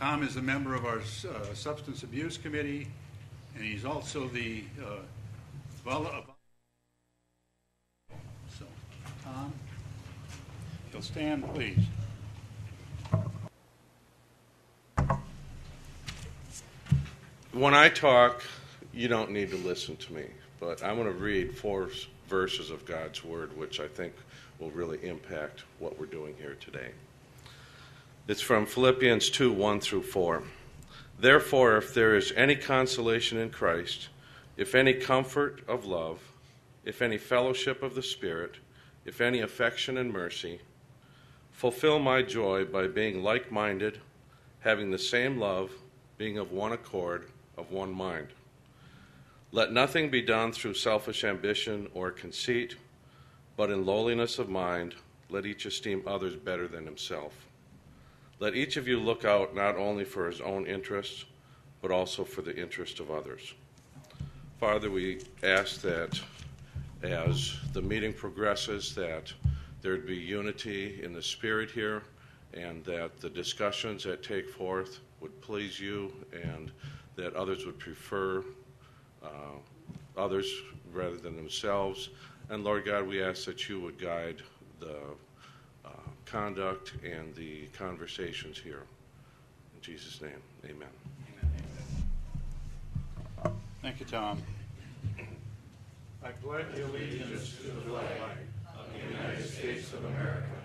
Tom is a member of our Substance Abuse Committee, and he's also the so, Tom, if you'll stand, please. When I talk, you don't need to listen to me, but I'm going to read 4 verses of God's Word, which I think will really impact what we're doing here today. It's from Philippians 2, 1 through 4. Therefore, if there is any consolation in Christ, if any comfort of love, if any fellowship of the Spirit, if any affection and mercy, fulfill my joy by being like-minded, having the same love, being of one accord, of one mind. Let nothing be done through selfish ambition or conceit, but in lowliness of mind, let each esteem others better than himself. Let each of you look out not only for his own interests, but also for the interest of others. Father, we ask that as the meeting progresses, that there'd be unity in the spirit here, and that the discussions that take forth would please you, and that others would prefer others rather than themselves. And Lord God, we ask that you would guide the conduct and the conversations here. In Jesus' name, amen. Thank you, Tom. I pledge allegiance to the flag of the United States of America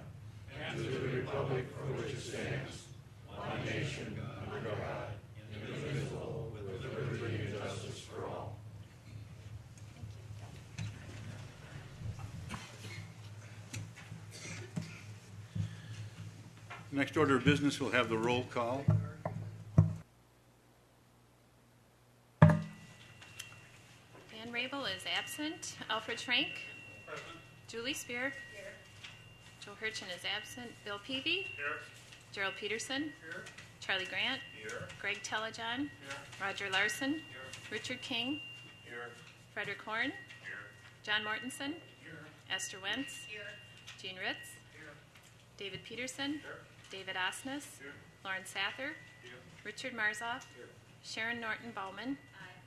and to the republic for which it stands, one nation under God, indivisible, with liberty and justice for all. Next order of business, we'll have the roll call. Dan Rabel is absent. Alfred Schrank? Present. Julie Spear? Here. Joe Hirchin is absent. Bill Peavy? Here. Gerald Peterson? Here. Charlie Grant? Here. Greg Telejohn? Here. Roger Larson? Here. Richard King? Here. Frederick Horn? Here. John Mortensen? Here. Esther Wentz? Here. Gene Ritz? Here. David Peterson? Here. David Osnes? Here. Lauren Sather? Here. Richard Marzoff? Here. Sharon Norton Bowman? Aye.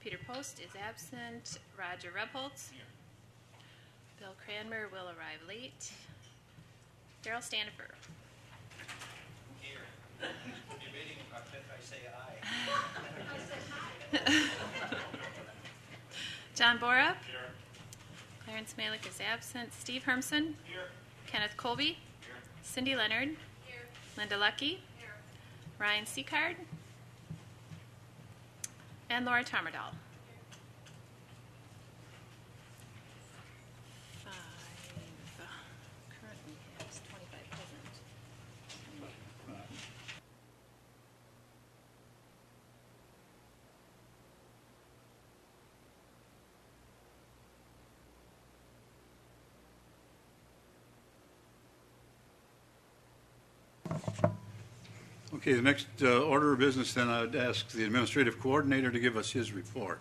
Peter Post is absent. Roger Rebholz? Here. Bill Cranmer will arrive late. Daryl Stanifer? Here. Debating if I say aye. John Bora? Here. Clarence Malik is absent. Steve Hermson? Here. Kenneth Colby? Here. Cindy Leonard? Here. Linda Lucky? Here. Ryan Seacard? And Laura Tomerdal. Currently has 25 present. Okay, the next order of business, then I'd ask the administrative coordinator to give us his report.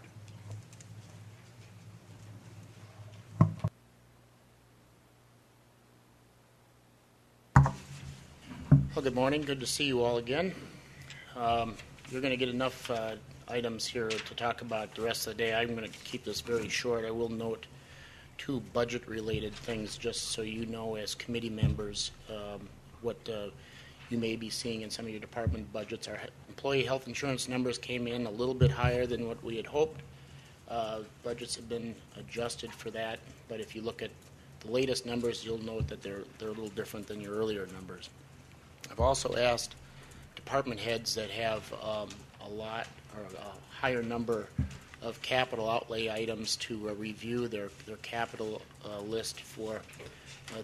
Well, good morning. Good to see you all again. You're going to get enough items here to talk about the rest of the day. I'm going to keep this very short. I will note 2 budget-related things just so you know as committee members what you may be seeing in some of your department budgets. Our employee health insurance numbers came in a little bit higher than what we had hoped. Budgets have been adjusted for that, but if you look at the latest numbers, you'll note that they're a little different than your earlier numbers. I've also asked department heads that have a lot or a higher number of capital outlay items to review their capital list for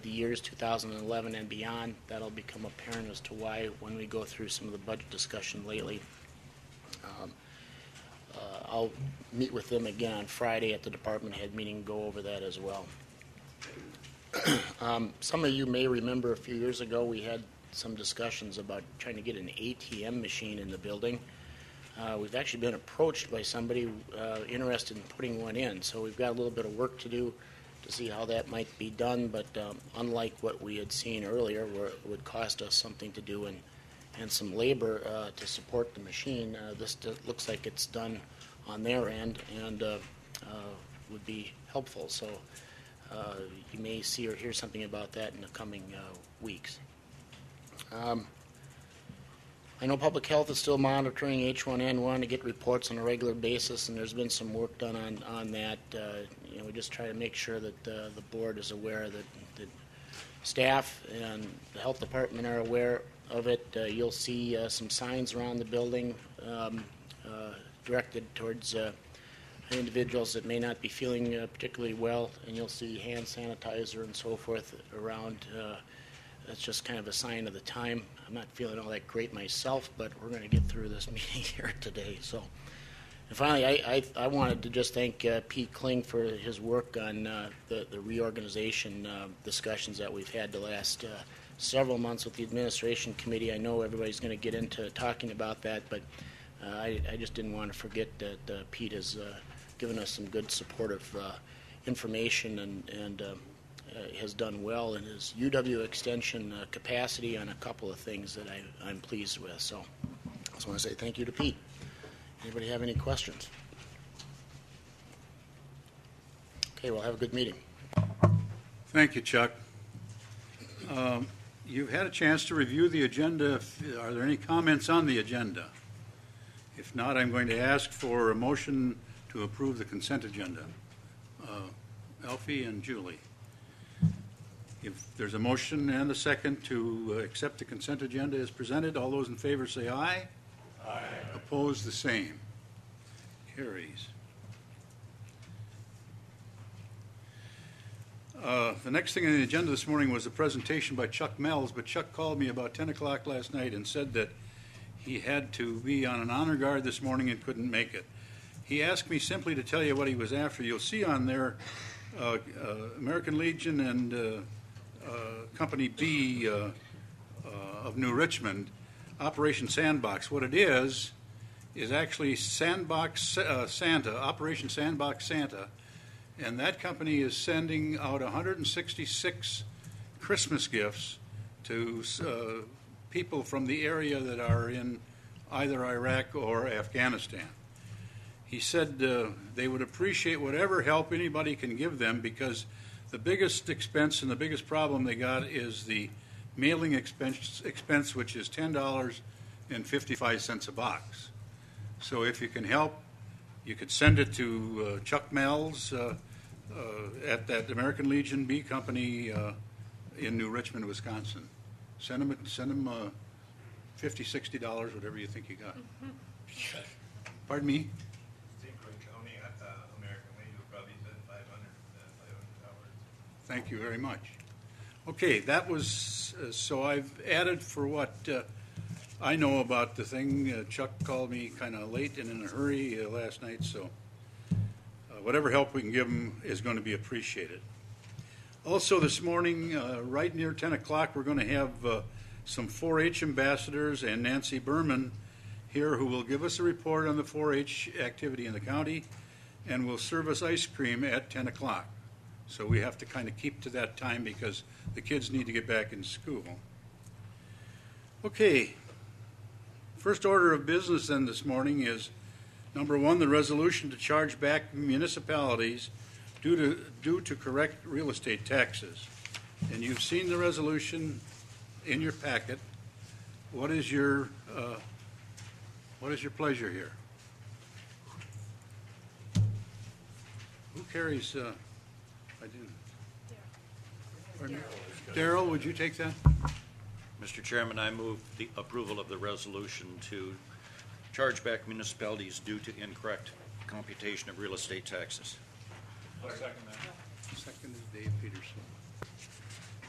the years 2011 and beyond. That'll become apparent as to why when we go through some of the budget discussion lately. I'll meet with them again on Friday at the department head meeting and go over that as well. Some of you may remember a few years ago we had some discussions about trying to get an ATM machine in the building. We've actually been approached by somebody interested in putting one in, so we've got a little bit of work to do to see how that might be done, but unlike what we had seen earlier where it would cost us something to do and and some labor to support the machine. This looks like it's done on their end and would be helpful. So you may see or hear something about that in the coming weeks. I know Public Health is still monitoring H1N1 to get reports on a regular basis, and there's been some work done on that. We just try to make sure that the board is aware that staff and the health department are aware of it. You'll see some signs around the building directed towards individuals that may not be feeling particularly well, and you'll see hand sanitizer and so forth around. That's just kind of a sign of the time. I'm not feeling all that great myself, but we're going to get through this meeting here today. So, and finally, I wanted to just thank Pete Kling for his work on the reorganization discussions that we've had the last several months with the administration committee. I know everybody's going to get into talking about that, but I just didn't want to forget that Pete has given us some good supportive information and has done well in his UW extension capacity on a couple of things that I'm pleased with. So I just want to say thank you to Pete. Anybody have any questions? Okay, we'll have a good meeting. Thank you, Chuck. You've had a chance to review the agenda. Are there any comments on the agenda? If not, I'm going to ask for a motion to approve the consent agenda. Alfie and Julie. If there's a motion and a second to accept the consent agenda as presented, all those in favor say aye. Aye. Opposed, the same. Carries. The next thing on the agenda this morning was a presentation by Chuck Mells, but Chuck called me about 10 o'clock last night and said that he had to be on an honor guard this morning and couldn't make it. He asked me simply to tell you what he was after. You'll see on there American Legion and Company B of New Richmond, Operation Sandbox. What it is actually Sandbox Santa, Operation Sandbox Santa, and that company is sending out 166 Christmas gifts to people from the area that are in either Iraq or Afghanistan. He said they would appreciate whatever help anybody can give them, because the biggest expense and the biggest problem they got is the mailing expense, which is $10.55 a box. So if you can help, you could send it to Chuck Mells at that American Legion B Company in New Richmond, Wisconsin. Send them $50, $60, whatever you think you got. Mm-hmm. Pardon me? Thank you very much. Okay, that was, so I've added for what I know about the thing. Chuck called me kind of late and in a hurry last night, so whatever help we can give him is going to be appreciated. Also this morning, right near 10 o'clock, we're going to have some 4-H ambassadors and Nancy Berman here who will give us a report on the 4-H activity in the county and will serve us ice cream at 10 o'clock. So we have to kind of keep to that time because the kids need to get back in school. Okay, first order of business then this morning is number 1, the resolution to charge back municipalities due to correct real estate taxes. And you've seen the resolution in your packet. What is your pleasure here? Who carries? I didn't. Darrell, would you take that? Mr. Chairman, I move the approval of the resolution to charge back municipalities due to incorrect computation of real estate taxes. I'll second that. Second is Dave Peterson.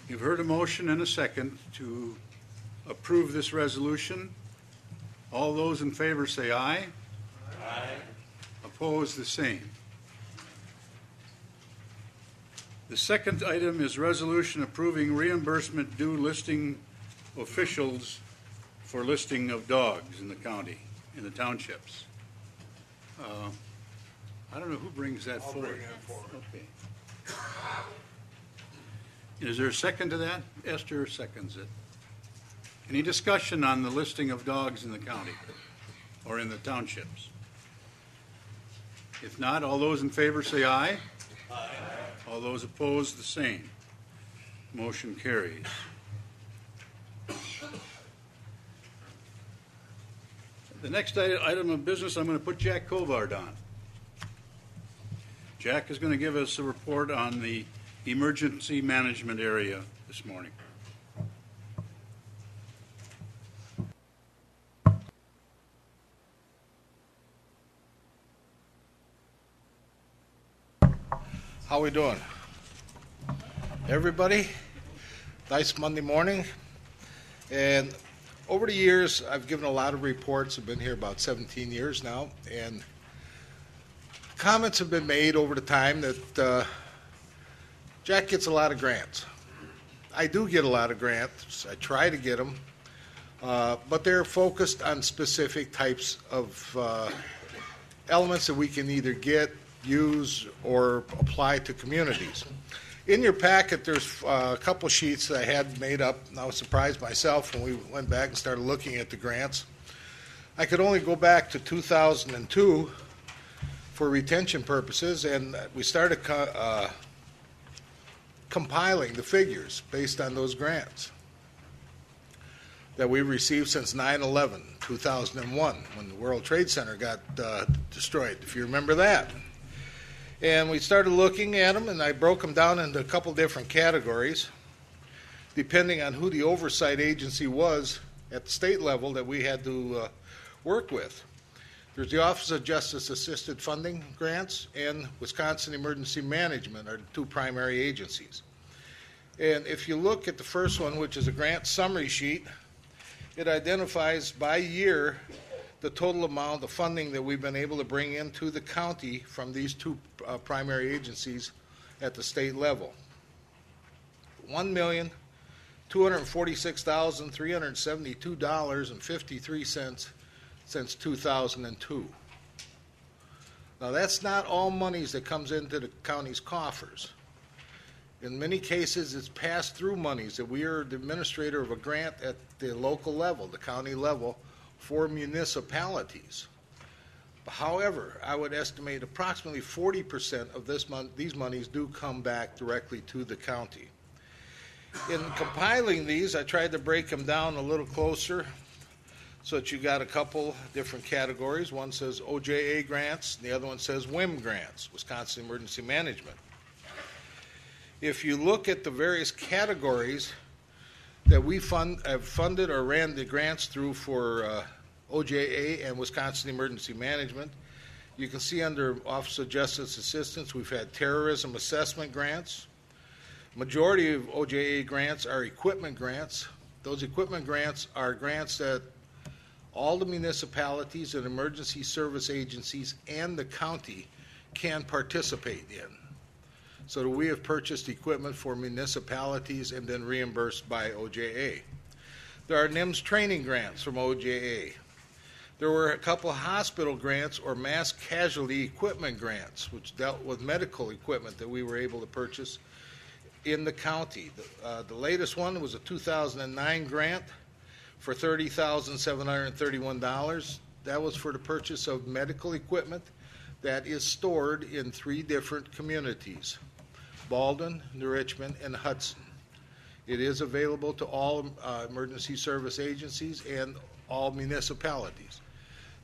You've heard a motion and a second to approve this resolution. All those in favor say aye. Aye. Opposed, the same. The second item is resolution approving reimbursement due listing officials for listing of dogs in the county, in the townships. I don't know who brings that forward. I'll bring it forward. Okay. Is there a second to that? Esther seconds it. Any discussion on the listing of dogs in the county or in the townships? If not, all those in favor say aye. Aye. All those opposed, the same. Motion carries. The next item of business, I'm going to put Jack Covard on. Jack is going to give us a report on the emergency management area this morning. How we doing? Everybody? Nice Monday morning. And over the years, I've given a lot of reports. I've been here about 17 years now, and comments have been made over the time that Jack gets a lot of grants. I do get a lot of grants. I try to get them, but they're focused on specific types of elements that we can either get, use, or apply to communities. In your packet, there's a couple sheets that I had made up, and I was surprised myself when we went back and started looking at the grants. I could only go back to 2002 for retention purposes, and we started compiling the figures based on those grants that we received since 9/11, 2001, when the World Trade Center got destroyed, if you remember that. And we started looking at them, and I broke them down into a couple different categories, depending on who the oversight agency was at the state level that we had to work with. There's the Office of Justice Assisted Funding Grants and Wisconsin Emergency Management are the two primary agencies. And if you look at the first one, which is a grant summary sheet, it identifies by year the total amount of funding that we've been able to bring into the county from these two primary agencies at the state level. $1,246,372.53 since 2002. Now that's not all monies that comes into the county's coffers. In many cases, it's pass-through monies that we are the administrator of a grant at the local level, the county level, for municipalities. However, I would estimate approximately 40% of these monies do come back directly to the county. In compiling these, I tried to break them down a little closer so that you got a couple different categories. One says OJA grants, and the other one says WIM grants, Wisconsin Emergency Management. If you look at the various categories that we have funded or ran the grants through for OJA and Wisconsin Emergency Management, you can see under Office of Justice Assistance we've had terrorism assessment grants. Majority of OJA grants are equipment grants. Those equipment grants are grants that all the municipalities and emergency service agencies and the county can participate in. So that we have purchased equipment for municipalities and then reimbursed by OJA. There are NIMS training grants from OJA. There were a couple hospital grants or mass casualty equipment grants, which dealt with medical equipment that we were able to purchase in the county. The latest one was a 2009 grant for $30,731. That was for the purchase of medical equipment that is stored in 3 different communities: Baldwin, New Richmond, and Hudson. It is available to all emergency service agencies and all municipalities.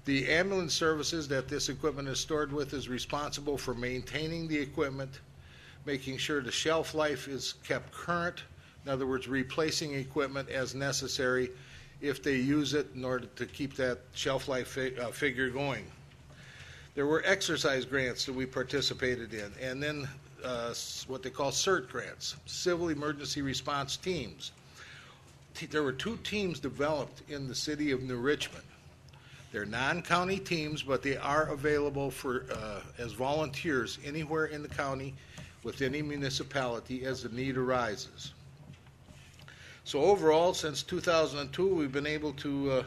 The ambulance services that this equipment is stored with is responsible for maintaining the equipment, making sure the shelf life is kept current, in other words, replacing equipment as necessary if they use it in order to keep that shelf life figure going. There were exercise grants that we participated in, and then what they call CERT grants, Civil Emergency Response Teams. There were 2 teams developed in the city of New Richmond. They're non-county teams, but they are available for as volunteers anywhere in the county with any municipality as the need arises. So overall, since 2002, we've been able to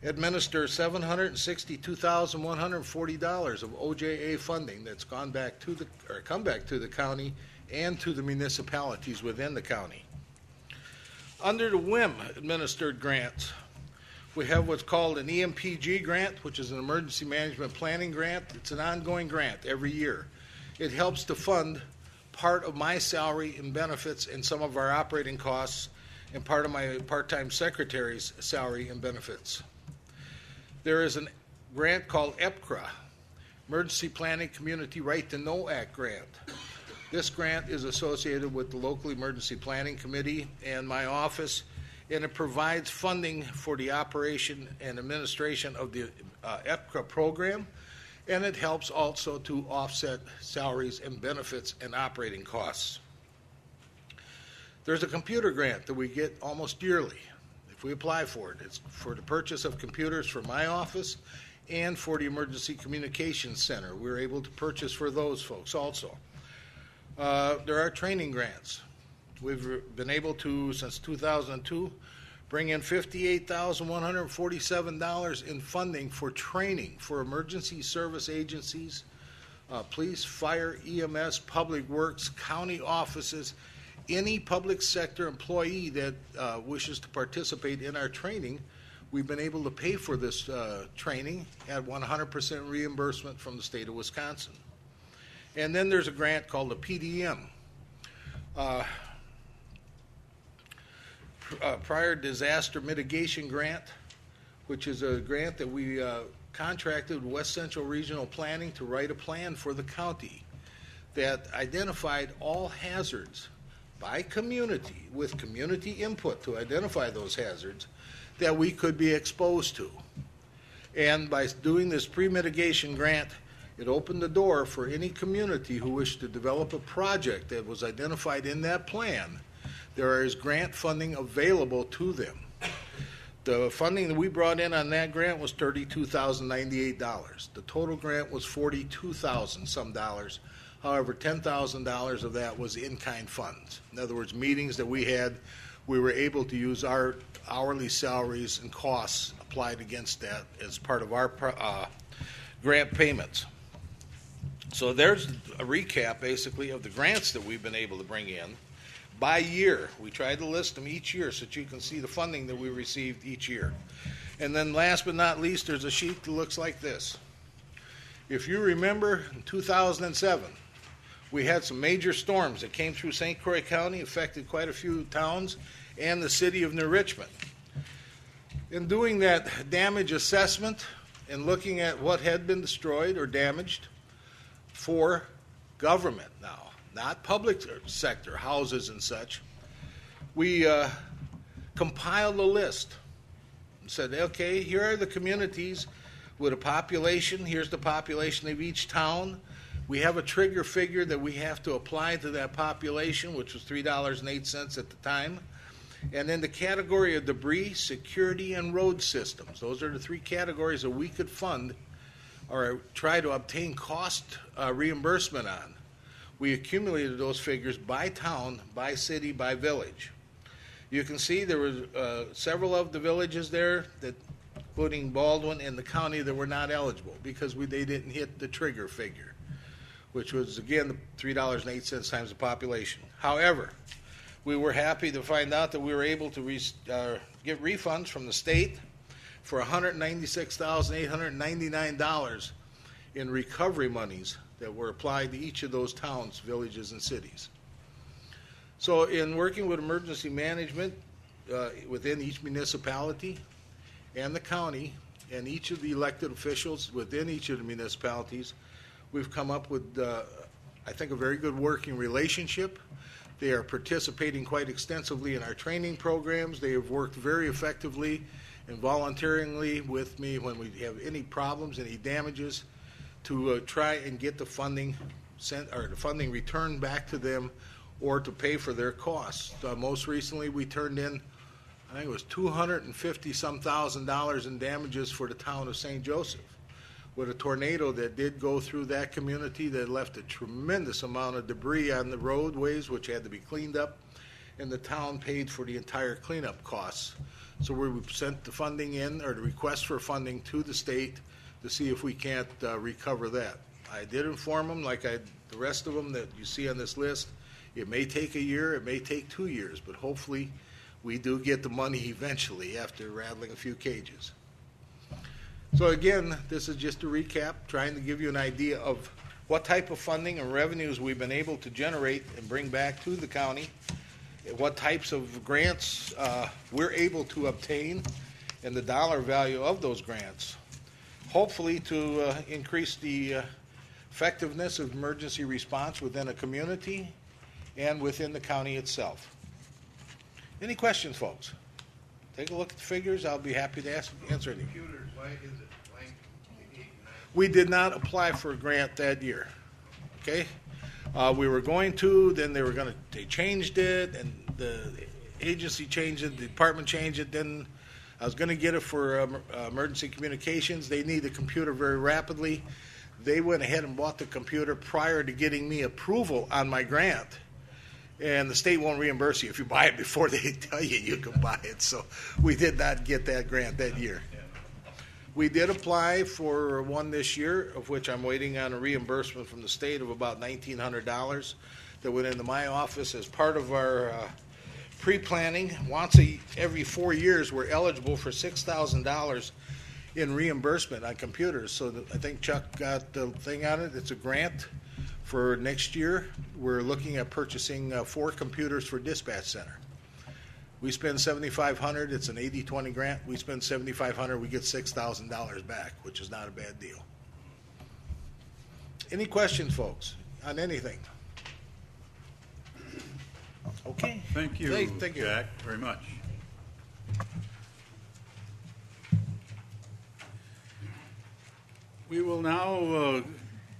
administer $762,140 of OJA funding that's come back to the county and to the municipalities within the county. Under the WIM administered grants, we have what's called an EMPG grant, which is an emergency management planning grant. It's an ongoing grant every year. It helps to fund part of my salary and benefits and some of our operating costs and part of my part-time secretary's salary and benefits. There is a grant called EPCRA, Emergency Planning Community Right to Know Act grant. This grant is associated with the local emergency planning committee and my office, and it provides funding for the operation and administration of the EPCRA program, and it helps also to offset salaries and benefits and operating costs. There's a computer grant that we get almost yearly if we apply for it. It's for the purchase of computers for my office and for the Emergency Communications Center. We're able to purchase for those folks also. There are training grants. We've been able to, since 2002, bring in $58,147 in funding for training for emergency service agencies, police, fire, EMS, public works, county offices, any public sector employee that wishes to participate in our training. We've been able to pay for this training at 100% reimbursement from the state of Wisconsin. And then there's a grant called the PDM, Prior Disaster Mitigation Grant, which is a grant that we contracted with West Central Regional Planning to write a plan for the county that identified all hazards by community, with community input to identify those hazards that we could be exposed to. And by doing this pre-mitigation grant, it opened the door for any community who wished to develop a project that was identified in that plan. There is grant funding available to them. The funding that we brought in on that grant was $32,098. The total grant was $42,000 some dollars. However, $10,000 of that was in-kind funds. In other words, meetings that we had, we were able to use our hourly salaries and costs applied against that as part of our grant payments. So there's a recap, basically, of the grants that we've been able to bring in by year. We tried to list them each year so that you can see the funding that we received each year. And then last but not least, there's a sheet that looks like this. If you remember, in 2007, we had some major storms that came through St. Croix County, affected quite a few towns and the city of New Richmond. In doing that damage assessment and looking at what had been destroyed or damaged for government now, not public sector, houses and such, we compiled a list and said, okay, here are the communities with a population. Here's the population of each town. We have a trigger figure that we have to apply to that population, which was $3.08 at the time. And then the category of debris, security, and road systems. Those are the three categories that we could fund or try to obtain cost reimbursement on. We accumulated those figures by town, by city, by village. You can see there were several of the villages there, that, including Baldwin and the county, that were not eligible because they didn't hit the trigger figure, which was, again, the $3.08 times the population. However, we were happy to find out that we were able to get refunds from the state for $196,899 in recovery monies that were applied to each of those towns, villages, and cities. So in working with emergency management within each municipality and the county and each of the elected officials within each of the municipalities, we've come up with, I think, a very good working relationship. They are participating quite extensively in our training programs. They have worked very effectively and voluntarily with me when we have any problems, any damages, to try and get the funding sent or the funding returned back to them or to pay for their costs. Most recently, we turned in, I think it was $250-some thousand in damages for the town of St. Joseph, with a tornado that did go through that community that left a tremendous amount of debris on the roadways, which had to be cleaned up, and the town paid for the entire cleanup costs. So we sent the funding in, or the request for funding to the state to see if we can't recover that. I did inform them, like the rest of them that you see on this list, it may take a year, it may take 2 years, but hopefully we do get the money eventually after rattling a few cages. So again, this is just a recap, trying to give you an idea of what type of funding and revenues we've been able to generate and bring back to the county, what types of grants we're able to obtain, and the dollar value of those grants, hopefully to increase the effectiveness of emergency response within a community and within the county itself. Any questions, folks? Take a look at the figures. I'll be happy to answer any. Computers, why is it blank? We did not apply for a grant that year. Okay, we were going to. Then they changed it, and the agency changed it. The department changed it. Then I was going to get it for emergency communications. They need a computer very rapidly. They went ahead and bought the computer prior to getting me approval on my grant. And the state won't reimburse you if you buy it before they tell you you can buy it. So we did not get that grant that year. We did apply for one this year, of which I'm waiting on a reimbursement from the state of about $1,900 that went into my office as part of our pre-planning. Every 4 years, we're eligible for $6,000 in reimbursement on computers. So I think Chuck got the thing on it. It's a grant for next year. We're looking at purchasing 4 computers for dispatch center. We spend $7,500. It's an 80-20 grant. We spend $7,500. We get $6,000 back, which is not a bad deal. Any questions, folks, on anything? Okay. Thank you, Thank you, Jack, very much. We will now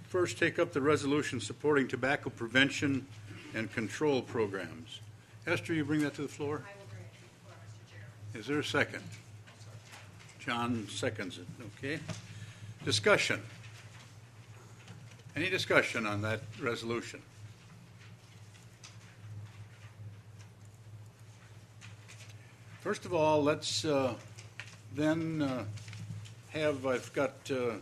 first take up the resolution supporting tobacco prevention and control programs. Esther, you bring that to the floor? I will bring it to the floor, Mr. Chair. Is there a second? John seconds it. Okay. Discussion. Any discussion on that resolution? First of all, let's then I've got two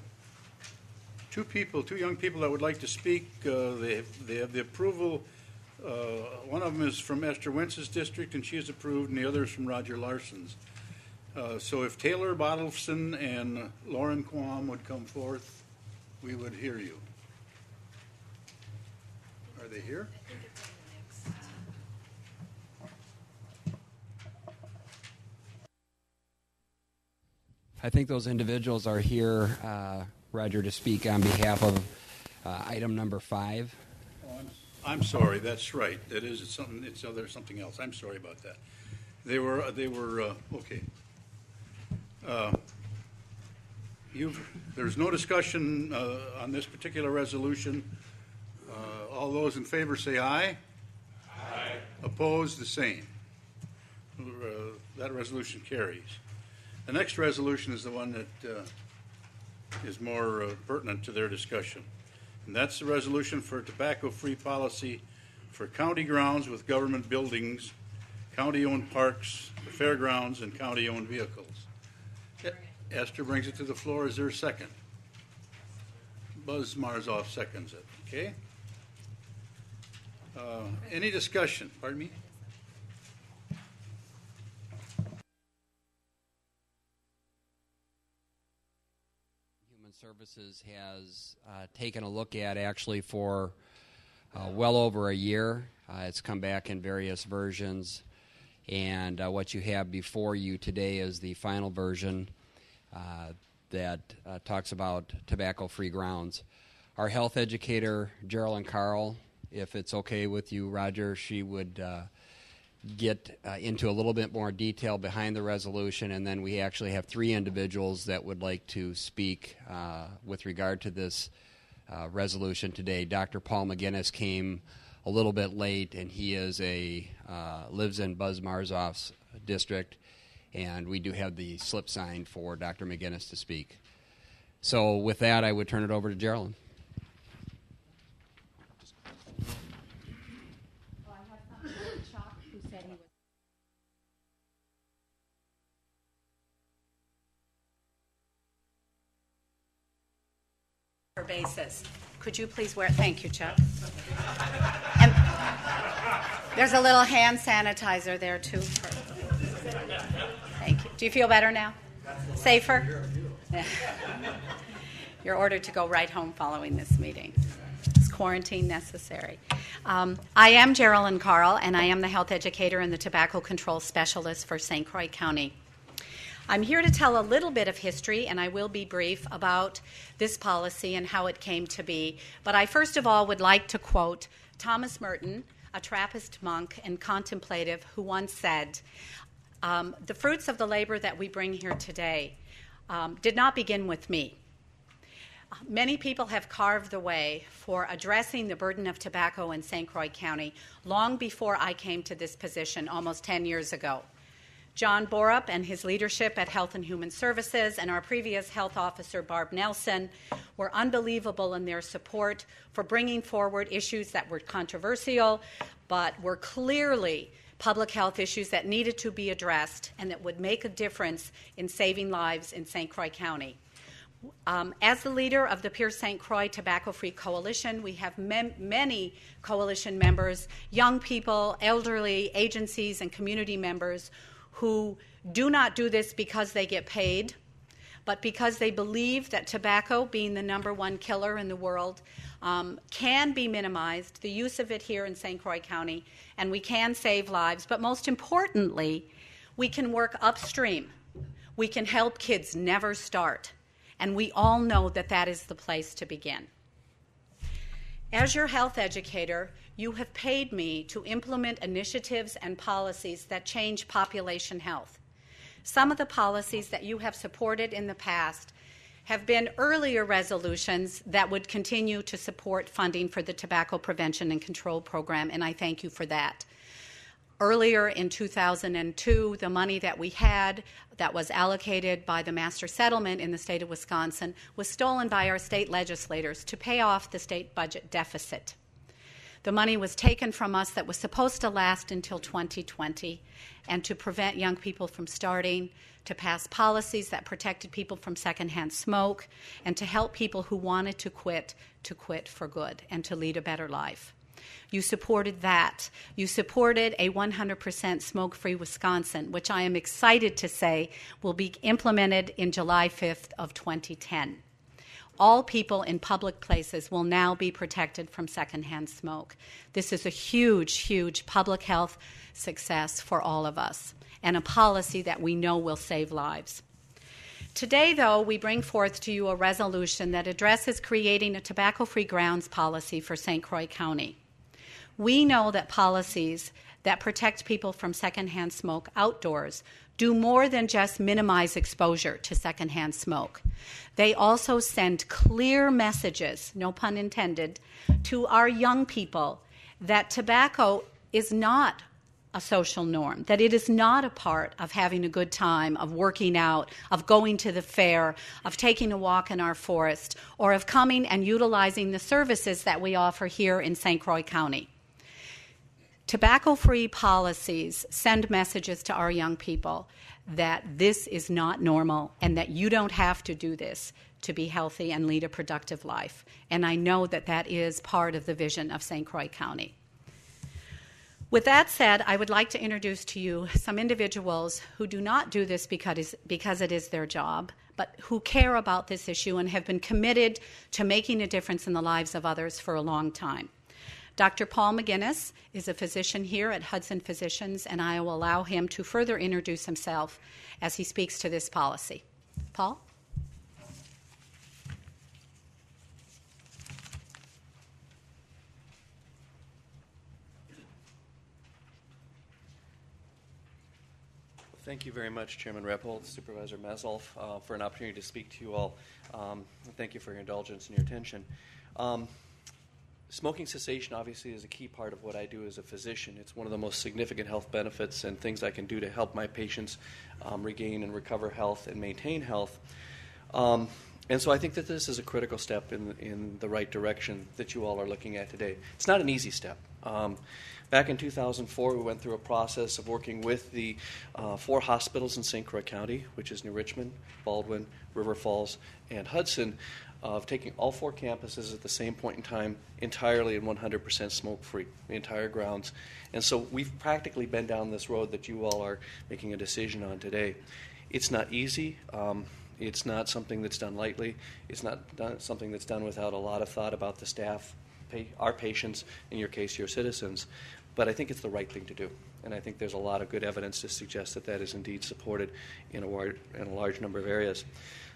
young people that would like to speak. They have the approval. One of them is from Esther Wentz's district, and she is approved, and the other is from Roger Larson's. So if Taylor Bottleson and Lauren Quam would come forth, we would hear you. Are they here? I think it's in the next. I think those individuals are here, Roger, to speak on behalf of item number 5. Oh, I'm sorry. That's right. That is something. There's something else. I'm sorry about that. They were okay. There's no discussion on this particular resolution. All those in favor say aye. Aye. Opposed, the same. That resolution carries. The next resolution is the one that is more pertinent to their discussion. And that's the resolution for a tobacco-free policy for county grounds with government buildings, county-owned parks, the fairgrounds, and county-owned vehicles. Esther brings it to the floor. Is there a second? Buzz Marzoff seconds it. Okay. Any discussion? Pardon me? Human Services has taken a look at actually for well over a year. It's come back in various versions, and what you have before you today is the final version that talks about tobacco-free grounds. Our health educator, Geraldine Carl, if it's okay with you, Roger, she would get into a little bit more detail behind the resolution, and then we actually have 3 individuals that would like to speak with regard to this resolution today. Dr. Paul McGinnis came a little bit late, and he is lives in Buzz Marzoff's district, and we do have the slip sign for Dr. McGinnis to speak. So with that, I would turn it over to Geraldine. Basis. Could you please wear? Thank you, Chuck. And there's a little hand sanitizer there too. Thank you. Do you feel better now? Safer? You're ordered to go right home following this meeting. Is quarantine necessary? I am Geraldine Carl, and I am the health educator and the tobacco control specialist for St. Croix County. I'm here to tell a little bit of history, and I will be brief about this policy and how it came to be. But I first of all would like to quote Thomas Merton, a Trappist monk and contemplative, who once said, the fruits of the labor that we bring here today did not begin with me. Many people have carved the way for addressing the burden of tobacco in St. Croix County long before I came to this position almost 10 years ago. John Borup and his leadership at Health and Human Services and our previous health officer, Barb Nelson, were unbelievable in their support for bringing forward issues that were controversial but were clearly public health issues that needed to be addressed and that would make a difference in saving lives in St. Croix County. As the leader of the Pierce St. Croix Tobacco-Free Coalition, we have many coalition members, young people, elderly, agencies, and community members who do not do this because they get paid, but because they believe that tobacco, being the number one killer in the world, can be minimized, the use of it here in St. Croix County, and we can save lives. But most importantly, we can work upstream. We can help kids never start. And we all know that that is the place to begin. As your health educator, you have paid me to implement initiatives and policies that change population health. Some of the policies that you have supported in the past have been earlier resolutions that would continue to support funding for the Tobacco Prevention and Control Program, and I thank you for that. Earlier in 2002, the money that we had that was allocated by the master settlement in the state of Wisconsin was stolen by our state legislators to pay off the state budget deficit. The money was taken from us that was supposed to last until 2020 and to prevent young people from starting, to pass policies that protected people from secondhand smoke, and to help people who wanted to quit for good and to lead a better life. You supported that. You supported a 100% smoke-free Wisconsin, which I am excited to say will be implemented in July 5th of 2010. All people in public places will now be protected from secondhand smoke. This is a huge, huge public health success for all of us and a policy that we know will save lives. Today, though, we bring forth to you a resolution that addresses creating a tobacco-free grounds policy for St. Croix County. We know that policies that protect people from secondhand smoke outdoors do more than just minimize exposure to secondhand smoke. They also send clear messages, no pun intended, to our young people that tobacco is not a social norm, that it is not a part of having a good time, of working out, of going to the fair, of taking a walk in our forest, or of coming and utilizing the services that we offer here in St. Croix County. Tobacco-free policies send messages to our young people that this is not normal and that you don't have to do this to be healthy and lead a productive life. And I know that that is part of the vision of St. Croix County. With that said, I would like to introduce to you some individuals who do not do this because it is their job, but who care about this issue and have been committed to making a difference in the lives of others for a long time. Dr. Paul McGinnis is a physician here at Hudson Physicians, and I will allow him to further introduce himself as he speaks to this policy. Paul? Thank you very much, Chairman Reppold, Supervisor Mesolf, for an opportunity to speak to you all. Thank you for your indulgence and your attention. Smoking cessation obviously is a key part of what I do as a physician. It's one of the most significant health benefits and things I can do to help my patients regain and recover health and maintain health. And so I think that this is a critical step in the right direction that you all are looking at today. It's not an easy step. Back in 2004, we went through a process of working with the 4 hospitals in St. Croix County, which is New Richmond, Baldwin, River Falls, and Hudson, of taking all 4 campuses at the same point in time entirely and 100% smoke-free, the entire grounds. And so we've practically been down this road that you all are making a decision on today. It's not easy. It's not something that's done lightly. It's not something that's done without a lot of thought about the staff, our patients, in your case, your citizens. But I think it's the right thing to do. And I think there's a lot of good evidence to suggest that that is indeed supported in a large number of areas.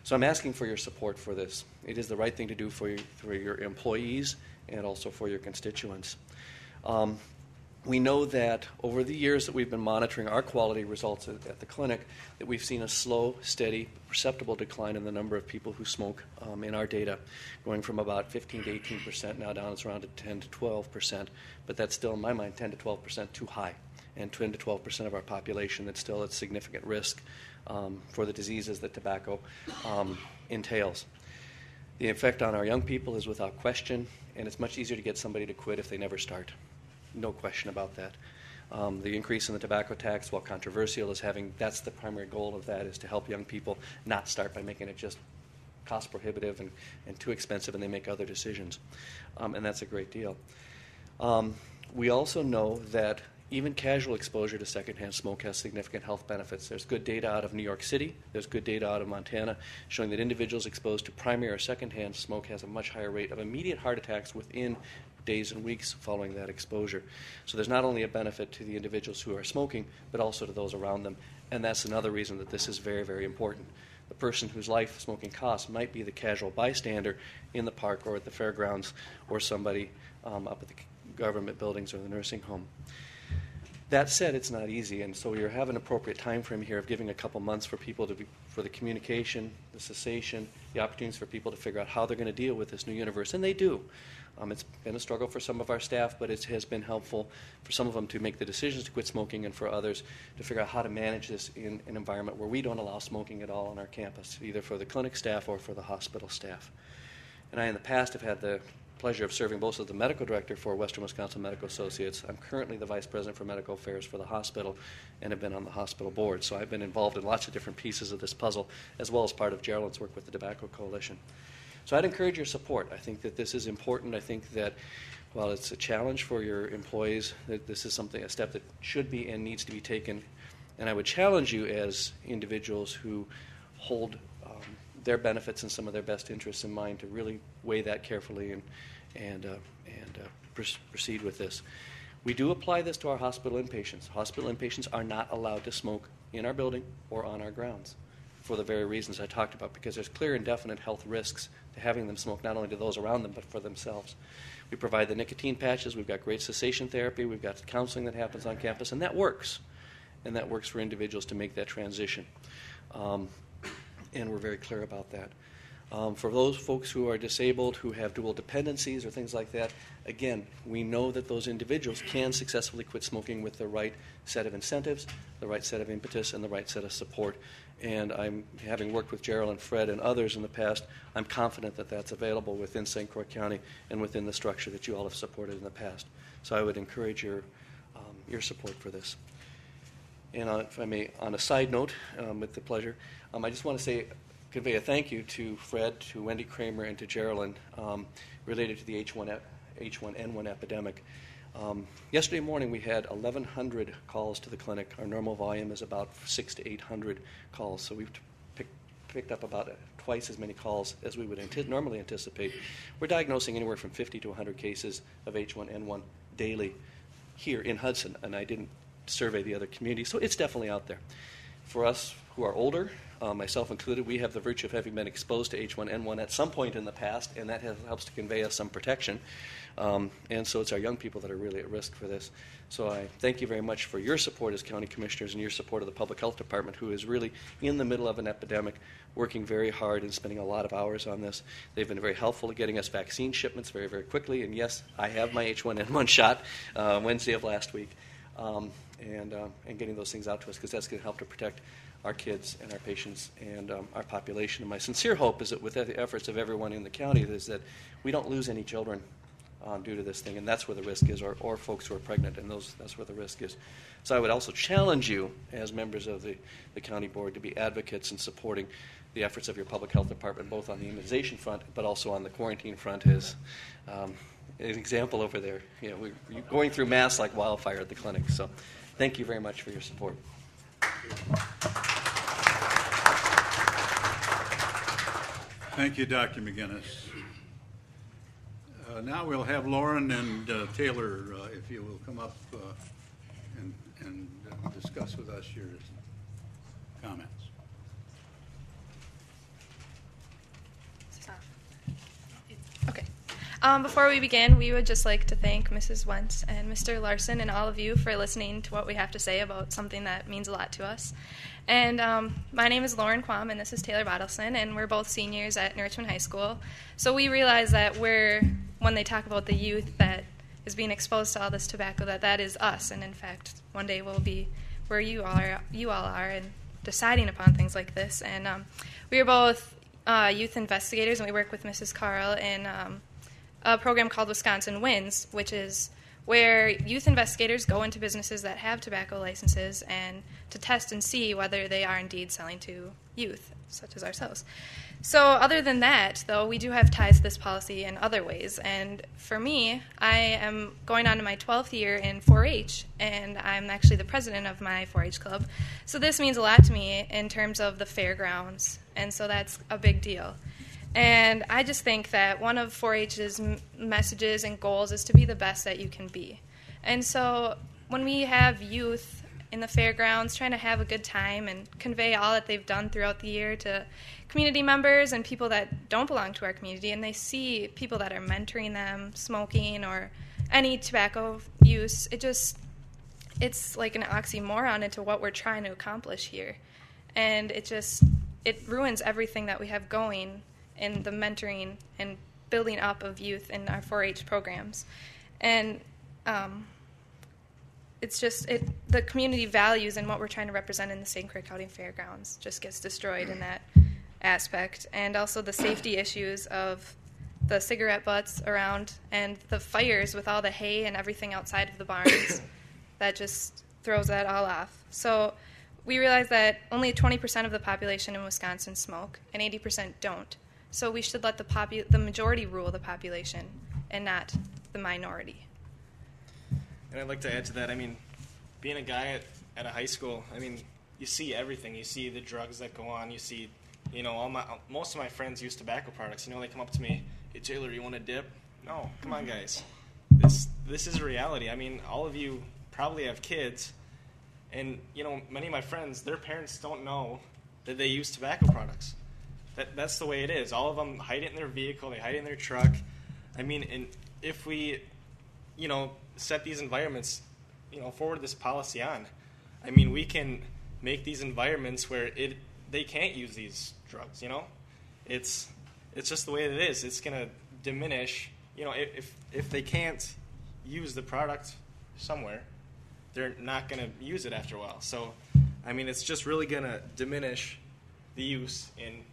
So I'm asking for your support for this. It is the right thing to do for your employees and also for your constituents. We know that over the years that we've been monitoring our quality results at the clinic, that we've seen a slow, steady, perceptible decline in the number of people who smoke in our data, going from about 15 to 18%, now down it's around 10 to 12%. But that's still, in my mind, 10 to 12% too high, and 10 to 12% of our population that's still at significant risk for the diseases that tobacco entails. The effect on our young people is without question, and it's much easier to get somebody to quit if they never start. No question about that. The increase in the tobacco tax, while controversial, that's the primary goal of that, is to help young people not start by making it just cost prohibitive and too expensive, and they make other decisions. And that's a great deal. We also know that even casual exposure to secondhand smoke has significant health benefits. There's good data out of New York City, there's good data out of Montana, showing that individuals exposed to primary or secondhand smoke has a much higher rate of immediate heart attacks within days and weeks following that exposure. So there's not only a benefit to the individuals who are smoking, but also to those around them. And that's another reason that this is very, very important. The person whose life smoking costs might be the casual bystander in the park or at the fairgrounds, or somebody up at the government buildings or the nursing home. That said, it's not easy, and so we have an appropriate time frame here of giving a couple months for people for the communication, the cessation, the opportunities for people to figure out how they're going to deal with this new universe, and they do. It's been a struggle for some of our staff, but it has been helpful for some of them to make the decisions to quit smoking, and for others to figure out how to manage this in an environment where we don't allow smoking at all on our campus, either for the clinic staff or for the hospital staff. And I, in the past, have had the pleasure of serving both as the medical director for Western Wisconsin Medical Associates. I'm currently the vice president for medical affairs for the hospital and have been on the hospital board. So I've been involved in lots of different pieces of this puzzle, as well as part of Gerald's work with the Tobacco Coalition. So I'd encourage your support. I think that this is important. I think that while it's a challenge for your employees, that this is a step that should be and needs to be taken. And I would challenge you as individuals who hold their benefits and some of their best interests in mind to really weigh that carefully and proceed with this. We do apply this to our hospital inpatients. Hospital inpatients are not allowed to smoke in our building or on our grounds for the very reasons I talked about, because there's clear and definite health risks to having them smoke, not only to those around them, but for themselves. We provide the nicotine patches. We've got great cessation therapy. We've got counseling that happens on campus, and that works. And that works for individuals to make that transition. And we're very clear about that. For those folks who are disabled, who have dual dependencies or things like that, again, we know that those individuals can successfully quit smoking with the right set of incentives, the right set of impetus, and the right set of support. And having worked with Gerald and Fred and others in the past, I'm confident that that's available within St. Croix County and within the structure that you all have supported in the past. So I would encourage your support for this. And if I may, on a side note, with the pleasure, I just want to convey a thank you to Fred, to Wendy Kramer, and to Geraldine related to the H1N1 epidemic. Yesterday morning we had 1,100 calls to the clinic. Our normal volume is about 600 to 800 calls, so we've picked up about twice as many calls as we would normally anticipate. We're diagnosing anywhere from 50 to 100 cases of H1N1 daily here in Hudson, and I didn't survey the other communities, so it's definitely out there. For us who are older, myself included, we have the virtue of having been exposed to H1N1 at some point in the past, and that helps to convey us some protection. And so it's our young people that are really at risk for this. So I thank you very much for your support as county commissioners and your support of the Public Health Department, who is really in the middle of an epidemic, working very hard and spending a lot of hours on this. They've been very helpful at getting us vaccine shipments very, very quickly. And yes, I have my H1N1 shot Wednesday of last week, and getting those things out to us, because that's going to help to protect our kids and our patients and our population. And my sincere hope is that with the efforts of everyone in the county is that we don't lose any children due to this thing, and that's where the risk is, or folks who are pregnant, and that's where the risk is. So I would also challenge you as members of the county board to be advocates in supporting the efforts of your public health department, both on the immunization front, but also on the quarantine front, is an example over there. We're going through masks like wildfire at the clinic. So thank you very much for your support. Thank you, Dr. McGinnis. Now we'll have Lauren and Taylor, if you will come up and discuss with us your comments. Okay. Before we begin, we would just like to thank Mrs. Wentz and Mr. Larson and all of you for listening to what we have to say about something that means a lot to us. And my name is Lauren Quam, and this is Taylor Bottleson, and we're both seniors at Richmond High School. So we realize that when they talk about the youth that is being exposed to all this tobacco, that is us, and in fact, one day we'll be where you all are, and deciding upon things like this. And we are both youth investigators, and we work with Mrs. Carl in a program called Wisconsin Wins, which is where youth investigators go into businesses that have tobacco licenses and to test and see whether they are indeed selling to youth, such as ourselves. So other than that, though, we do have ties to this policy in other ways. And for me, I am going on to my 12th year in 4-H, and I'm actually the president of my 4-H club. So this means a lot to me in terms of the fairgrounds, and so that's a big deal. And I just think that one of 4-H's messages and goals is to be the best that you can be. And so when we have youth in the fairgrounds trying to have a good time and convey all that they've done throughout the year to community members and people that don't belong to our community, and they see people that are mentoring them, smoking or any tobacco use, it's like an oxymoron into what we're trying to accomplish here. And it ruins everything that we have going in the mentoring and building up of youth in our 4-H programs. And the community values and what we're trying to represent in the St. Croix County Fairgrounds just gets destroyed in that aspect. And also the safety issues of the cigarette butts around and the fires with all the hay and everything outside of the barns that just throws that all off. So we realize that only 20% of the population in Wisconsin smoke and 80% don't. So we should let the majority rule the population and not the minority. And I'd like to add to that, being a guy at a high school, you see everything. You see the drugs that go on. You see, most of my friends use tobacco products. They come up to me, "Hey, Taylor, you want a dip?" No, come on, guys. This is a reality. All of you probably have kids, and, many of my friends, their parents don't know that they use tobacco products. That's the way it is. All of them hide it in their vehicle. They hide it in their truck. And if we, set these environments, forward this policy on, we can make these environments where they can't use these drugs. It's just the way it is. It's going to diminish. If they can't use the product somewhere, they're not going to use it after a while. So, it's just really going to diminish the use in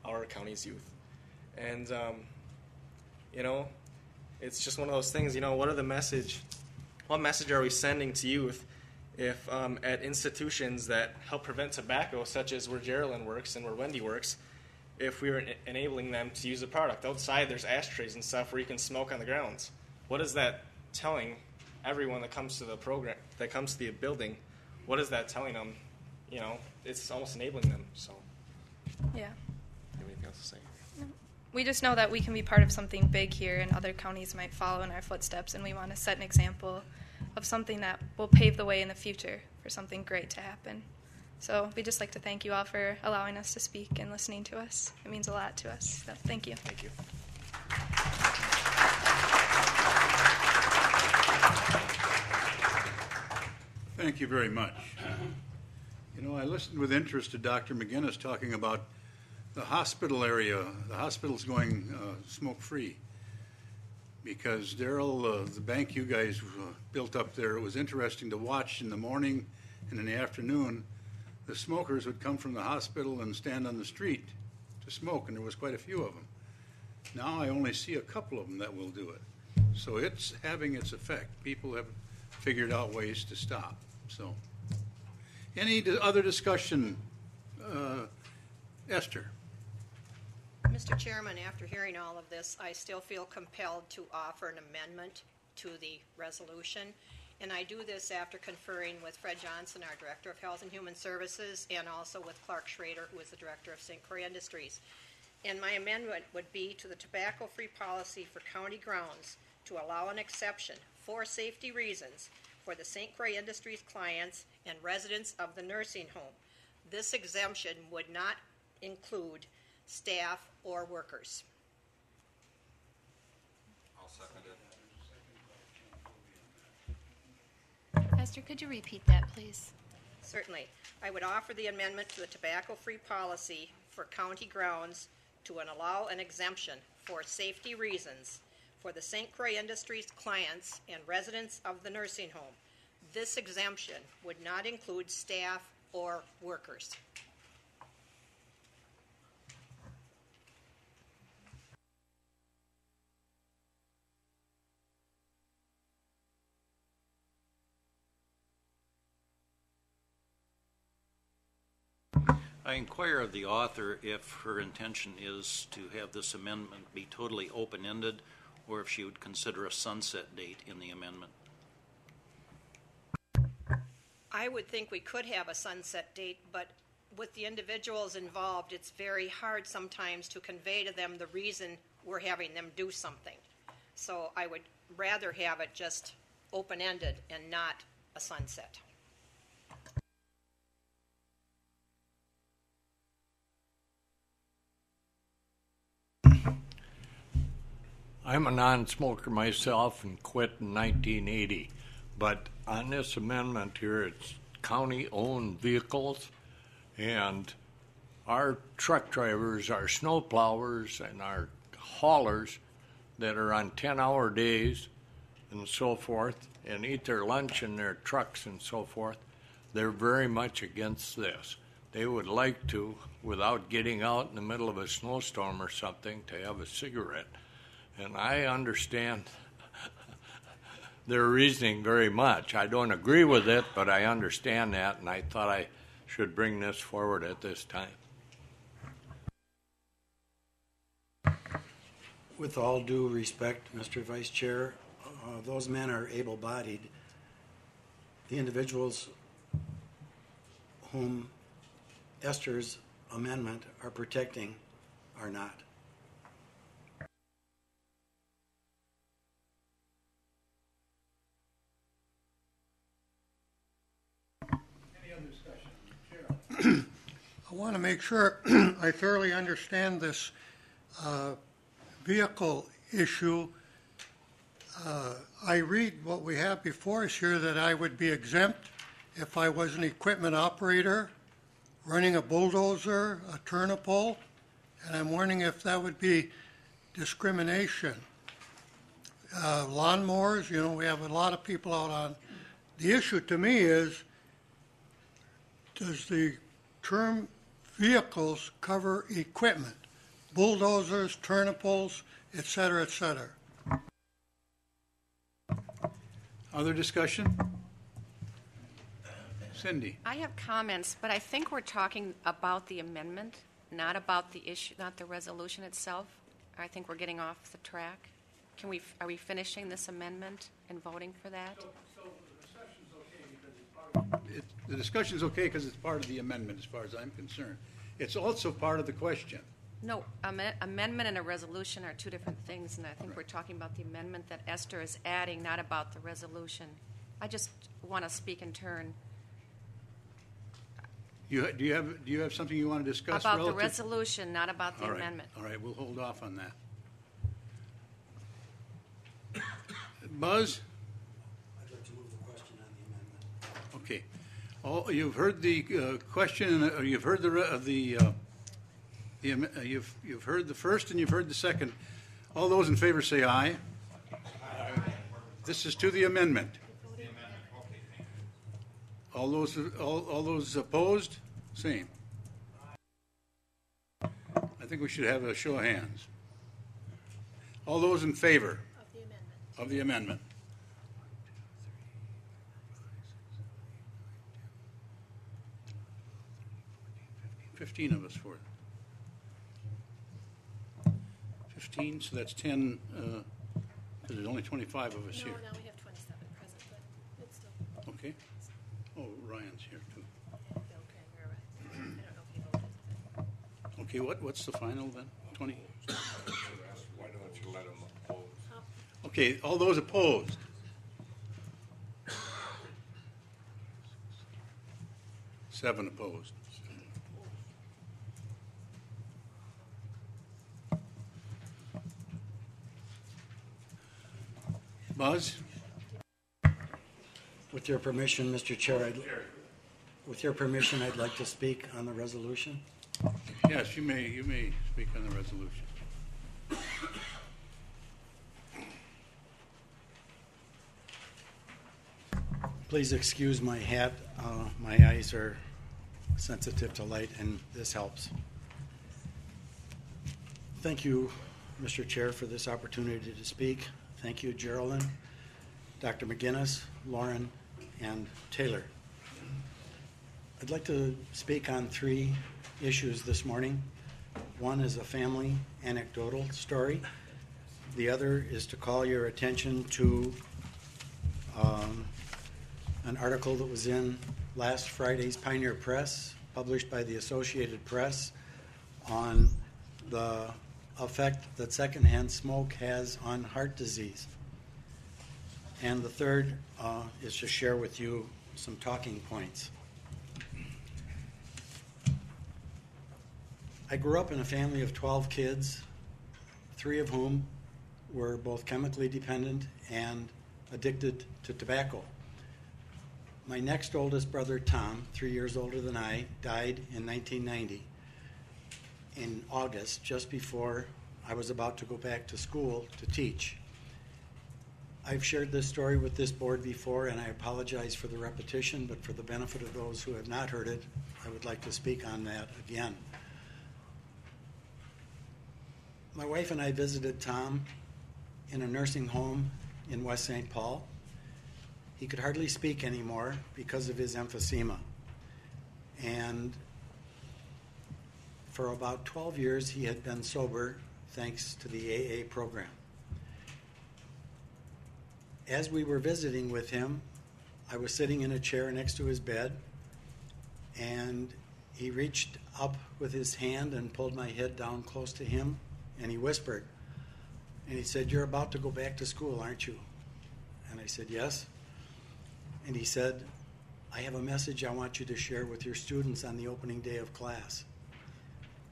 our county's youth. And, it's just one of those things, what message are we sending to youth if at institutions that help prevent tobacco, such as where Geraldine works and where Wendy works, if we were enabling them to use the product? Outside there's ashtrays and stuff where you can smoke on the grounds. What is that telling everyone that comes to the program, that comes to the building? What is that telling them? It's almost enabling them. So, yeah. Do you have anything else to say? No. We just know that we can be part of something big here, and other counties might follow in our footsteps, and we want to set an example of something that will pave the way in the future for something great to happen. So we'd just like to thank you all for allowing us to speak and listening to us. It means a lot to us. So thank you. Thank you. Thank you very much. I listened with interest to Dr. McGinnis talking about the hospital area. The hospital's going smoke-free because, Daryl, the bank you guys built up there, it was interesting to watch in the morning and in the afternoon. The smokers would come from the hospital and stand on the street to smoke, and there was quite a few of them. Now I only see a couple of them that will do it. So it's having its effect. People have figured out ways to stop. So, any other discussion Esther. Mr. Chairman, after hearing all of this, I still feel compelled to offer an amendment to the resolution. And I do this after conferring with Fred Johnson, our Director of Health and Human Services, and also with Clark Schrader, who is the Director of St. Croix Industries. And my amendment would be to the tobacco-free policy for county grounds to allow an exception for safety reasons for the St. Croix Industries clients and residents of the nursing home. This exemption would not include staff or workers. I'll second it. Esther, could you repeat that, please? Certainly. I would offer the amendment to the tobacco-free policy for county grounds to allow an exemption for safety reasons for the St. Croix Industries clients and residents of the nursing home. This exemption would not include staff or workers. I inquire of the author if her intention is to have this amendment be totally open-ended, or if she would consider a sunset date in the amendment. I would think we could have a sunset date, but with the individuals involved, it's very hard sometimes to convey to them the reason we're having them do something. So I would rather have it just open-ended and not a sunset. I'm a non-smoker myself and quit in 1980. But on this amendment here, it's county-owned vehicles, and our truck drivers, our snow plowers, and our haulers that are on 10-hour days and so forth, and eat their lunch in their trucks and so forth, they're very much against this. They would like to, without getting out in the middle of a snowstorm or something, to have a cigarette. And I understand their reasoning very much. I don't agree with it, but I understand that, and I thought I should bring this forward at this time. With all due respect, Mr. Vice Chair, those men are able-bodied. The individuals whom Esther's amendment are protecting are not. I want to make sure I thoroughly understand this vehicle issue. I read what we have before us here that I would be exempt if I was an equipment operator running a bulldozer, a turnipole, and I'm wondering if that would be discrimination. Lawnmowers, you know, we have a lot of people out on. The issue to me is, does the term vehicles cover equipment, bulldozers, turnipoles, et cetera, et cetera? Other discussion? Cindy? I have comments, but I think we're talking about the amendment, not about the issue, not the resolution itself. I think we're getting off the track. Are we finishing this amendment and voting for that? The discussion's okay because it's part of the amendment as far as I'm concerned. It's also part of the question. No, amendment and a resolution are two different things, and I think we're talking about the amendment that Esther is adding, not about the resolution. I just want to speak in turn. Do you have something you want to discuss? About the resolution, not about the amendment. All right, we'll hold off on that. Buzz? I'd like to move the question on the amendment. Okay. You've heard the question. You've heard you've heard the first and you've heard the second. All those in favor say aye. Aye. This is to the amendment. All those opposed, same. I think we should have a show of hands. All those in favor of the amendment. 15 of us for it. 16, so that's 10, because there's only 25 of us here. No, now we have 27 present, but it's still. Okay. Oh, Ryan's here too. Bill Kramer, I don't know if he voted. Okay, what's the final then? 20? Why don't you let them oppose? Okay, all those opposed? Seven opposed. Buzz? With your permission, Mr. Chair, with your permission, I'd like to speak on the resolution. Yes, you may speak on the resolution. Please excuse my hat. My eyes are sensitive to light, and this helps. Thank you, Mr. Chair, for this opportunity to speak. Thank you, Geraldine, Dr. McGinnis, Lauren, and Taylor. I'd like to speak on 3 issues this morning. One is a family anecdotal story. The other is to call your attention to an article that was in last Friday's Pioneer Press, published by the Associated Press, on the effect that secondhand smoke has on heart disease. And the third is to share with you some talking points. I grew up in a family of 12 kids, 3 of whom were both chemically dependent and addicted to tobacco. My next oldest brother, Tom, 3 years older than I, died in 1990 in August, just before I was about to go back to school to teach. I've shared this story with this board before, and I apologize for the repetition, but for the benefit of those who have not heard it, I would like to speak on that again. My wife and I visited Tom in a nursing home in West St. Paul. He could hardly speak anymore because of his emphysema. And for about 12 years, he had been sober thanks to the AA program. As we were visiting with him, I was sitting in a chair next to his bed, and he reached up with his hand and pulled my head down close to him, and he whispered, and he said, "You're about to go back to school, aren't you?" And I said, "Yes." And he said, "I have a message I want you to share with your students on the opening day of class."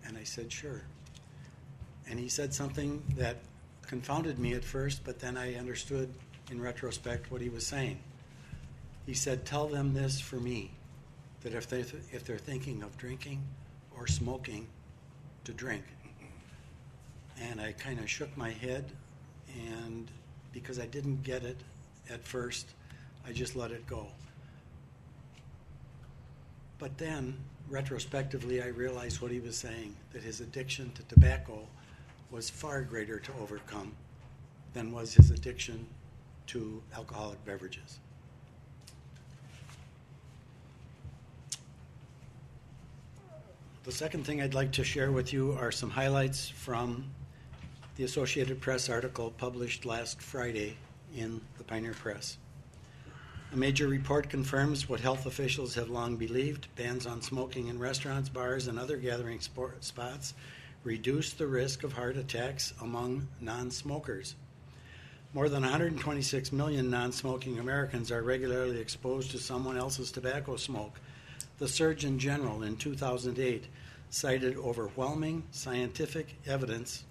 And I said, "Sure." And he said something that confounded me at first, but then I understood in retrospect what he was saying. He said, "Tell them this for me, that if they're thinking of drinking or smoking, to drink." And I kind of shook my head, and because I didn't get it at first, I just let it go. But then, retrospectively, I realized what he was saying, that his addiction to tobacco was far greater to overcome than was his addiction to alcoholic beverages. The second thing I'd like to share with you are some highlights from the Associated Press article published last Friday in the Pioneer Press. A major report confirms what health officials have long believed: bans on smoking in restaurants, bars, and other gathering spots reduce the risk of heart attacks among non-smokers. More than 126 million non-smoking Americans are regularly exposed to someone else's tobacco smoke. The Surgeon General in 2008 cited overwhelming scientific evidence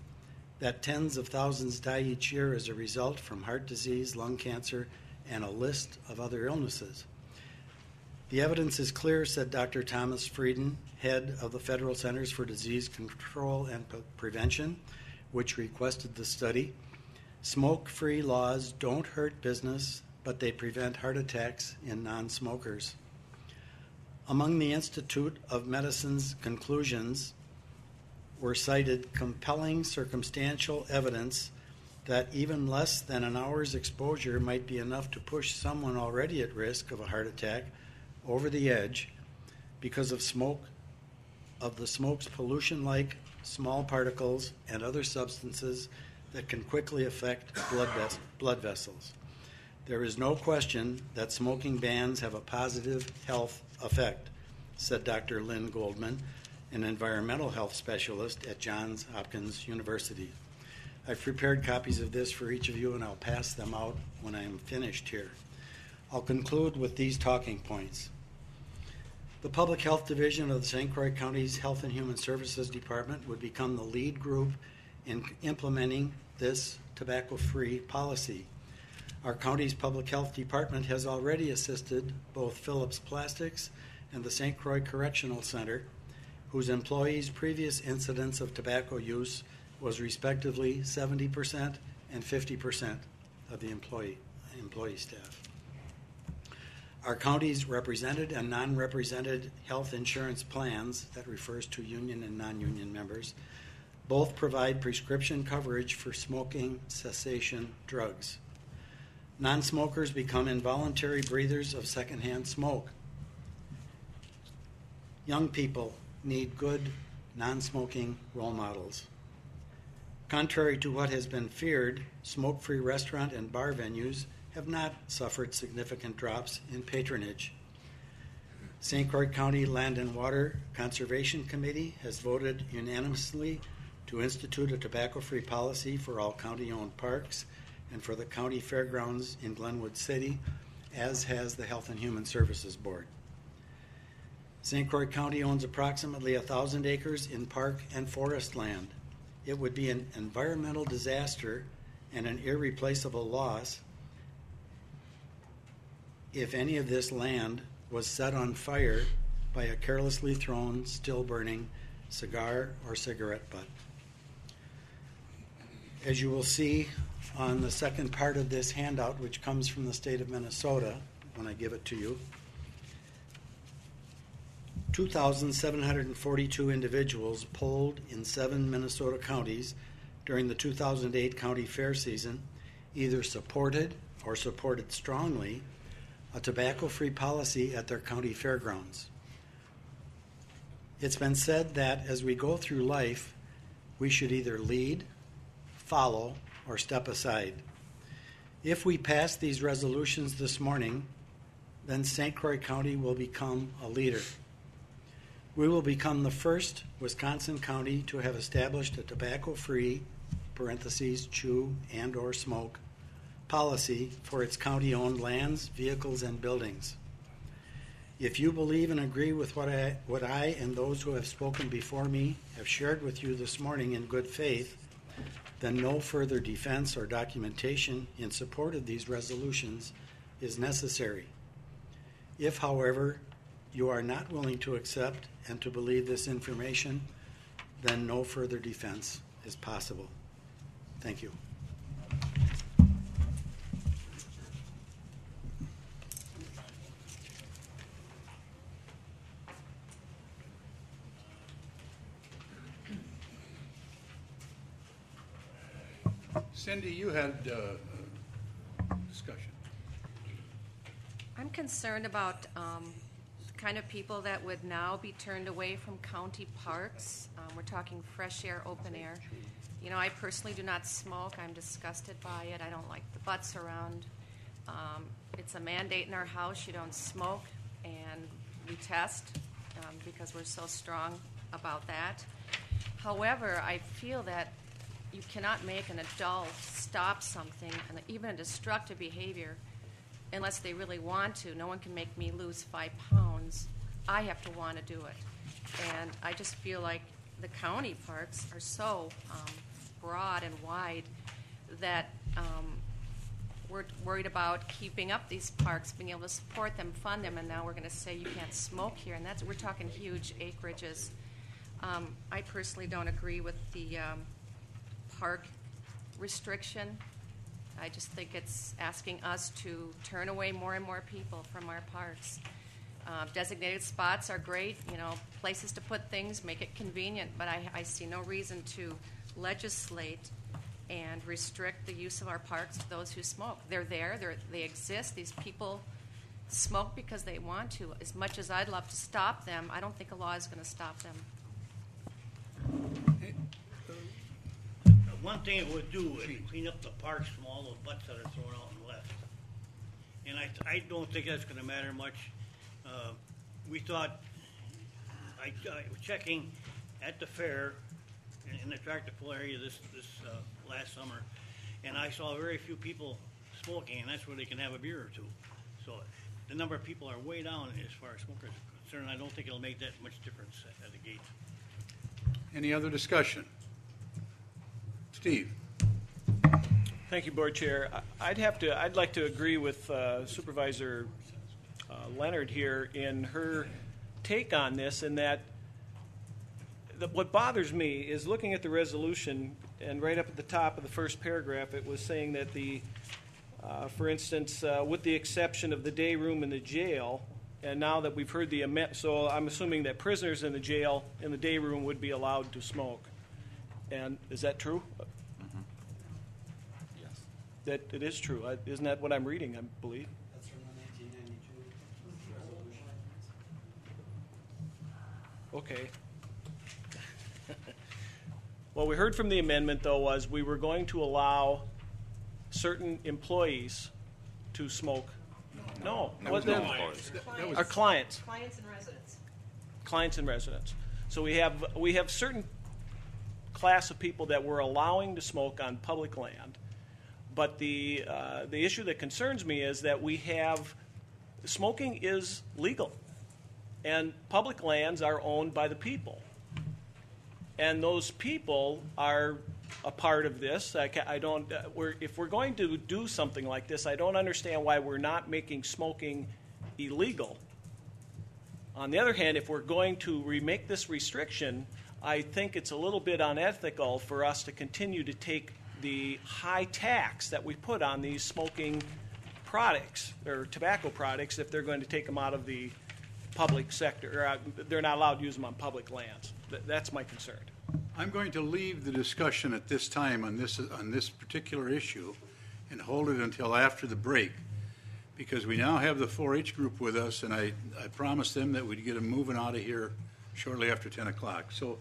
that tens of thousands die each year as a result from heart disease, lung cancer, and a list of other illnesses. The evidence is clear, said Dr. Thomas Frieden, head of the Federal Centers for Disease Control and Prevention, which requested the study. Smoke-free laws don't hurt business, but they prevent heart attacks in non-smokers. Among the Institute of Medicine's conclusions were cited compelling circumstantial evidence that even less than an hour's exposure might be enough to push someone already at risk of a heart attack over the edge because of the smoke's pollution-like small particles, and other substances that can quickly affect blood vessels. There is no question that smoking bans have a positive health effect, said Dr. Lynn Goldman, an environmental health specialist at Johns Hopkins University. I've prepared copies of this for each of you, and I'll pass them out when I am finished here. I'll conclude with these talking points. The Public Health Division of the St. Croix County's Health and Human Services Department would become the lead group in implementing this tobacco-free policy. Our county's Public Health Department has already assisted both Phillips Plastics and the St. Croix Correctional Center, whose employees' previous incidents of tobacco use was respectively 70% and 50% of the employee staff. Our county's represented and non-represented health insurance plans, that refers to union and non-union members, both provide prescription coverage for smoking cessation drugs. Non-smokers become involuntary breathers of secondhand smoke. Young people need good non-smoking role models. Contrary to what has been feared, smoke-free restaurant and bar venues have not suffered significant drops in patronage. St. Croix County Land and Water Conservation Committee has voted unanimously to institute a tobacco-free policy for all county-owned parks and for the county fairgrounds in Glenwood City, as has the Health and Human Services Board. St. Croix County owns approximately 1,000 acres in park and forest land. It would be an environmental disaster and an irreplaceable loss if any of this land was set on fire by a carelessly thrown, still-burning cigar or cigarette butt. As you will see on the second part of this handout, which comes from the state of Minnesota, when I give it to you, 2,742 individuals polled in 7 Minnesota counties during the 2008 county fair season either supported or supported strongly a tobacco-free policy at their county fairgrounds. It's been said that as we go through life, we should either lead, follow, or step aside. If we pass these resolutions this morning, then St. Croix County will become a leader. We will become the first Wisconsin county to have established a tobacco-free (parentheses, chew and or smoke) policy for its county-owned lands, vehicles, and buildings. If you believe and agree with what I and those who have spoken before me have shared with you this morning in good faith, then no further defense or documentation in support of these resolutions is necessary. If, however, you are not willing to accept and to believe this information, then no further defense is possible. Thank you. Cindy, you had discussion. I'm concerned about the kind of people that would now be turned away from county parks. We're talking fresh air, open air. You know, I personally do not smoke. I'm disgusted by it. I don't like the butts around. It's a mandate in our house. You don't smoke, and we test because we're so strong about that. However, I feel that you cannot make an adult stop something, and even a destructive behavior, unless they really want to. No one can make me lose 5 pounds. I have to want to do it. And I just feel like the county parks are so broad and wide that we're worried about keeping up these parks, being able to support them, fund them, and now we're going to say you can't smoke here. And we're talking huge acreages. I personally don't agree with the park restriction. I just think it's asking us to turn away more and more people from our parks. Designated spots are great, places to put things, make it convenient, but I see no reason to legislate and restrict the use of our parks to those who smoke. They're there, they exist. These people smoke because they want to. As much as I'd love to stop them, I don't think a law is going to stop them. one thing it would do is clean up the parks from all those butts that are thrown out in the west. And I don't think that's going to matter much. We thought, I was checking at the fair in the tractor pull area this last summer, and I saw very few people smoking, and that's where they can have a beer or two. So the number of people are way down as far as smokers are concerned. I don't think it'll make that much difference at the gate. Any other discussion? Steve? Thank you, Board Chair. I'd like to agree with Supervisor Leonard here in her take on this, in that what bothers me is looking at the resolution, and right up at the top of the first paragraph, it was saying that for instance, with the exception of the day room in the jail, and now that we've heard the amendment, so I'm assuming that prisoners in the jail in the day room would be allowed to smoke. And is that true? Mm-hmm. Yes. That it is true. Isn't that what I'm reading, I believe? That's from the 1992 resolution. Okay. What we heard from the amendment, though, was we were going to allow certain employees to smoke. No. That was our clients. Clients and residents. Clients and residents. So we have certain class of people that we're allowing to smoke on public land. But the issue that concerns me is that smoking is legal, and public lands are owned by the people, and those people are a part of this. If we're going to do something like this, I don't understand why we're not making smoking illegal. On the other hand, if we're going to remake this restriction, I think it's a little bit unethical for us to continue to take the high tax that we put on these smoking products or tobacco products if they're going to take them out of the public sector, or they're not allowed to use them on public lands. That's my concern. I'm going to leave the discussion at this time on this particular issue and hold it until after the break, because we now have the 4-H group with us, and I promised them that we'd get them moving out of here shortly after 10 o'clock. So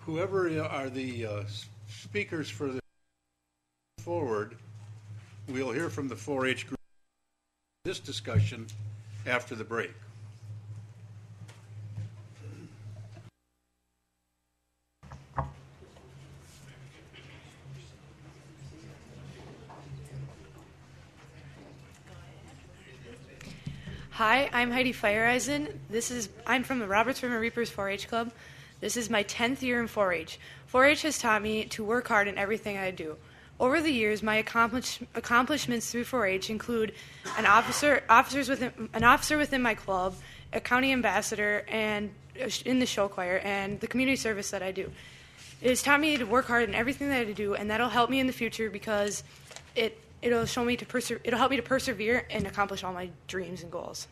whoever are the speakers for the forward, we'll hear from the 4-H group this discussion after the break. Hi, I'm Heidi Feiereisen. I'm from the Roberts River Reapers 4-H Club. This is my 10th year in 4-H. 4-H has taught me to work hard in everything I do. Over the years, my accomplishments through 4-H include an officer within my club, a county ambassador, and in the show choir, and the community service that I do. It has taught me to work hard in everything that I do, and that'll help me in the future because it'll help me to persevere and accomplish all my dreams and goals.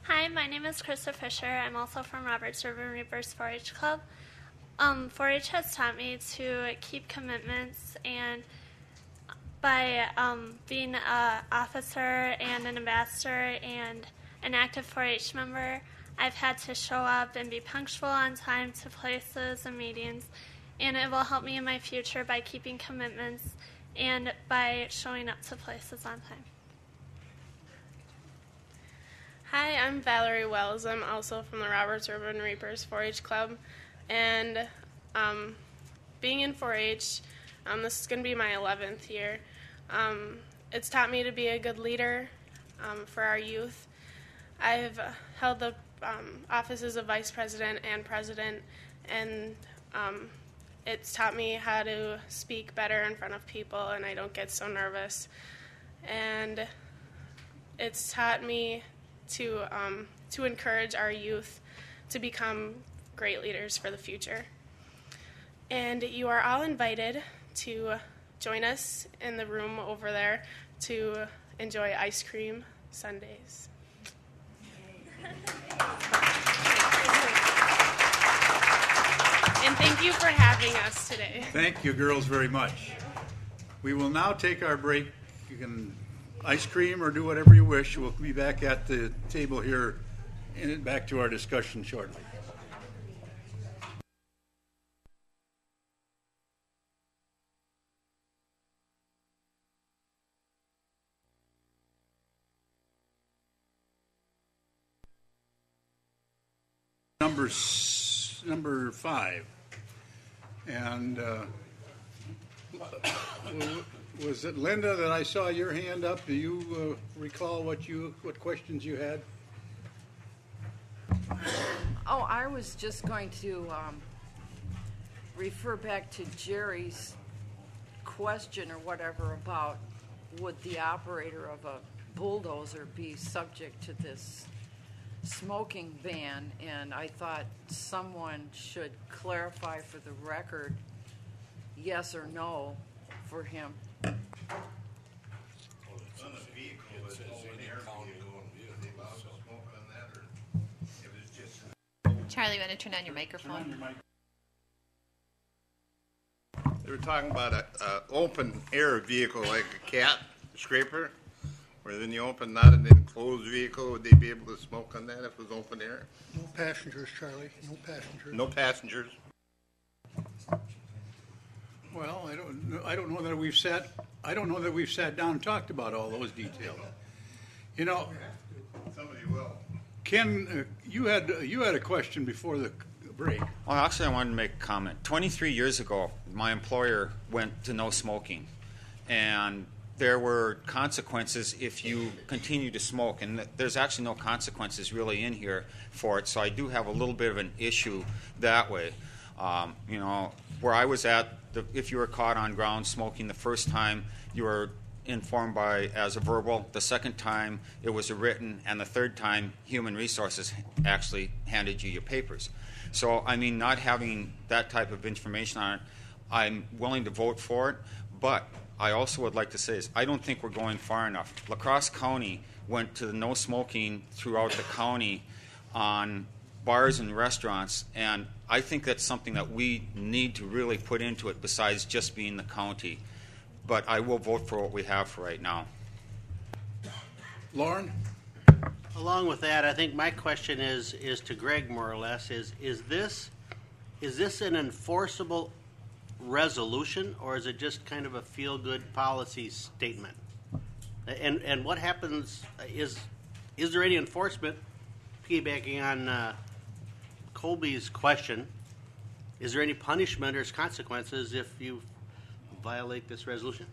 Hi, my name is Krista Fisher. I'm also from Roberts River Reapers 4-H Club. 4-H has taught me to keep commitments, and by being an officer and an ambassador and an active 4-H member, I've had to show up and be punctual on time to places and meetings, and it will help me in my future by keeping commitments and by showing up to places on time. Hi, I'm Valerie Wells. I'm also from the Roberts Urban Reapers 4-H Club, and being in 4-H, this is going to be my 11th year. It's taught me to be a good leader for our youth. I've held the offices of vice president and president, and it's taught me how to speak better in front of people, and I don't get so nervous. And it's taught me to encourage our youth to become great leaders for the future. And you are all invited to join us in the room over there to enjoy ice cream sundaes. And thank you for having us today. Thank you, girls, very much. We will now take our break. You can ice cream or do whatever you wish. We'll be back at the table here and back to our discussion shortly. Number 5. And was it Linda that I saw your hand up? Do you recall what questions you had? Oh, I was just going to refer back to Jerry's question or whatever about would the operator of a bulldozer be subject to this smoking ban, and I thought someone should clarify for the record yes or no for him. Charlie, you want to turn on your microphone? They were talking about an open air vehicle like a cat scraper, where in the open, not an enclosed vehicle. Would they be able to smoke on that if it was open air? No passengers, Charlie. No passengers. No passengers. Well, I don't know that we've sat down and talked about all those details. You know, somebody will. Ken, you had a question before the break. Well, actually, I wanted to make a comment. 23 years ago, my employer went to no smoking, and there were consequences if you continue to smoke, and there's actually no consequences really in here for it, so I do have a little bit of an issue that way. You know, where I was at, if you were caught on ground smoking the first time, you were informed as a verbal. The second time, it was a written, and the third time, Human Resources actually handed you your papers. So, I mean, not having that type of information on it, I'm willing to vote for it, but I also would like to say is I don't think we're going far enough. La Crosse County went to the no smoking throughout the county on bars and restaurants, and I think that's something that we need to really put into it besides just being the county. But I will vote for what we have for right now. Lauren? Along with that, I think my question is to Greg more or less, is this an enforceable resolution, or is it just kind of a feel-good policy statement? And what happens, is there any enforcement, piggybacking on Colby's question, is there any punishment or consequences if you violate this resolution?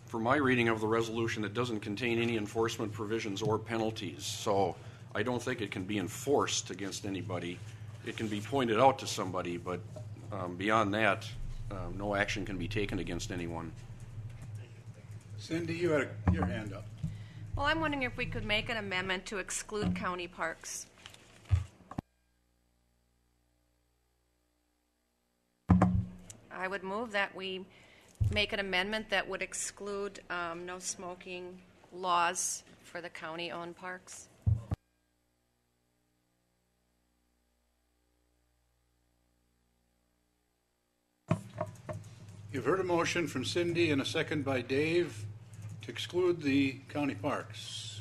For my reading of the resolution, it doesn't contain any enforcement provisions or penalties, so I don't think it can be enforced against anybody. It can be pointed out to somebody, but beyond that, no action can be taken against anyone. Cindy, you had your hand up. Well, I'm wondering if we could make an amendment to exclude county parks. I would move that we make an amendment that would exclude no smoking laws for the county-owned parks. You've heard a motion from Cindy and a second by Dave to exclude the county parks.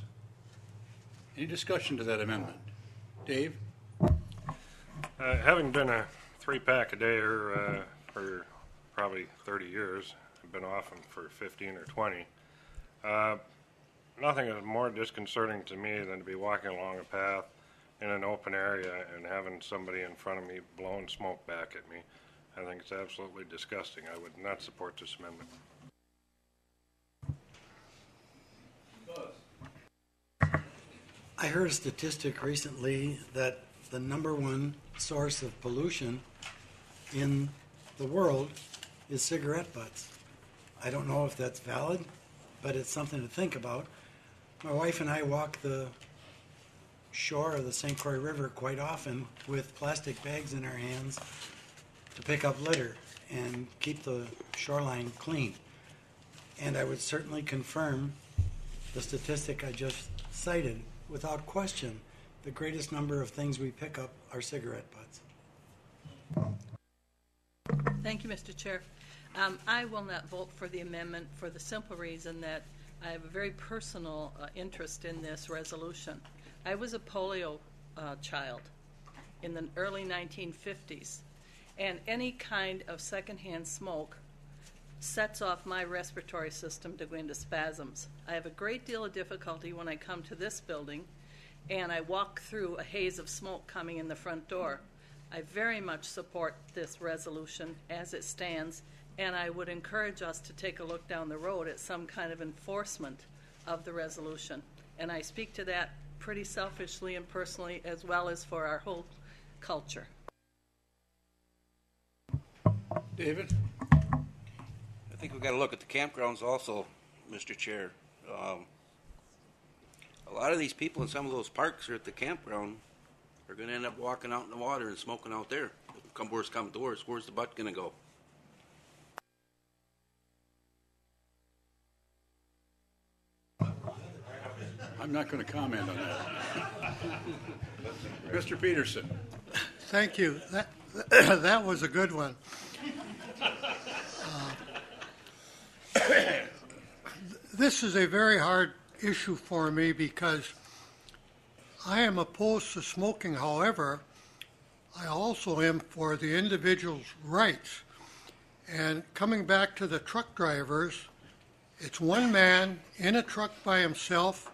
Any discussion to that amendment? Dave? Having been a 3-pack a day for probably 30 years, I've been off them for 15 or 20. Nothing is more disconcerting to me than to be walking along a path in an open area and having somebody in front of me blowing smoke back at me. I think it's absolutely disgusting. I would not support this amendment. I heard a statistic recently that the number one source of pollution in the world is cigarette butts. I don't know if that's valid, but it's something to think about. My wife and I walk the shore of the St. Croix River quite often with plastic bags in our hands to pick up litter and keep the shoreline clean. And I would certainly confirm the statistic I just cited. Without question, the greatest number of things we pick up are cigarette butts. Thank you, Mr. Chair. I will not vote for the amendment for the simple reason that I have a very personal interest in this resolution. I was a polio child in the early 1950s, and any kind of secondhand smoke sets off my respiratory system to go into spasms. I have a great deal of difficulty when I come to this building, and I walk through a haze of smoke coming in the front door. I very much support this resolution as it stands, and I would encourage us to take a look down the road at some kind of enforcement of the resolution. And I speak to that pretty selfishly and personally, as well as for our whole culture. David? I think we've got to look at the campgrounds also, Mr. Chair. A lot of these people in some of those parks are at the campground are going to end up walking out in the water and smoking out there. Come worse, come to worse. Where's the butt going to go? I'm not going to comment on that. Mr. Peterson. Thank you. That was a good one. This is a very hard issue for me because I am opposed to smoking. However, I also am for the individual's rights. And coming back to the truck drivers, it's one man in a truck by himself,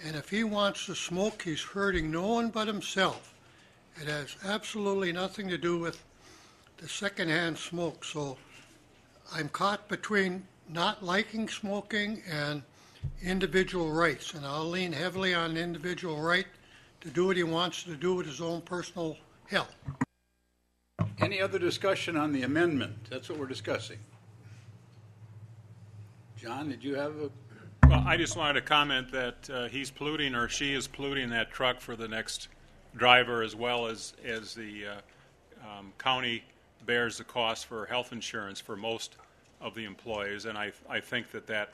and if he wants to smoke, he's hurting no one but himself. It has absolutely nothing to do with the secondhand smoke. So I'm caught between not liking smoking and individual rights, and I'll lean heavily on the individual right to do what he wants to do with his own personal health. Any other discussion on the amendment? That's what we're discussing. John, did you have a... Well, I just wanted to comment that he's polluting, or she is polluting that truck for the next driver, as well as the county bears the cost for health insurance for most of the employees, and I think that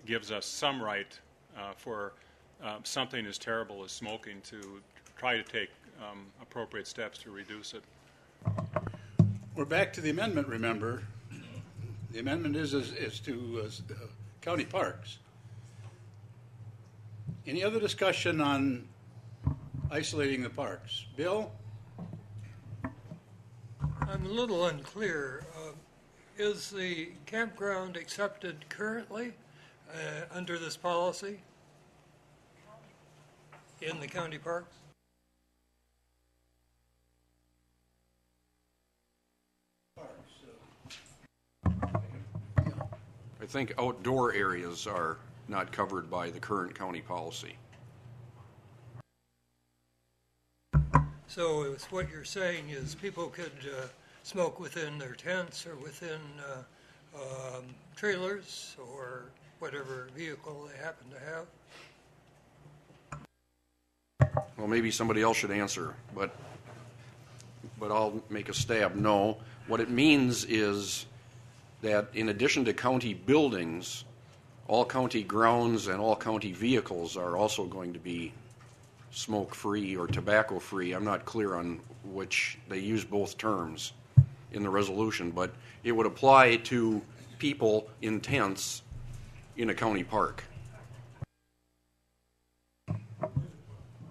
gives us some right for something as terrible as smoking to try to take appropriate steps to reduce it. We're back to the amendment, remember. The amendment is to county parks. Any other discussion on isolating the parks? Bill? I'm a little unclear. Is the campground accepted currently under this policy in the county parks? I think outdoor areas are not covered by the current county policy. So it's what you're saying is people could smoke within their tents or within trailers or whatever vehicle they happen to have? Well, maybe somebody else should answer, but I'll make a stab. No. What it means is that in addition to county buildings, all county grounds and all county vehicles are also going to be smoke-free or tobacco-free. I'm not clear on which. They use both terms in the resolution, but it would apply to people in tents in a county park.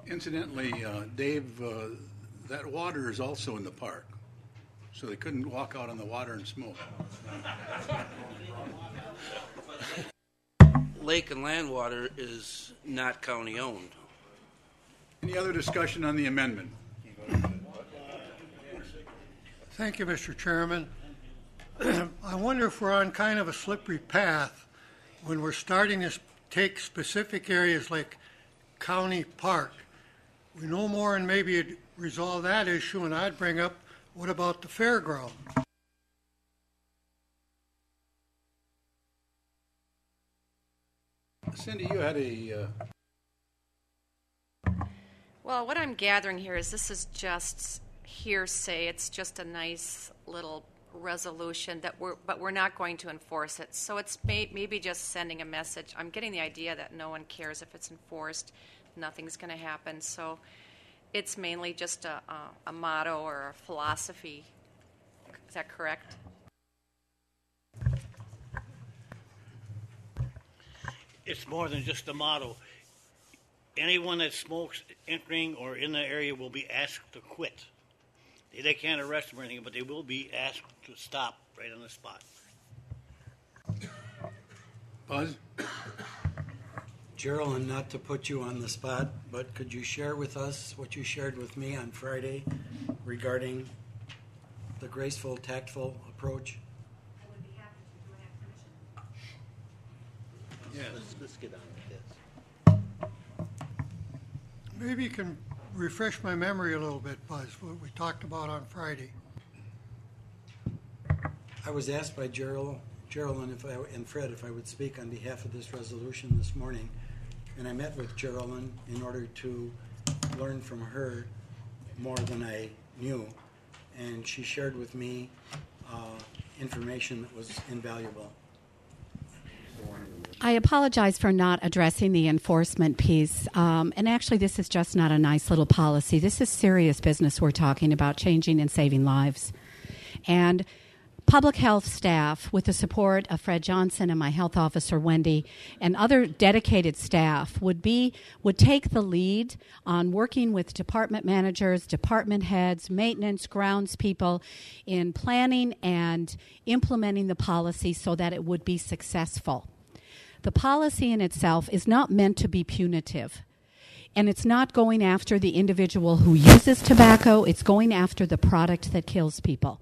Incidentally, Dave, that water is also in the park, so they couldn't walk out on the water and smoke. Lake and land water is not county owned. Any other discussion on the amendment? Thank you, Mr. Chairman. I wonder if we're on kind of a slippery path when we're starting to take specific areas like county park. We know more and maybe it'd resolve that issue, and I'd bring up, what about the fairground? Cindy, you had a... Well, what I'm gathering here is this is just hearsay. It's just a nice little resolution but we're not going to enforce it. So it's maybe just sending a message. I'm getting the idea that no one cares if it's enforced. Nothing's going to happen. So it's mainly just a motto or a philosophy. Is that correct? It's more than just a motto. Anyone that smokes entering or in the area will be asked to quit. They can't arrest them or anything, but they will be asked to stop right on the spot. Buzz? Geraldine, not to put you on the spot, but could you share with us what you shared with me on Friday regarding the graceful, tactful approach? I would be happy to do an explanation. Yes. Let's get on with this. Maybe you can refresh my memory a little bit, Buzz, what we talked about on Friday. I was asked by Geraldine and Fred if I would speak on behalf of this resolution this morning, and I met with Geraldine in order to learn from her more than I knew, and she shared with me information that was invaluable. I apologize for not addressing the enforcement piece. And actually, this is just not a nice little policy. This is serious business we're talking about, changing and saving lives. And public health staff, with the support of Fred Johnson and my health officer, Wendy, and other dedicated staff, would take the lead on working with department managers, department heads, maintenance, grounds people in planning and implementing the policy so that it would be successful. The policy in itself is not meant to be punitive. And it's not going after the individual who uses tobacco. It's going after the product that kills people.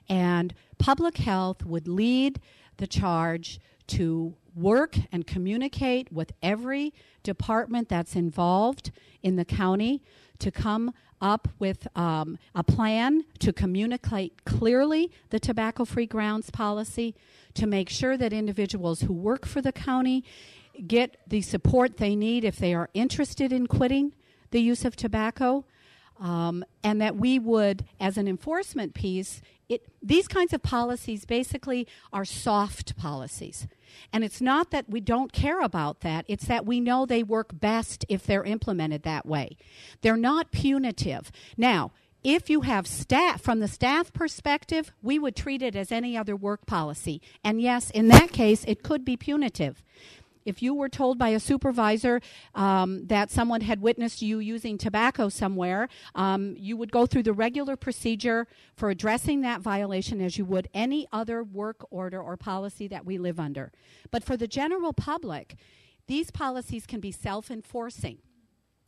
And public health would lead the charge to work and communicate with every department that's involved in the county to come up with a plan to communicate clearly the tobacco-free grounds policy, to make sure that individuals who work for the county get the support they need if they are interested in quitting the use of tobacco, and that we would, as an enforcement piece, these kinds of policies basically are soft policies. And it's not that we don't care about that, it's that we know they work best if they're implemented that way. They're not punitive. Now, if you have staff, from the staff perspective, we would treat it as any other work policy. And yes, in that case, it could be punitive. If you were told by a supervisor that someone had witnessed you using tobacco somewhere, you would go through the regular procedure for addressing that violation as you would any other work order or policy that we live under. But for the general public, these policies can be self-enforcing.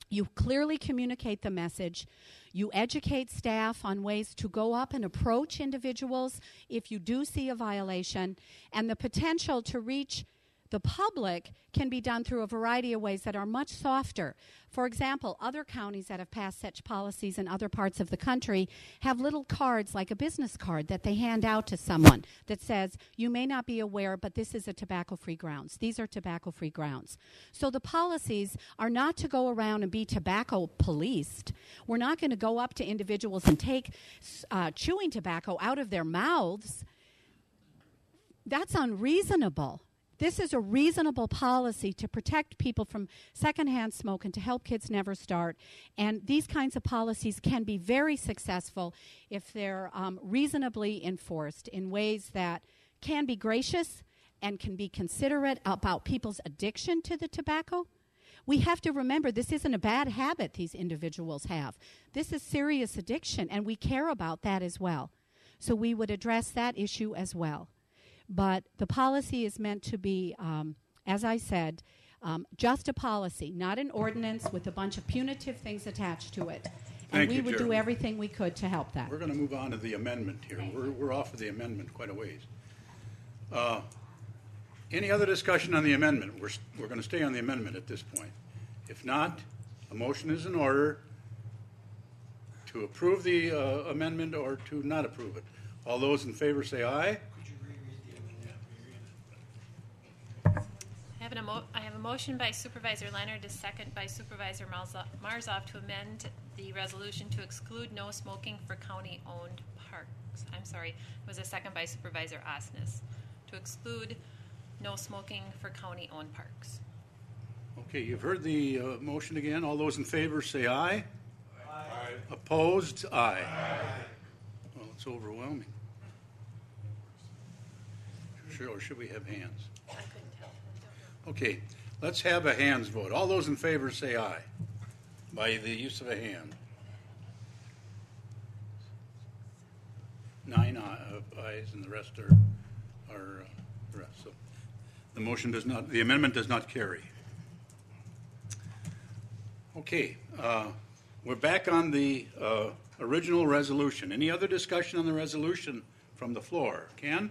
You clearly communicate the message. You educate staff on ways to go up and approach individuals if you do see a violation, and the potential to reach the public can be done through a variety of ways that are much softer. For example, other counties that have passed such policies in other parts of the country have little cards, like a business card, that they hand out to someone that says, you may not be aware, but this is a tobacco-free grounds. These are tobacco-free grounds. So the policies are not to go around and be tobacco policed. We're not going to go up to individuals and take chewing tobacco out of their mouths. That's unreasonable. This is a reasonable policy to protect people from secondhand smoke and to help kids never start. And these kinds of policies can be very successful if they're reasonably enforced in ways that can be gracious and can be considerate about people's addiction to the tobacco. We have to remember this isn't a bad habit these individuals have. This is serious addiction, and we care about that as well. So we would address that issue as well. But the policy is meant to be, as I said, just a policy, not an ordinance with a bunch of punitive things attached to it. And we would do everything we could to help that. We're going to move on to the amendment here. We're off of the amendment quite a ways. Any other discussion on the amendment? We're going to stay on the amendment at this point. If not, a motion is in order to approve the amendment or to not approve it. All those in favor say aye. I have a motion by Supervisor Leonard, a second by Supervisor Marzoff to amend the resolution to exclude no smoking for county-owned parks. I'm sorry, it was a second by Supervisor Osnes to exclude no smoking for county-owned parks. Okay, you've heard the motion again. All those in favor say aye. Aye. Opposed? Aye. Aye. Well, it's overwhelming. Sure, or should we have hands? I couldn't tell. Okay, let's have a hands vote. All those in favor say aye by the use of a hand. 9 ayes, and the rest are the rest. So the motion does not, the amendment does not carry. Okay, we're back on the original resolution. Any other discussion on the resolution from the floor? Ken?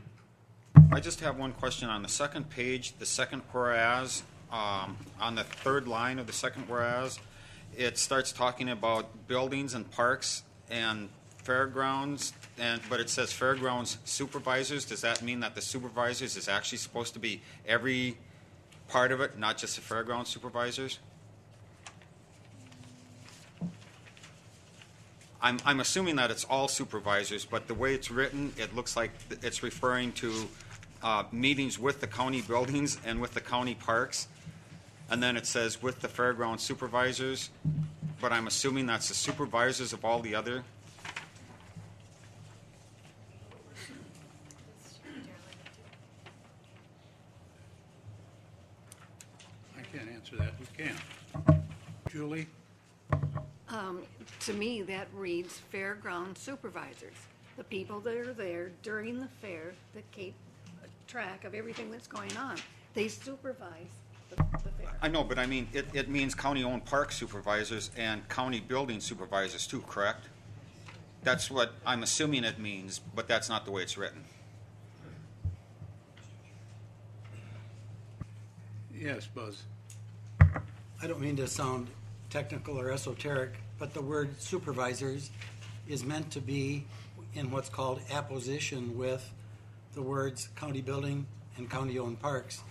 I just have one question on the second page, the second whereas, on the third line of the second whereas, it starts talking about buildings and parks and fairgrounds, but it says fairgrounds supervisors. Does that mean that the supervisors is actually supposed to be every part of it, not just the fairground supervisors? I'm assuming that it's all supervisors, but the way it's written, it looks like it's referring to meetings with the county buildings and with the county parks. And then it says with the fairground supervisors, but I'm assuming that's the supervisors of all the other. I can't answer that. Who can? Julie? To me, that reads fairground supervisors, the people that are there during the fair that keep track of everything that's going on. They supervise the fair. I know, but I mean, it means county-owned park supervisors and county building supervisors too, correct? That's what I'm assuming it means, but that's not the way it's written. Yes, Buzz. I don't mean to sound technical or esoteric, but the word supervisors is meant to be in what's called apposition with the words county building and county-owned parks.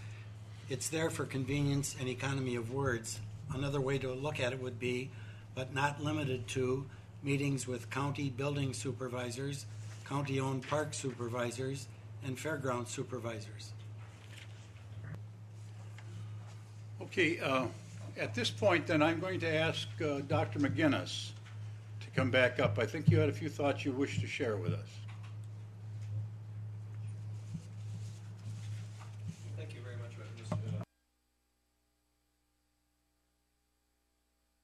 It's there for convenience and economy of words. Another way to look at it would be, but not limited to, meetings with county building supervisors, county-owned park supervisors, and fairground supervisors. Okay, at this point, then, I'm going to ask Dr. McGinnis to come back up. I think you had a few thoughts you wish to share with us. Thank you very much, Mr.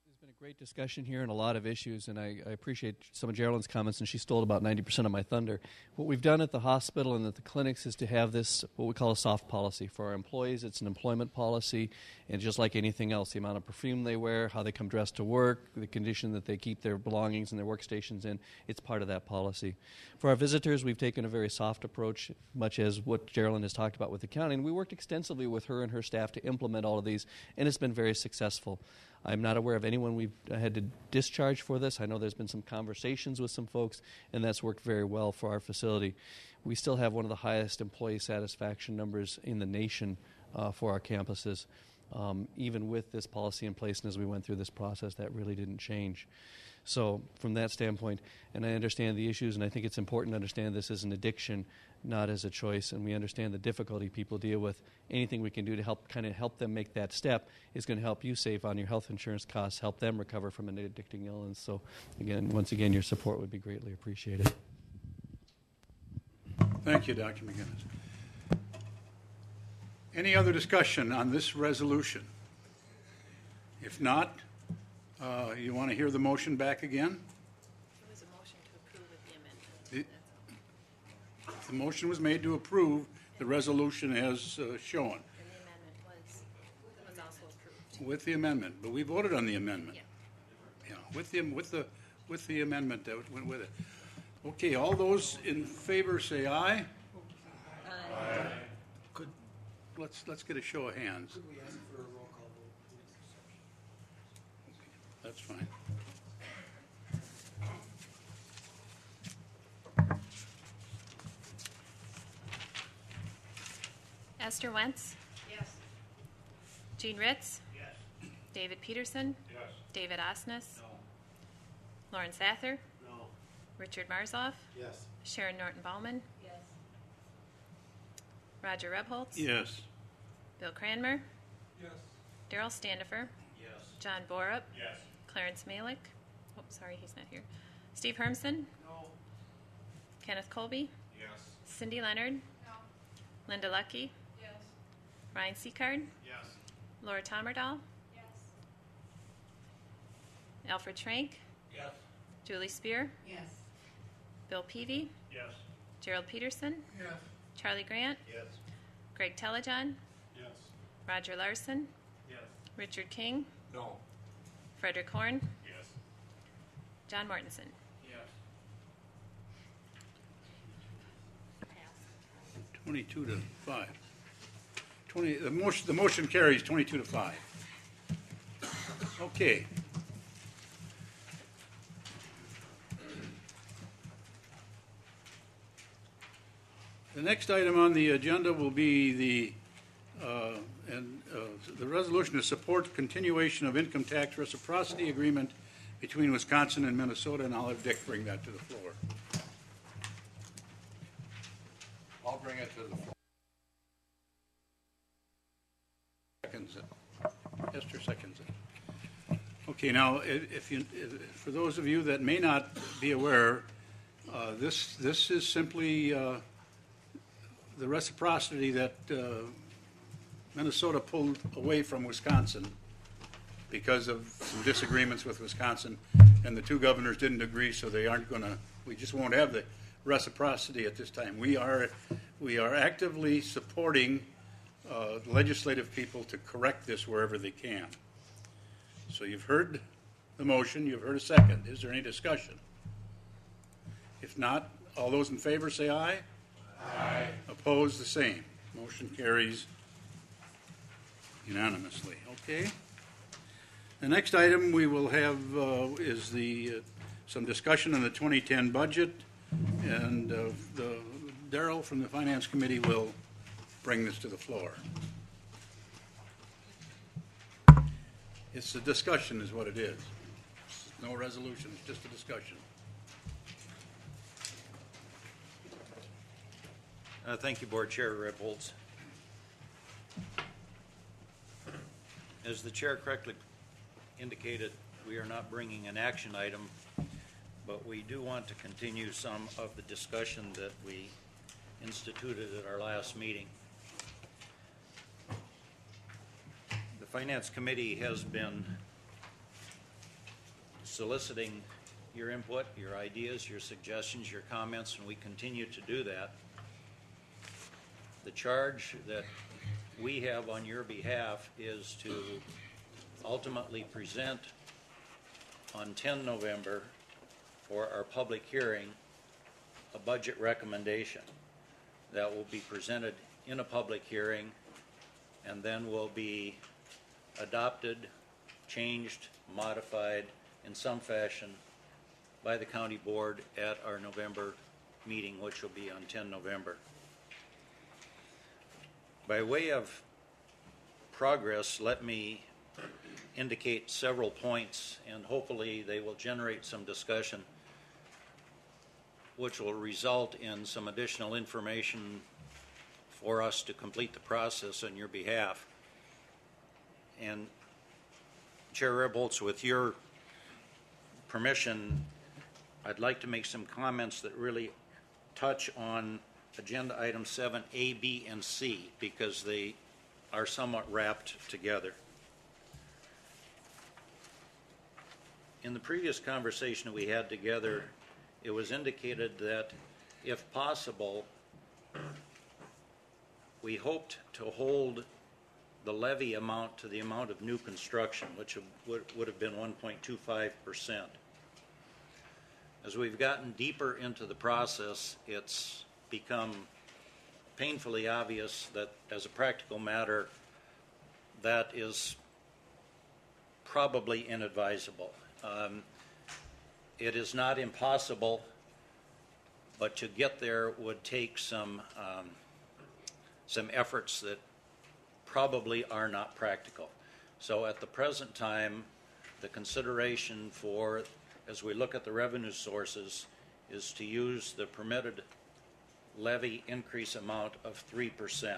There's been a great discussion here and a lot of issues, and I appreciate some of Geraldine's comments, and she stole about 90% of my thunder. What we've done at the hospital and at the clinics is to have this, what we call a soft policy. For our employees, it's an employment policy, and just like anything else, the amount of perfume they wear, how they come dressed to work, the condition that they keep their belongings and their workstations in, it's part of that policy. For our visitors, we've taken a very soft approach, much as what Geraldine has talked about with the county, and we worked extensively with her and her staff to implement all of these, and it's been very successful. I'm not aware of anyone we've had to discharge for this. I know there's been some conversations with some folks, and that's worked very well for our facility. We still have one of the highest employee satisfaction numbers in the nation for our campuses. Even with this policy in place, and as we went through this process, that really didn't change. So from that standpoint, and I understand the issues, and I think it's important to understand this as an addiction, not as a choice, and we understand the difficulty people deal with. Anything we can do to help them make that step is going to help you save on your health insurance costs, help them recover from an addicting illness. So once again, your support would be greatly appreciated. Thank you, Dr. McGinnis. Any other discussion on this resolution? If not, you want to hear the motion back again? It was a motion to approve with the amendment. The motion was made to approve the resolution as shown. And the amendment was also approved. With the amendment, but we voted on the amendment. Yeah. With the amendment that went with it. Okay, all those in favor say aye. Aye. Let's get a show of hands. Could we ask for a roll call vote, please? Okay, that's fine. Esther Wentz? Yes. Gene Ritz? Yes. David Peterson? Yes. David Osnes? No. Lauren Sather? No. Richard Marzoff? Yes. Sharon Norton Bauman? Yes. Roger Rebholz? Yes. Bill Cranmer? Yes. Daryl Standifer? Yes. John Borup? Yes. Clarence Malick? Oh, sorry, he's not here. Steve Hermson? No. Kenneth Colby? Yes. Cindy Leonard? No. Linda Lucky? Yes. Ryan Seacard? Yes. Laura Tomerdahl? Yes. Alfred Schrank? Yes. Julie Spear? Yes. Bill Peavy? Yes. Gerald Peterson? Yes. Charlie Grant? Yes. Greg Telejohn? Yes. Roger Larson? Yes. Richard King? No. Frederick Horn, Yes. John Mortensen. Yes. 22 to 5. The motion carries 22 to 5. Okay. The next item on the agenda will be the resolution to support continuation of income tax reciprocity agreement between Wisconsin and Minnesota, and I'll have Dick bring that to the floor. I'll bring it to the floor. Seconds it. Esther seconds it. Okay, now, for those of you that may not be aware, this is simply the reciprocity that Minnesota pulled away from Wisconsin because of some disagreements with Wisconsin, and the two governors didn't agree, so we just won't have the reciprocity at this time. We are actively supporting legislative people to correct this wherever they can. So you've heard the motion, you've heard a second. Is there any discussion? If not, all those in favor say aye. Aye. Opposed, the same. Motion carries unanimously. Okay. The next item we will have is some discussion on the 2010 budget, and Darrell from the Finance Committee will bring this to the floor. It's a discussion is what it is. No resolution, it's just a discussion. Thank you, Board Chair Rebholz. As the Chair correctly indicated, we are not bringing an action item, but we do want to continue some of the discussion that we instituted at our last meeting. The Finance Committee has been soliciting your input, your ideas, your suggestions, your comments, and we continue to do that. The charge that we have on your behalf is to ultimately present on 10 November for our public hearing a budget recommendation that will be presented in a public hearing and then will be adopted, changed, modified in some fashion by the county board at our November meeting, which will be on 10 November. By way of progress, let me indicate several points, and hopefully they will generate some discussion which will result in some additional information for us to complete the process on your behalf. And Chair Rebholz, with your permission, I'd like to make some comments that really touch on Agenda Item 7, A, B, and C, because they are somewhat wrapped together. In the previous conversation we had together, it was indicated that, if possible, we hoped to hold the levy amount to the amount of new construction, which would have been 1.25%. As we've gotten deeper into the process, it's become painfully obvious that, as a practical matter, that is probably inadvisable. It is not impossible, but to get there would take some efforts that probably are not practical. So at the present time, the consideration for, as we look at the revenue sources, is to use the permitted levy increase amount of 3%.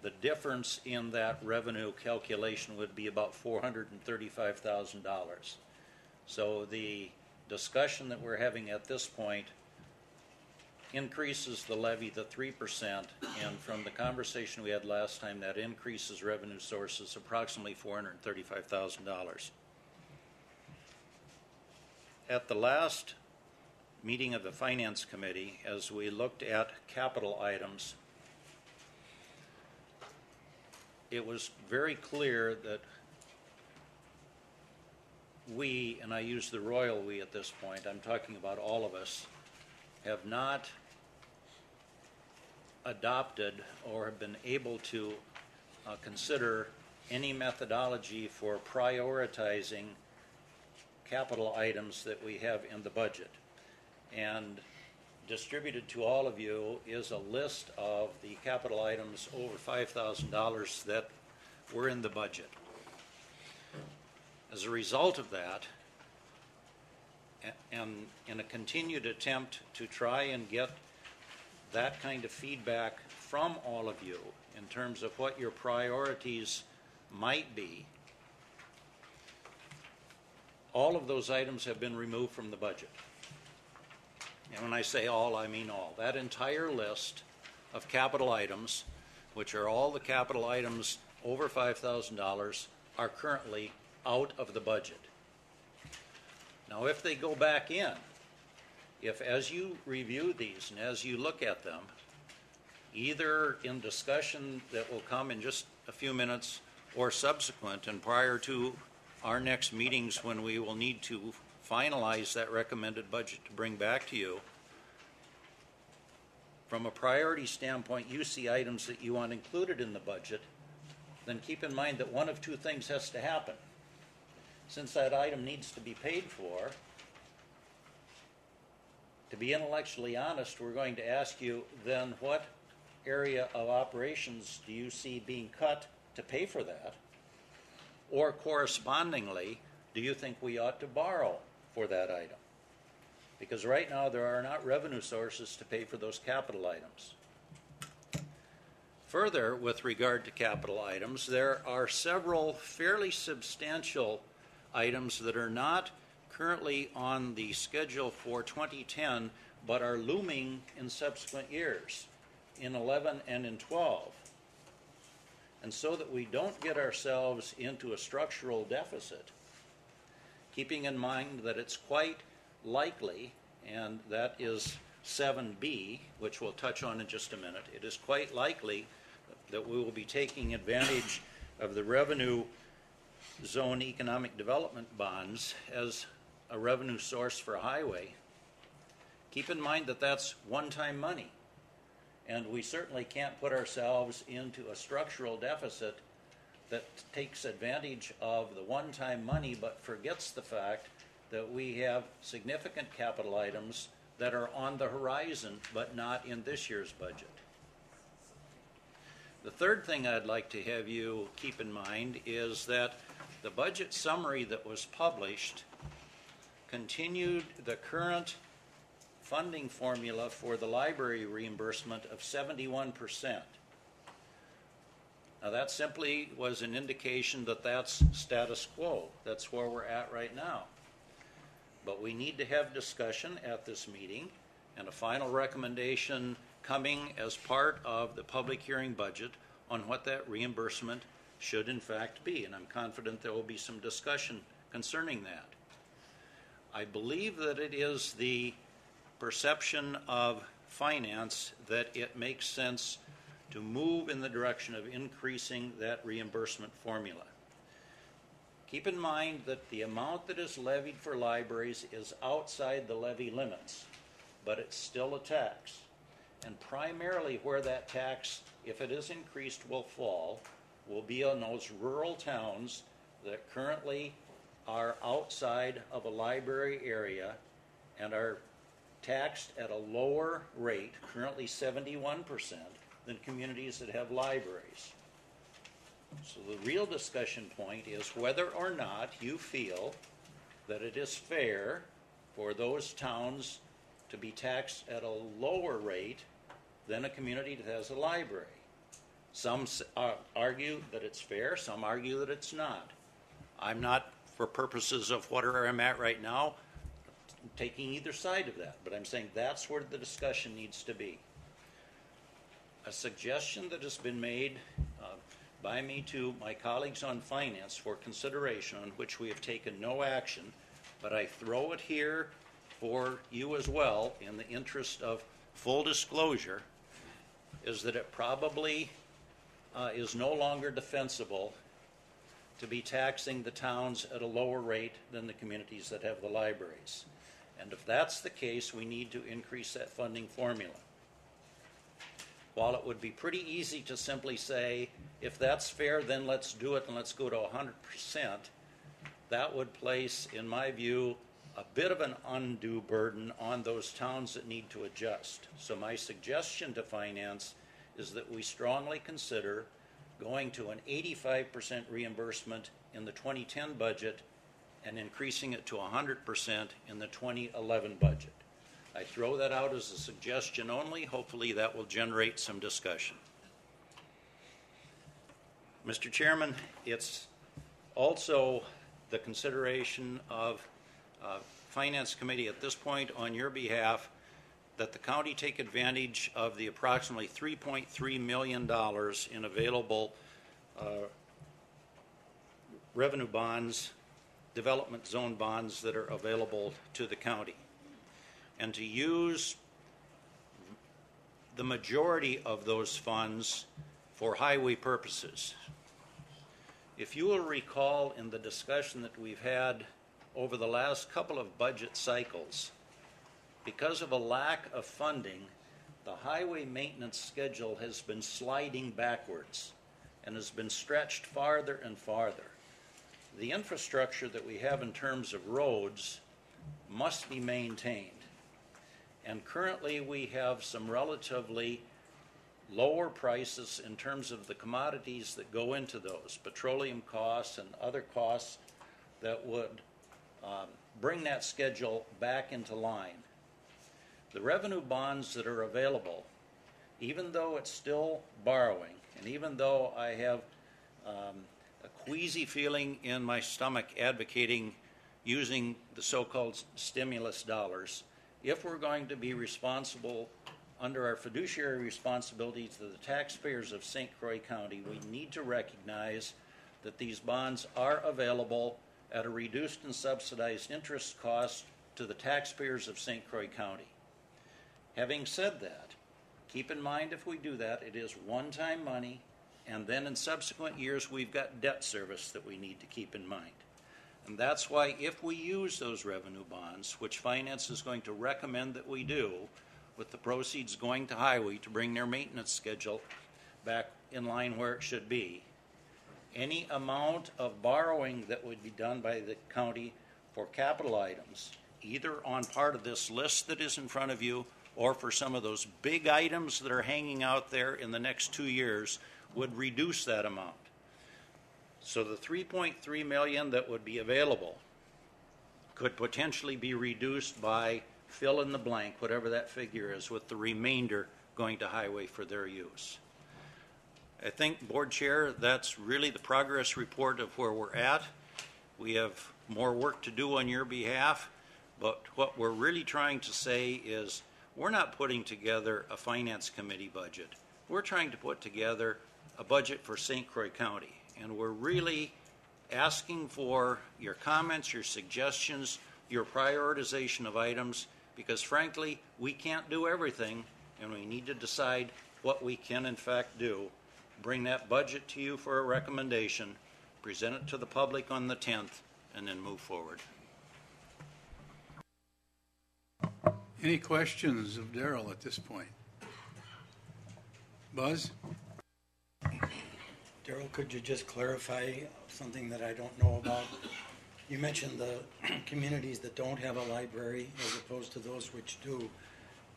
The difference in that revenue calculation would be about $435,000. So the discussion that we're having at this point increases the levy to 3%, and from the conversation we had last time, that increases revenue sources approximately $435,000. At the last meeting of the Finance Committee, as we looked at capital items, it was very clear that we, and I use the royal we at this point, I'm talking about all of us, have not adopted or have been able to consider any methodology for prioritizing capital items that we have in the budget. And distributed to all of you is a list of the capital items over $5,000 that were in the budget. As a result of that, and in a continued attempt to try and get that kind of feedback from all of you in terms of what your priorities might be, all of those items have been removed from the budget. And when I say all, I mean all. That entire list of capital items, which are all the capital items over $5,000, are currently out of the budget. Now, if they go back in, if as you review these and as you look at them, either in discussion that will come in just a few minutes or subsequent and prior to our next meetings when we will need to finalize that recommended budget to bring back to you, from a priority standpoint, you see items that you want included in the budget, then keep in mind that one of two things has to happen. Since that item needs to be paid for, to be intellectually honest, we're going to ask you then what area of operations do you see being cut to pay for that? Or correspondingly, do you think we ought to borrow for that item? Because right now there are not revenue sources to pay for those capital items. Further, with regard to capital items, there are several fairly substantial items that are not currently on the schedule for 2010, but are looming in subsequent years, in 11 and in 12. And so that we don't get ourselves into a structural deficit, keeping in mind that it's quite likely, and that is 7B, which we'll touch on in just a minute, it is quite likely that we will be taking advantage of the revenue zone economic development bonds as a revenue source for a highway. Keep in mind that that's one-time money, and we certainly can't put ourselves into a structural deficit that takes advantage of the one-time money but forgets the fact that we have significant capital items that are on the horizon but not in this year's budget. The third thing I'd like to have you keep in mind is that the budget summary that was published continued the current funding formula for the library reimbursement of 71%. Now that simply was an indication that that's status quo. That's where we're at right now. But we need to have discussion at this meeting and a final recommendation coming as part of the public hearing budget on what that reimbursement should in fact be. And I'm confident there will be some discussion concerning that. I believe that it is the perception of finance that it makes sense to move in the direction of increasing that reimbursement formula. Keep in mind that the amount that is levied for libraries is outside the levy limits, but it's still a tax. And primarily where that tax, if it is increased, will fall will be on those rural towns that currently are outside of a library area and are taxed at a lower rate, currently 71%, than communities that have libraries. So the real discussion point is whether or not you feel that it is fair for those towns to be taxed at a lower rate than a community that has a library. Some argue that it's fair, some argue that it's not. I'm not, for purposes of whatever I'm at right now, taking either side of that, but I'm saying that's where the discussion needs to be. A suggestion that has been made by me to my colleagues on finance for consideration, on which we have taken no action, but I throw it here for you as well in the interest of full disclosure, is that it probably is no longer defensible to be taxing the towns at a lower rate than the communities that have the libraries. And if that's the case, we need to increase that funding formula. While it would be pretty easy to simply say, if that's fair, then let's do it and let's go to 100%, that would place, in my view, a bit of an undue burden on those towns that need to adjust. So my suggestion to finance is that we strongly consider going to an 85% reimbursement in the 2010 budget and increasing it to 100% in the 2011 budget. I throw that out as a suggestion only. Hopefully that will generate some discussion. Mr. Chairman, it's also the consideration of Finance Committee at this point on your behalf that the county take advantage of the approximately $3.3 million in available revenue bonds, development zone bonds that are available to the county, and to use the majority of those funds for highway purposes. If you will recall in the discussion that we've had over the last couple of budget cycles, because of a lack of funding, the highway maintenance schedule has been sliding backwards and has been stretched farther and farther. The infrastructure that we have in terms of roads must be maintained. And currently we have some relatively lower prices in terms of the commodities that go into those, petroleum costs and other costs that would bring that schedule back into line. The revenue bonds that are available, even though it's still borrowing, and even though I have a queasy feeling in my stomach advocating using the so-called stimulus dollars, if we're going to be responsible under our fiduciary responsibilities to the taxpayers of St. Croix County, we need to recognize that these bonds are available at a reduced and subsidized interest cost to the taxpayers of St. Croix County. Having said that, keep in mind if we do that, it is one-time money, and then in subsequent years we've got debt service that we need to keep in mind. And that's why if we use those revenue bonds, which finance is going to recommend that we do, with the proceeds going to highway to bring their maintenance schedule back in line where it should be, any amount of borrowing that would be done by the county for capital items, either on part of this list that is in front of you or for some of those big items that are hanging out there in the next 2 years, would reduce that amount. So the $3.3 million that would be available could potentially be reduced by fill in the blank, whatever that figure is, with the remainder going to highway for their use. I think, Board Chair, that's really the progress report of where we're at. We have more work to do on your behalf, but what we're really trying to say is we're not putting together a finance committee budget. We're trying to put together a budget for St. Croix County, and we're really asking for your comments, your suggestions, your prioritization of items, because frankly, we can't do everything, and we need to decide what we can in fact do. Bring that budget to you for a recommendation, present it to the public on the 10th, and then move forward. Any questions of Darrell at this point? Buzz? Darrell, could you just clarify something that I don't know about? You mentioned the communities that don't have a library as opposed to those which do.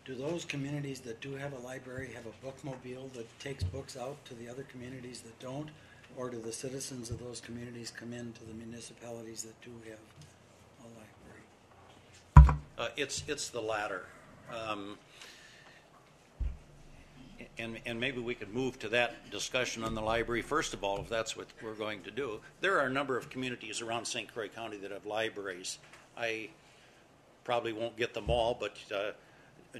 Do those communities that do have a library have a bookmobile that takes books out to the other communities that don't? Or do the citizens of those communities come into the municipalities that do have a library? It's the latter. And maybe we could move to that discussion on the library first of all, if that's what we're going to do. There are a number of communities around St. Croix County that have libraries. I probably won't get them all, but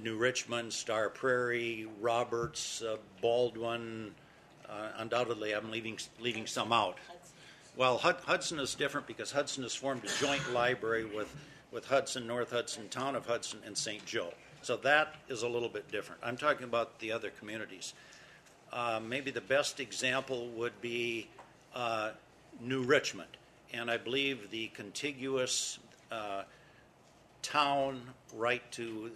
New Richmond, Star Prairie, Roberts, Baldwin, undoubtedly I'm leaving some out. Well, Hudson is different because Hudson has formed a joint library with Hudson, North Hudson, Town of Hudson, and St. Joe. So that is a little bit different. I'm talking about the other communities. Maybe the best example would be New Richmond. And I believe the contiguous town right to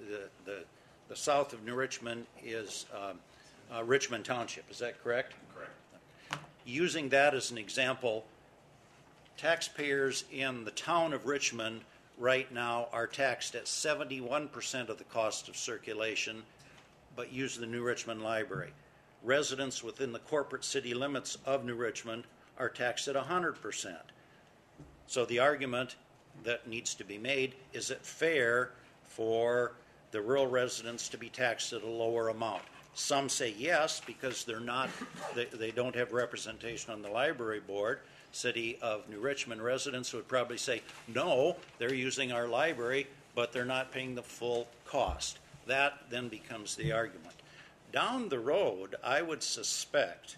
the south of New Richmond is Richmond Township. Is that correct? Correct. Using that as an example, taxpayers in the town of Richmond right now are taxed at 71% of the cost of circulation, but use the New Richmond Library. Residents within the corporate city limits of New Richmond are taxed at 100%. So the argument that needs to be made, is it fair for the rural residents to be taxed at a lower amount? Some say yes, because they don't have representation on the library board. City of New Richmond residents would probably say, no, they're using our library, but they're not paying the full cost. That then becomes the argument. Down the road, I would suspect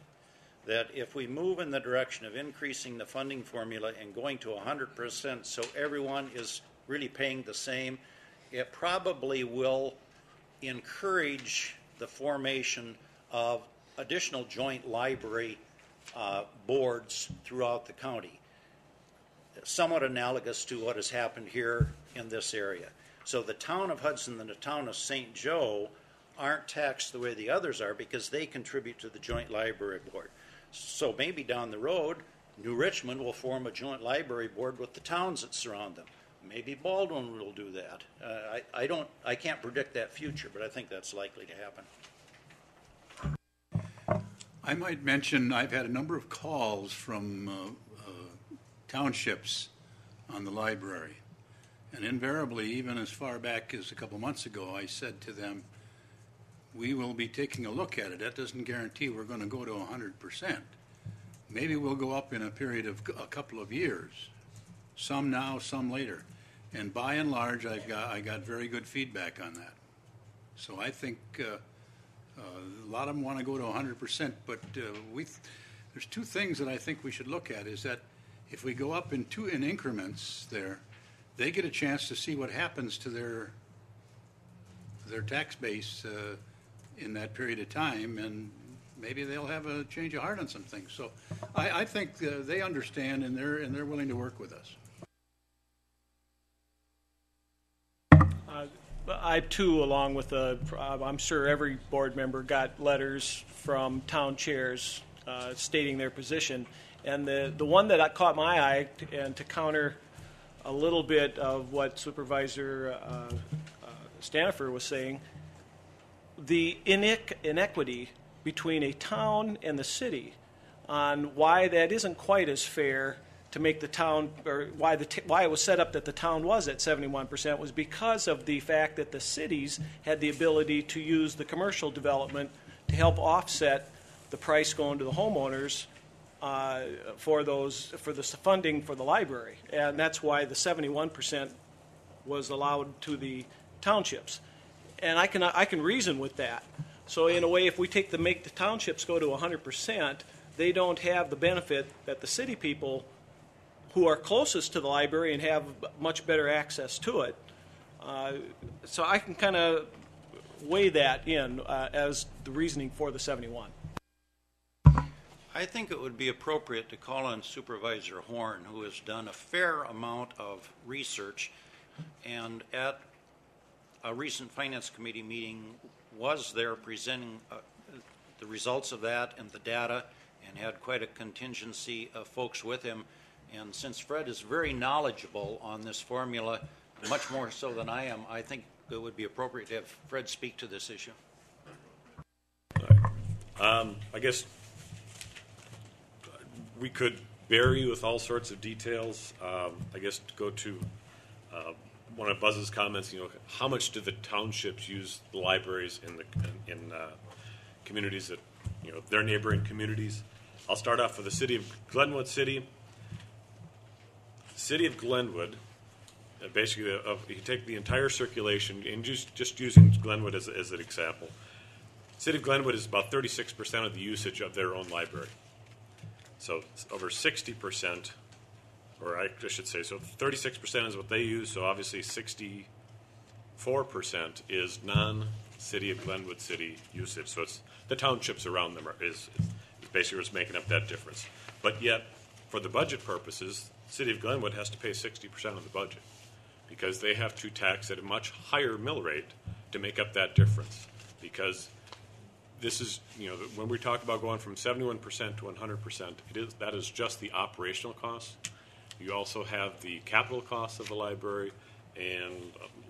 that if we move in the direction of increasing the funding formula and going to 100% so everyone is really paying the same, it probably will encourage the formation of additional joint library boards throughout the county, somewhat analogous to what has happened here in this area. So the town of Hudson and the town of St. Joe aren't taxed the way the others are because they contribute to the joint library board. So maybe down the road, New Richmond will form a joint library board with the towns that surround them. Maybe Baldwin will do that. I can't predict that future, but I think that's likely to happen. I might mention I've had a number of calls from townships on the library. And invariably, even as far back as a couple months ago, I said to them, we will be taking a look at it. That doesn't guarantee we're going to go to 100%. Maybe we'll go up in a period of a couple of years. Some now, some later. And by and large, I got very good feedback on that. So I think a lot of them want to go to 100%, but there's two things that I think we should look at. Is that if we go up in increments there, they get a chance to see what happens to their tax base in that period of time, and maybe they'll have a change of heart on some things. So I think they understand, and they're willing to work with us. I too, along with I'm sure every board member got letters from town chairs stating their position, and the one that caught my eye, and to counter a little bit of what Supervisor Stanifer was saying, the inequity between a town and the city on why that isn't quite as fair to make the town, or why it was set up that the town was at 71% was because of the fact that the cities had the ability to use the commercial development to help offset the price going to the homeowners for the funding for the library, and that's why the 71% was allowed to the townships. And I can reason with that. So in a way, if we make the townships go to 100%, they don't have the benefit that the city people who are closest to the library and have much better access to it. So I can kind of weigh that in as the reasoning for the 71. I think it would be appropriate to call on Supervisor Horn, who has done a fair amount of research, and at a recent Finance Committee meeting was there presenting the results of that and the data, and had quite a contingency of folks with him. And since Fred is very knowledgeable on this formula, much more so than I am, I think it would be appropriate to have Fred speak to this issue. I guess we could bury you with all sorts of details. I guess to go to one of Buzz's comments, how much do the townships use the libraries in communities that, their neighboring communities? I'll start off with the city of Glenwood City. The city of Glenwood, basically, you take the entire circulation, and just using Glenwood as an example, the city of Glenwood is about 36% of the usage of their own library. So over 60%, or I should say, so 36% is what they use, so obviously 64% is non-city of Glenwood City usage. So it's the townships around them is basically what's making up that difference. But yet, for the budget purposes, the city of Glenwood has to pay 60% of the budget because they have to tax at a much higher mill rate to make up that difference. Because this is, when we talk about going from 71% to 100%, that is just the operational costs. You also have the capital costs of the library and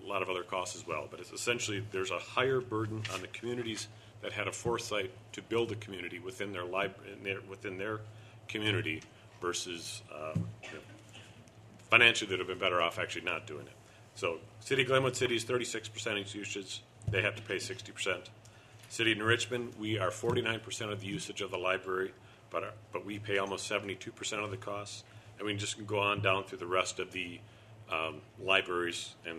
a lot of other costs as well. But it's essentially, there's a higher burden on the communities that had a foresight to build a community within their within their community versus financially that have been better off actually not doing it. So City of Glenwood City is 36% usage. They have to pay 60%. City of New Richmond, we are 49% of the usage of the library, but we pay almost 72% of the costs. And we can just go on down through the rest of the libraries. And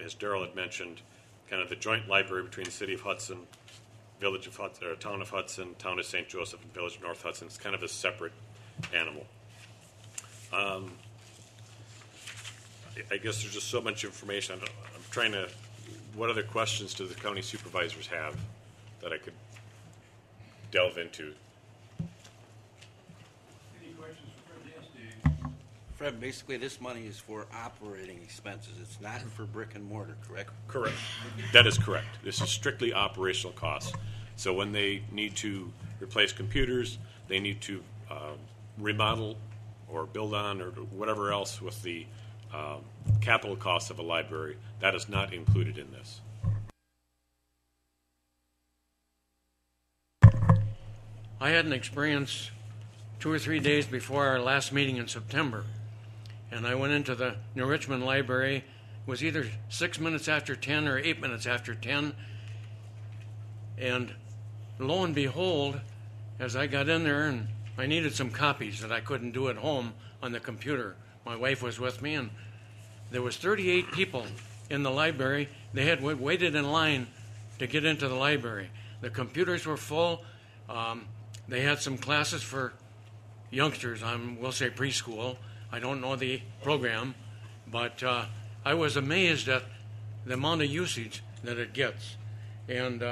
as Darrell had mentioned, kind of the joint library between the City of Hudson, Village of Hudson, or Town of Hudson, Town of St. Joseph, and Village of North Hudson. It's kind of a separate animal. I guess there's just so much information. I'm trying to, what other questions do the county supervisors have that I could delve into? Any questions for Fred Hasty? Fred, basically this money is for operating expenses. It's not for brick and mortar, correct? Correct. That is correct. This is strictly operational costs. So when they need to replace computers, they need to remodel or build on or whatever else with the capital costs of a library, that is not included in this. I had an experience 2 or 3 days before our last meeting in September, and I went into the New Richmond Library. It was either 6 minutes after 10 or 8 minutes after 10, and lo and behold, as I got in there, and I needed some copies that I couldn't do at home on the computer. My wife was with me, and there was 38 people in the library. They had waited in line to get into the library. The computers were full. They had some classes for youngsters. We'll say preschool. I don't know the program, but I was amazed at the amount of usage that it gets. And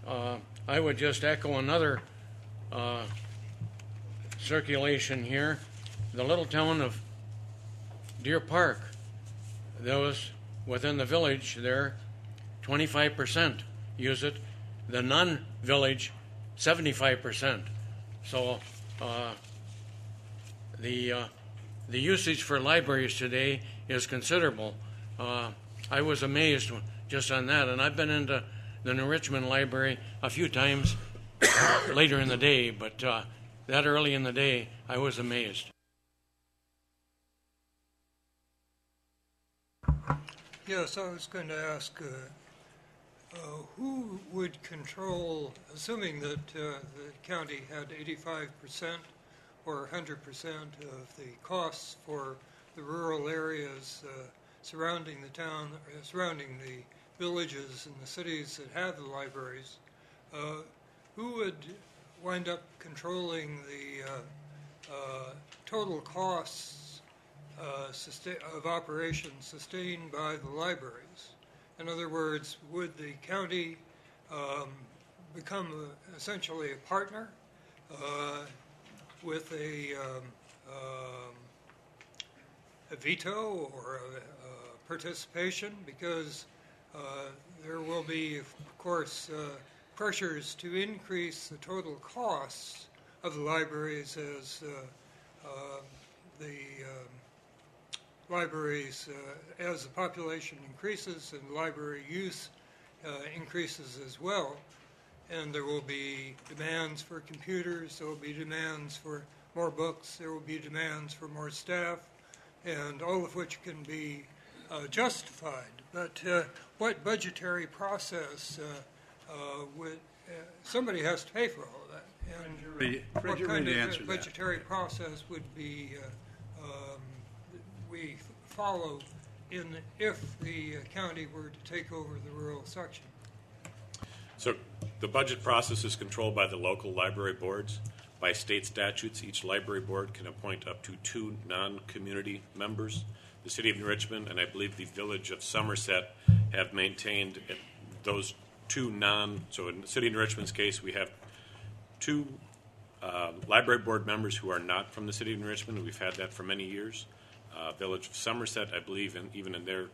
I would just echo another circulation here. The little town of Deer Park, those within the village there, 25% use it. The non-village, 75%. So the usage for libraries today is considerable. I was amazed just on that, and I've been into the New Richmond Library a few times later in the day, but that early in the day, I was amazed. Yes, I was going to ask, who would control, assuming that the county had 85% or 100% of the costs for the rural areas surrounding the town, surrounding the villages and the cities that have the libraries, who would wind up controlling the total costs of operations sustained by the libraries? In other words, would the county become essentially a partner with a veto or a participation? Because there will be, of course, pressures to increase the total costs of the libraries as the libraries, as the population increases and library use increases as well. And there will be demands for computers, there will be demands for more books, there will be demands for more staff, and all of which can be justified. But what budgetary process would, somebody has to pay for all of that. And what kind of budgetary process would be we follow if the county were to take over the rural section? So the budget process is controlled by the local library boards. By state statutes, each library board can appoint up to 2 non-community members. The City of New Richmond and I believe the Village of Somerset have maintained those 2 so in the City of New Richmond's case, we have 2 library board members who are not from the city of New Richmond. We've had that for many years. Village of Somerset, I believe, even in their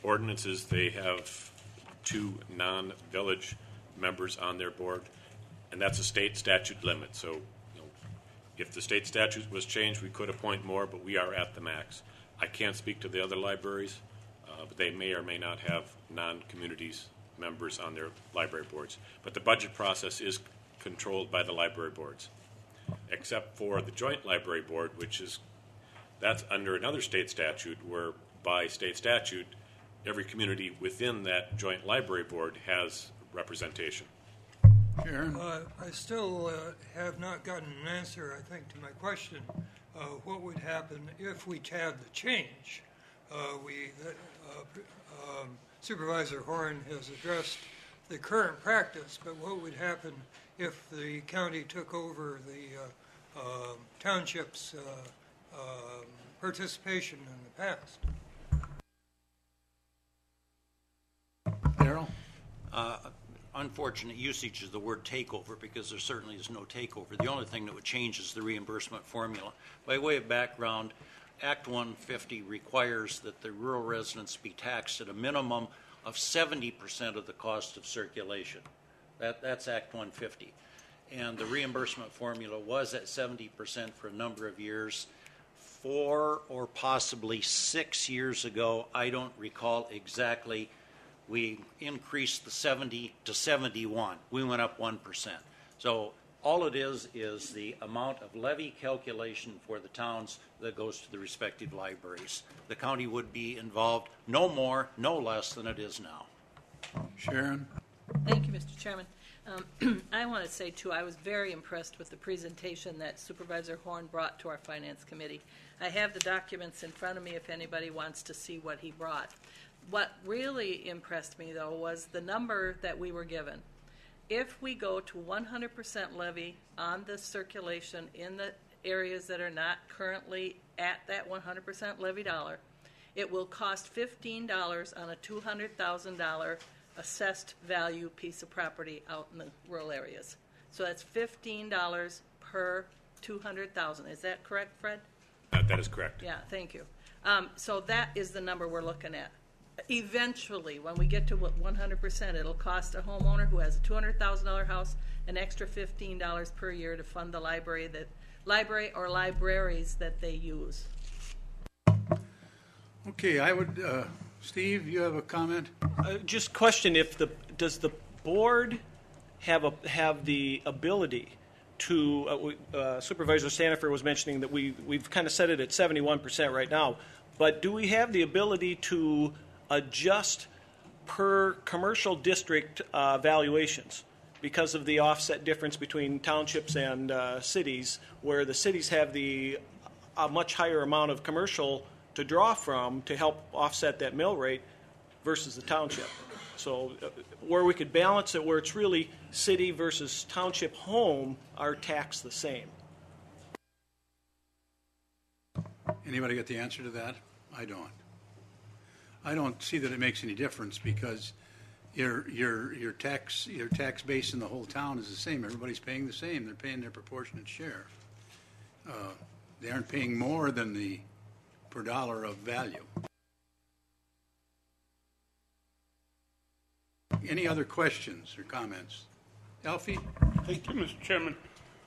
ordinances, they have 2 non-village members on their board, and that's a state statute limit. So, if the state statute was changed, we could appoint more, but we are at the max. I can't speak to the other libraries, but they may or may not have non-communities members on their library boards. But the budget process is controlled by the library boards, except for the joint library board, that's under another state statute, where by state statute, every community within that joint library board has representation. Sharon? I still have not gotten an answer, I think, to my question. What would happen if we had the change? Supervisor Horn has addressed the current practice, but what would happen if the county took over the township's participation in the past? Darrell? Unfortunate usage of the word takeover, because there certainly is no takeover. The only thing that would change is the reimbursement formula. By way of background, Act 150 requires that the rural residents be taxed at a minimum of 70% of the cost of circulation. That's Act 150. And the reimbursement formula was at 70% for a number of years. 4 or possibly 6 years ago, I don't recall exactly, we increased the 70 to 71. We went up 1%. So all it is the amount of levy calculation for the towns that goes to the respective libraries. The county would be involved no more, no less than it is now. Sharon? Thank you, Mr. Chairman. I want to say, too, I was very impressed with the presentation that Supervisor Horn brought to our Finance Committee. I have the documents in front of me if anybody wants to see what he brought. What really impressed me, though, was the number that we were given. If we go to 100% levy on the circulation in the areas that are not currently at that 100% levy dollar, it will cost $15 on a $200,000 assessed value piece of property out in the rural areas. So that's $15 per 200,000. Is that correct, Fred? That is correct. Yeah, thank you. So that is the number we're looking at. Eventually, when we get to 100%, it'll cost a homeowner who has a $200,000 house an extra $15 per year to fund the library or libraries that they use. Okay, I would, Steve, you have a comment? Just question: does the board have the ability to? Supervisor Stanifer was mentioning that we've kind of set it at 71% right now, but do we have the ability to adjust per commercial district valuations because of the offset difference between townships and cities, where the cities have a much higher amount of commercial to draw from to help offset that mill rate versus the township? So where we could balance it, where it's really city versus township home are taxed the same. Anybody get the answer to that? I don't. I don't see that it makes any difference, because your tax base in the whole town is the same. Everybody's paying the same. They're paying their proportionate share. They aren't paying more than the per dollar of value. Any other questions or comments? Alfie? Thank you, Mr. Chairman.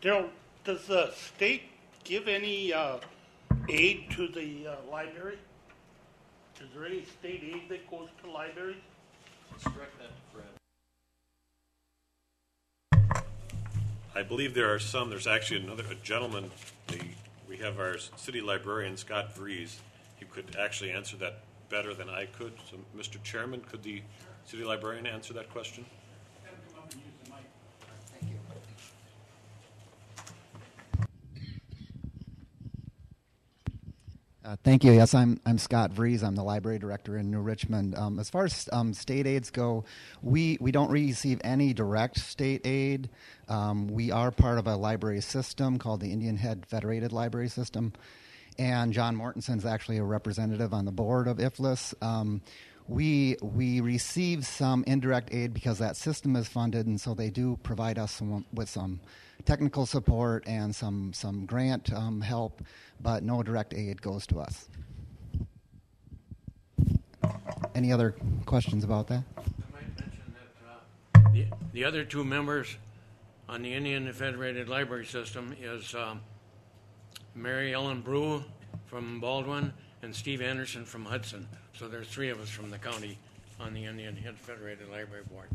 Darrell, does the state give any aid to the library? Is there any state aid that goes to libraries? Let's direct that to Fred. I believe there are some. There's actually a gentleman. We have our city librarian, Scott Vries. He could actually answer that better than I could. So, Mr. Chairman, could the city librarian answer that question? Thank you. Yes, I'm Scott Vries. I'm the library director in New Richmond. As far as state aids go, we don't receive any direct state aid. We are part of a library system called the Indian Head Federated Library System, and John Mortensen's actually a representative on the board of IFLIS. we receive some indirect aid because that system is funded, and so they do provide us with some technical support and some grant help, but no direct aid goes to us. Any other questions about that? I might mention that the other two members on the Indian Federated Library System is Mary Ellen Brew from Baldwin and Steve Anderson from Hudson. So there's three of us from the county on the Indian Federated Library Board.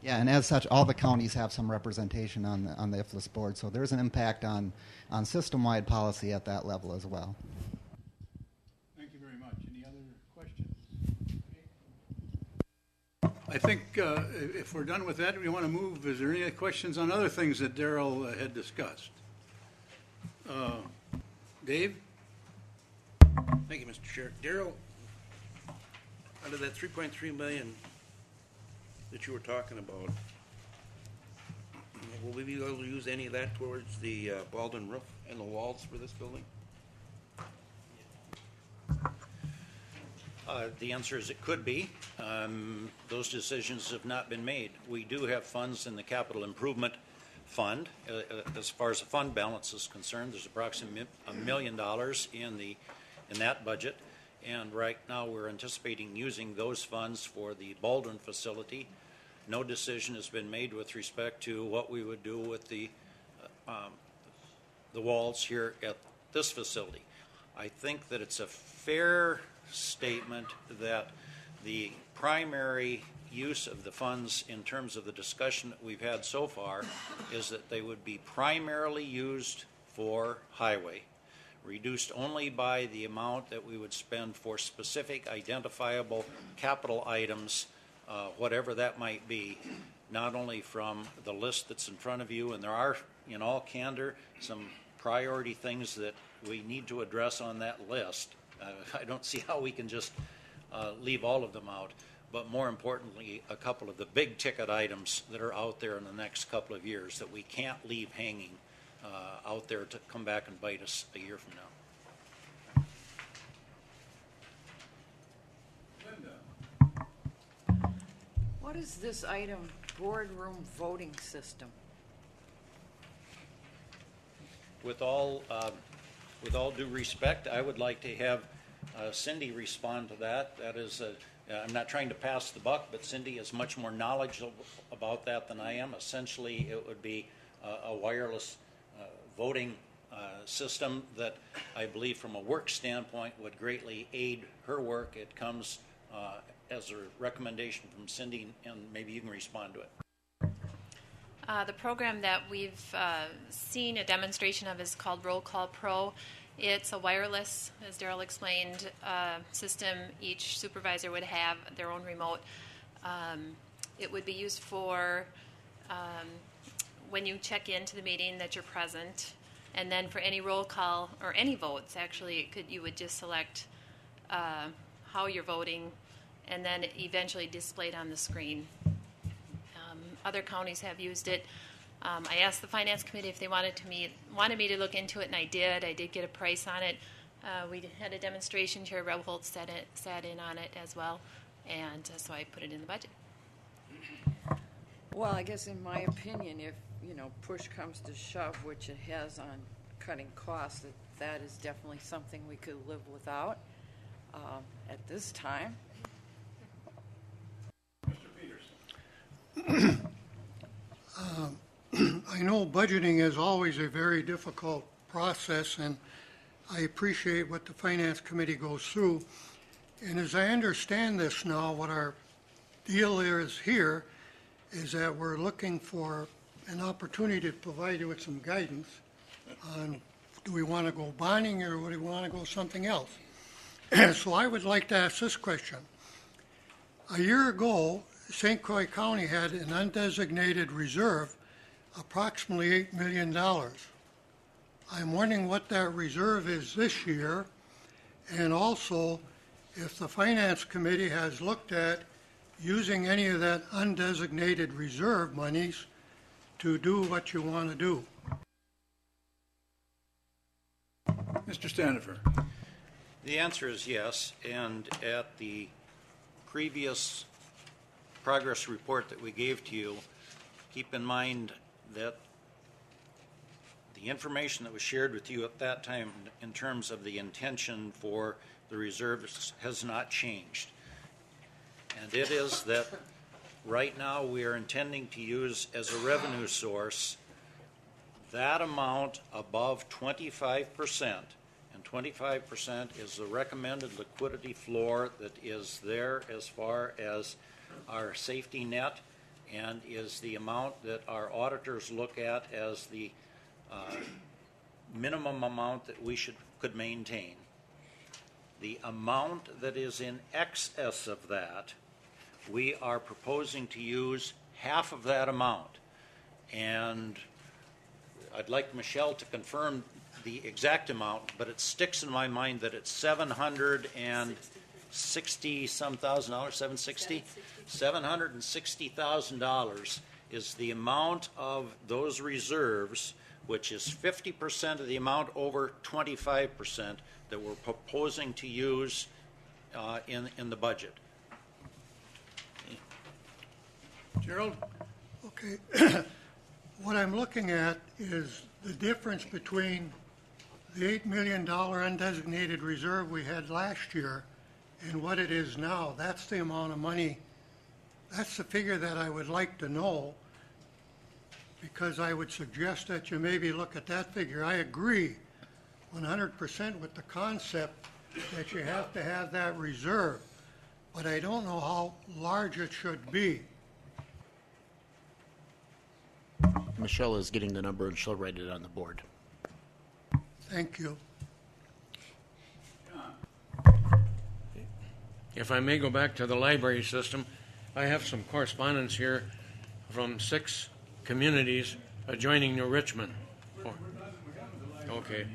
Yeah, and as such, all the counties have some representation on the IFLS board, so there's an impact on system-wide policy at that level as well. Thank you very much. Any other questions? I think if we're done with that, we want to move. Is there any questions on other things that Darrell had discussed? Dave? Thank you, Mr. Chair. Darrell, out of that $3.3 million that you were talking about, will we be able to use any of that towards the Baldwin roof and the walls for this building? The answer is it could be. Those decisions have not been made. We do have funds in the capital improvement fund. As far as the fund balance is concerned, there's approximately $1 million in that budget, and right now we're anticipating using those funds for the Baldwin facility. No decision has been made with respect to what we would do with the walls here at this facility. I think that it's a fair statement that the primary use of the funds in terms of the discussion that we've had so far is that they would be primarily used for highway, reduced only by the amount that we would spend for specific identifiable capital items, whatever that might be, not only from the list that's in front of you, and there are, in all candor, some priority things that we need to address on that list. I don't see how we can just leave all of them out, but more importantly, a couple of the big ticket items that are out there in the next couple of years that we can't leave hanging out there to come back and bite us a year from now. Linda. What is this item, boardroom voting system? With all due respect, I would like to have Cindy respond to that. That is, I'm not trying to pass the buck, but Cindy is much more knowledgeable about that than I am. Essentially, it would be a wireless voting system that I believe from a work standpoint would greatly aid her work. It comes as a recommendation from Cindy, and maybe you can respond to it. The program that we've seen a demonstration of is called Roll Call Pro. It's a wireless, as Darrell explained, system. Each supervisor would have their own remote. It would be used for when you check into the meeting that you're present, and then for any roll call or any votes, actually, you would just select how you're voting, and then eventually displayed on the screen. Other counties have used it. I asked the finance committee if they wanted me to look into it, and I did. I did get a price on it. We had a demonstration. Chair Rebholz sat in on it as well, and so I put it in the budget. Well, I guess in my opinion, if push comes to shove, which it has on cutting costs, that is definitely something we could live without at this time. I know budgeting is always a very difficult process, and I appreciate what the Finance Committee goes through. And as I understand this now, what our deal is here is that we're looking for an opportunity to provide you with some guidance on do we want to go bonding or do we want to go something else. So I would like to ask this question. A year ago, St. Croix County had an undesignated reserve, approximately $8 million. I'm wondering what that reserve is this year, and also if the Finance Committee has looked at using any of that undesignated reserve monies to do what you want to do. Mr. Standifer. The answer is yes, and at the previous progress report that we gave to you, keep in mind that the information that was shared with you at that time in terms of the intention for the reserves has not changed. And it is that right now we are intending to use as a revenue source that amount above 25%, and 25% is the recommended liquidity floor that is there as far as our safety net, and is the amount that our auditors look at as the minimum amount that we could maintain. The amount that is in excess of that, we are proposing to use half of that amount. And I'd like Michelle to confirm the exact amount, but it sticks in my mind that it's $760,000, $760,000 is the amount of those reserves, which is 50% of the amount over 25% that we're proposing to use in the budget. Gerald? Okay. What I'm looking at is the difference between the $8 million undesignated reserve we had last year and what it is now. That's the amount of money. That's the figure that I would like to know, because I would suggest that you maybe look at that figure. I agree 100% with the concept that you have to have that reserve, but I don't know how large it should be. Michelle is getting the number and she'll write it on the board. Thank you. If I may go back to the library system, I have some correspondence here from 6 communities adjoining New Richmond. Oh, okay.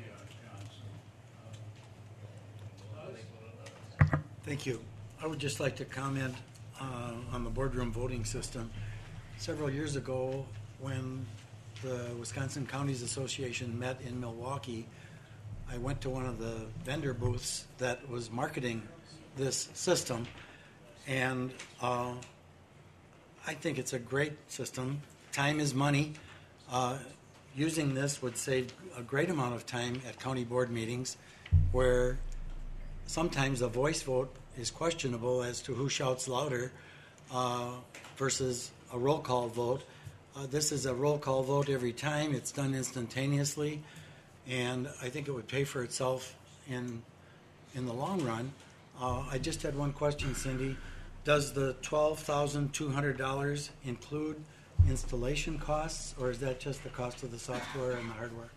Thank you. I would just like to comment on the boardroom voting system. Several years ago, when the Wisconsin Counties Association met in Milwaukee, I went to one of the vendor booths that was marketing this system, and I think it's a great system. Time is money. Using this would save a great amount of time at county board meetings, where sometimes a voice vote is questionable as to who shouts louder versus a roll call vote. This is a roll call vote every time. It's done instantaneously, and I think it would pay for itself in the long run. I just had one question, Cindy. Does the $12,200 include installation costs, or is that just the cost of the software and the hardware?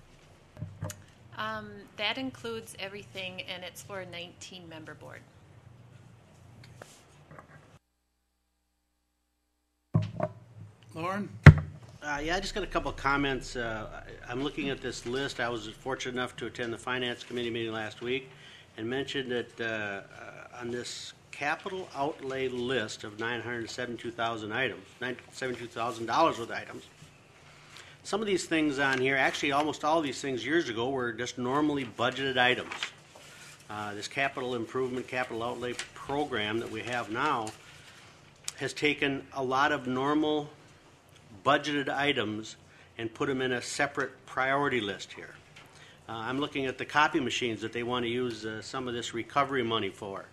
That includes everything, and it's for a 19-member board. Lauren? Yeah, I just got a couple of comments. I'm looking at this list. I was fortunate enough to attend the Finance Committee meeting last week and mentioned that on this capital outlay list of 972,000 items, $72,000 worth of items, some of these things on here, actually almost all of these things years ago were just normally budgeted items. This capital improvement, capital outlay program that we have now has taken a lot of normal budgeted items and put them in a separate priority list here. I'm looking at the copy machines that they want to use some of this recovery money for.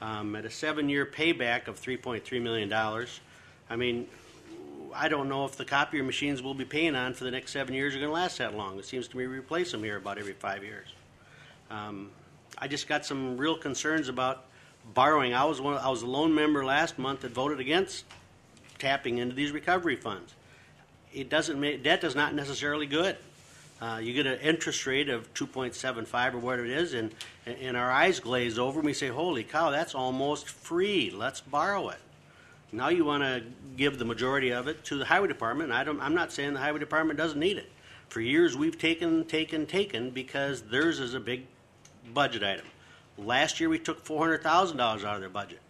At a 7-year payback of $3.3 million, I mean, I don't know if the copier machines we'll be paying on for the next 7 years are going to last that long. It seems to me we replace them here about every 5 years. I just got some real concerns about borrowing. I was a lone member last month that voted against tapping into these recovery funds. It doesn't make debt is not necessarily good. You get an interest rate of 2.75 or whatever it is, and our eyes glaze over and we say, holy cow, that's almost free. Let's borrow it. Now you want to give the majority of it to the highway department. I'm not saying the highway department doesn't need it. For years we've taken because theirs is a big budget item. Last year we took $400,000 out of their budget.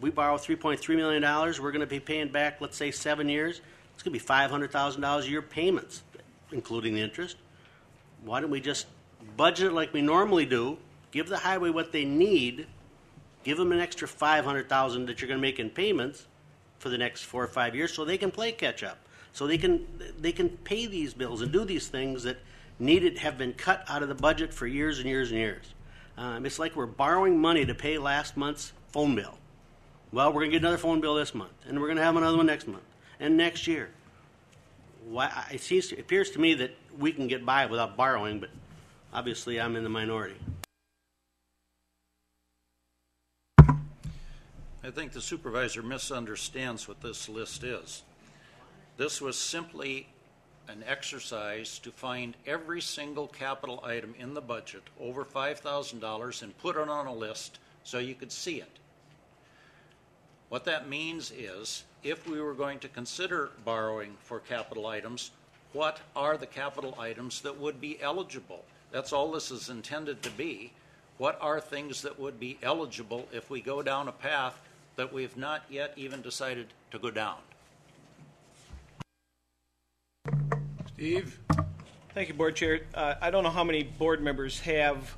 We borrow $3.3 million. We're going to be paying back, let's say, 7 years. It's going to be $500,000 a year payments, including the interest. Why don't we just budget it like we normally do, give the highway what they need, Give them an extra $500,000 that you're going to make in payments for the next 4 or 5 years, so they can play catch up, so they can pay these bills and do these things that have been cut out of the budget for years and years and years. It's like we're borrowing money to pay last month's phone bill. Well, we're going to get another phone bill this month, and we're going to have another one next month and next year. It appears to me that we can get by without borrowing, but obviously I'm in the minority. I think the supervisor misunderstands what this list is. This was simply an exercise to find every single capital item in the budget over $5,000 and put it on a list so you could see it. What that means is, if we were going to consider borrowing for capital items, what are the capital items that would be eligible? That's all this is intended to be. What are things that would be eligible if we go down a path that we've not yet even decided to go down? Steve? Thank you, Board Chair. I don't know how many board members have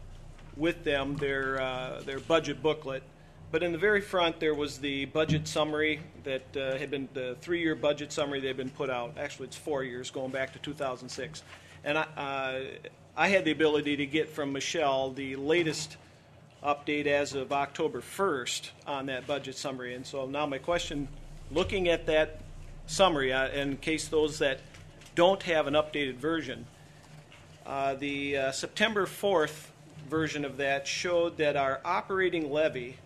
with them their budget booklet, but in the very front there was the budget summary that had been the 3-year budget summary that had been put out. Actually, it's 4 years, going back to 2006. And I had the ability to get from Michelle the latest update as of October 1st on that budget summary. And so now my question, looking at that summary, in case those that don't have an updated version, the September 4th version of that showed that our operating levy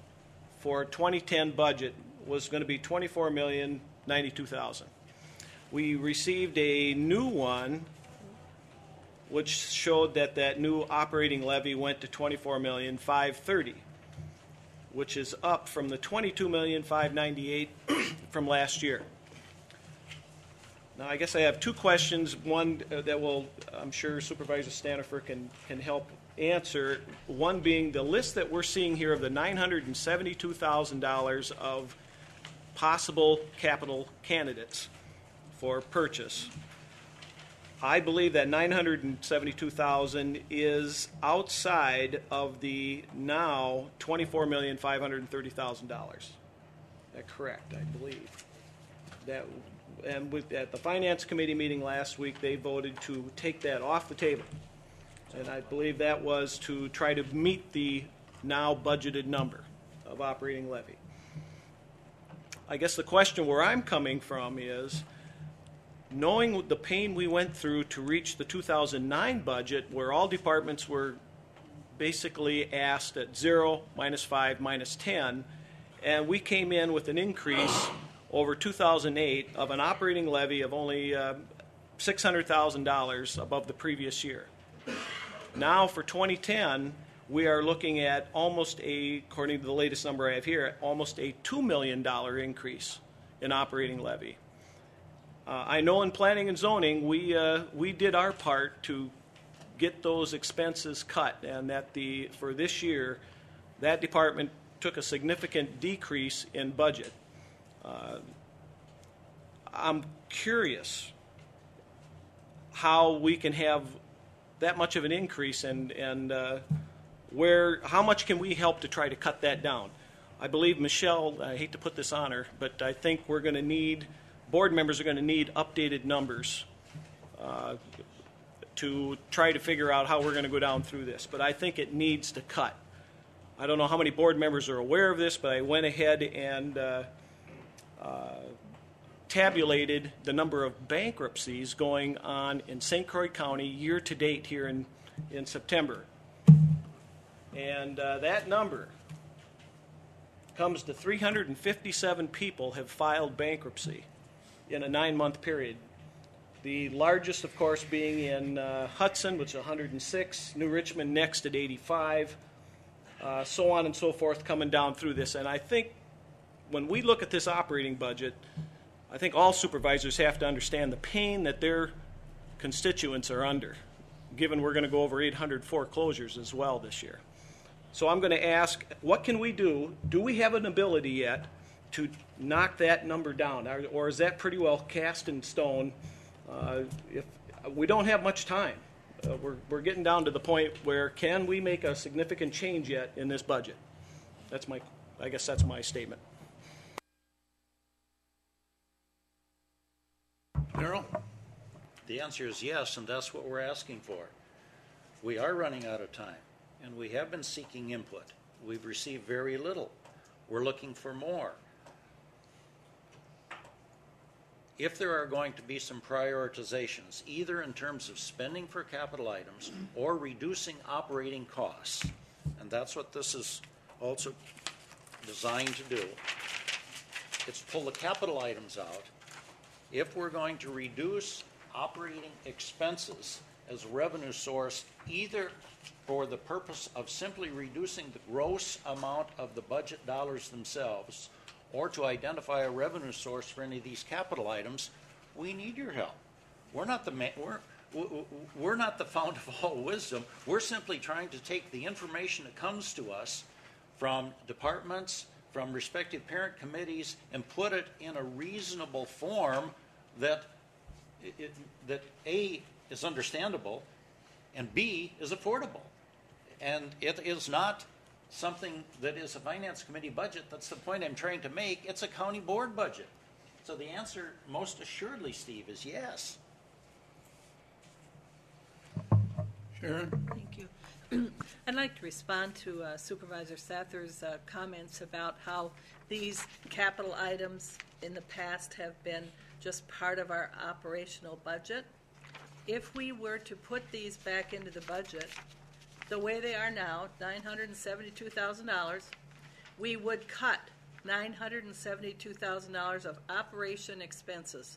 for 2010 budget was going to be $24,092,000. We received a new one which showed that new operating levy went to $24,530,000, which is up from the $22,598,000 from last year. Now, I guess I have two questions. One that I'm sure Supervisor Stanifer can help answer. One being the list that we're seeing here of the $972,000 of possible capital candidates for purchase. I believe that $972,000 is outside of the now $24,530,000. Is that correct? I believe that. And at the Finance Committee meeting last week, they voted to take that off the table. And I believe that was to try to meet the now budgeted number of operating levy. I guess the question where I'm coming from is, knowing the pain we went through to reach the 2009 budget, where all departments were basically asked at 0, -5, -10, and we came in with an increase over 2008 of an operating levy of only $600,000 above the previous year. Now for 2010, we are looking at according to the latest number I have here, almost a $2 million increase in operating levy. I know in planning and zoning, we did our part to get those expenses cut, and that for this year, that department took a significant decrease in budget. I'm curious how we can have that much of an increase, and how much can we help to try to cut that down? I believe Michelle, I hate to put this on her, but I think board members are going to need updated numbers to try to figure out how we're going to go down through this. But I think it needs to cut. I don't know how many board members are aware of this, but I went ahead and tabulated the number of bankruptcies going on in St. Croix County year to date here in September. And that number comes to 357 people have filed bankruptcy in a 9-month period. The largest, of course, being in Hudson, which is 106, New Richmond next at 85, so on and so forth, coming down through this. And I think when we look at this operating budget, I think all supervisors have to understand the pain that their constituents are under, given we're going to go over 800 foreclosures as well this year. So I'm going to ask, what can we do? Do we have an ability yet to knock that number down, or is that pretty well cast in stone? If we don't have much time, we're getting down to the point where can we make a significant change yet in this budget? That's my I guess that's my statement. Darrell? The answer is yes, and that's what we're asking for. We are running out of time, and we have been seeking input. We've received very little. We're looking for more. If there are going to be some prioritizations, either in terms of spending for capital items or reducing operating costs, and that's what this is also designed to do, it's pull the capital items out. If we're going to reduce operating expenses as a revenue source, either for the purpose of simply reducing the gross amount of the budget dollars themselves, or to identify a revenue source for any of these capital items, we need your help. We're not the we're not the fount of all wisdom. We're simply trying to take the information that comes to us from departments, from respective parent committees, and put it in a reasonable form that that A, is understandable, and B, is affordable. And it is not something that is a finance committee budget. That's the point I'm trying to make. It's a county board budget. So the answer, most assuredly, Steve, is yes. Sharon? Thank you. I'd like to respond to Supervisor Sather's comments about how these capital items in the past have been just part of our operational budget. If we were to put these back into the budget, the way they are now, $972,000, we would cut $972,000 of operation expenses.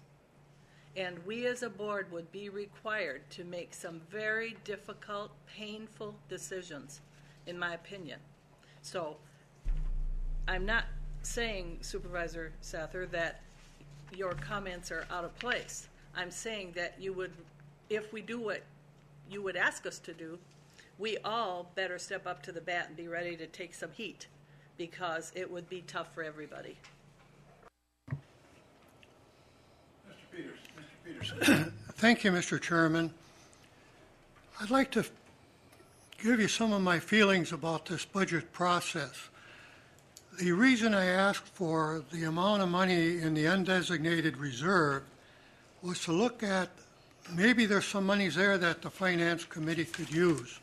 And we as a board would be required to make some very difficult, painful decisions, in my opinion. So I'm not saying, Supervisor Sather, that your comments are out of place. I'm saying that you would, if we do what you would ask us to do, we all better step up to the bat and be ready to take some heat, because it would be tough for everybody. Mr. Peterson. Thank you, Mr. Chairman. I'd like to give you some of my feelings about this budget process. The reason I asked for the amount of money in the undesignated reserve was to look at maybe there's some monies there that the Finance Committee could use.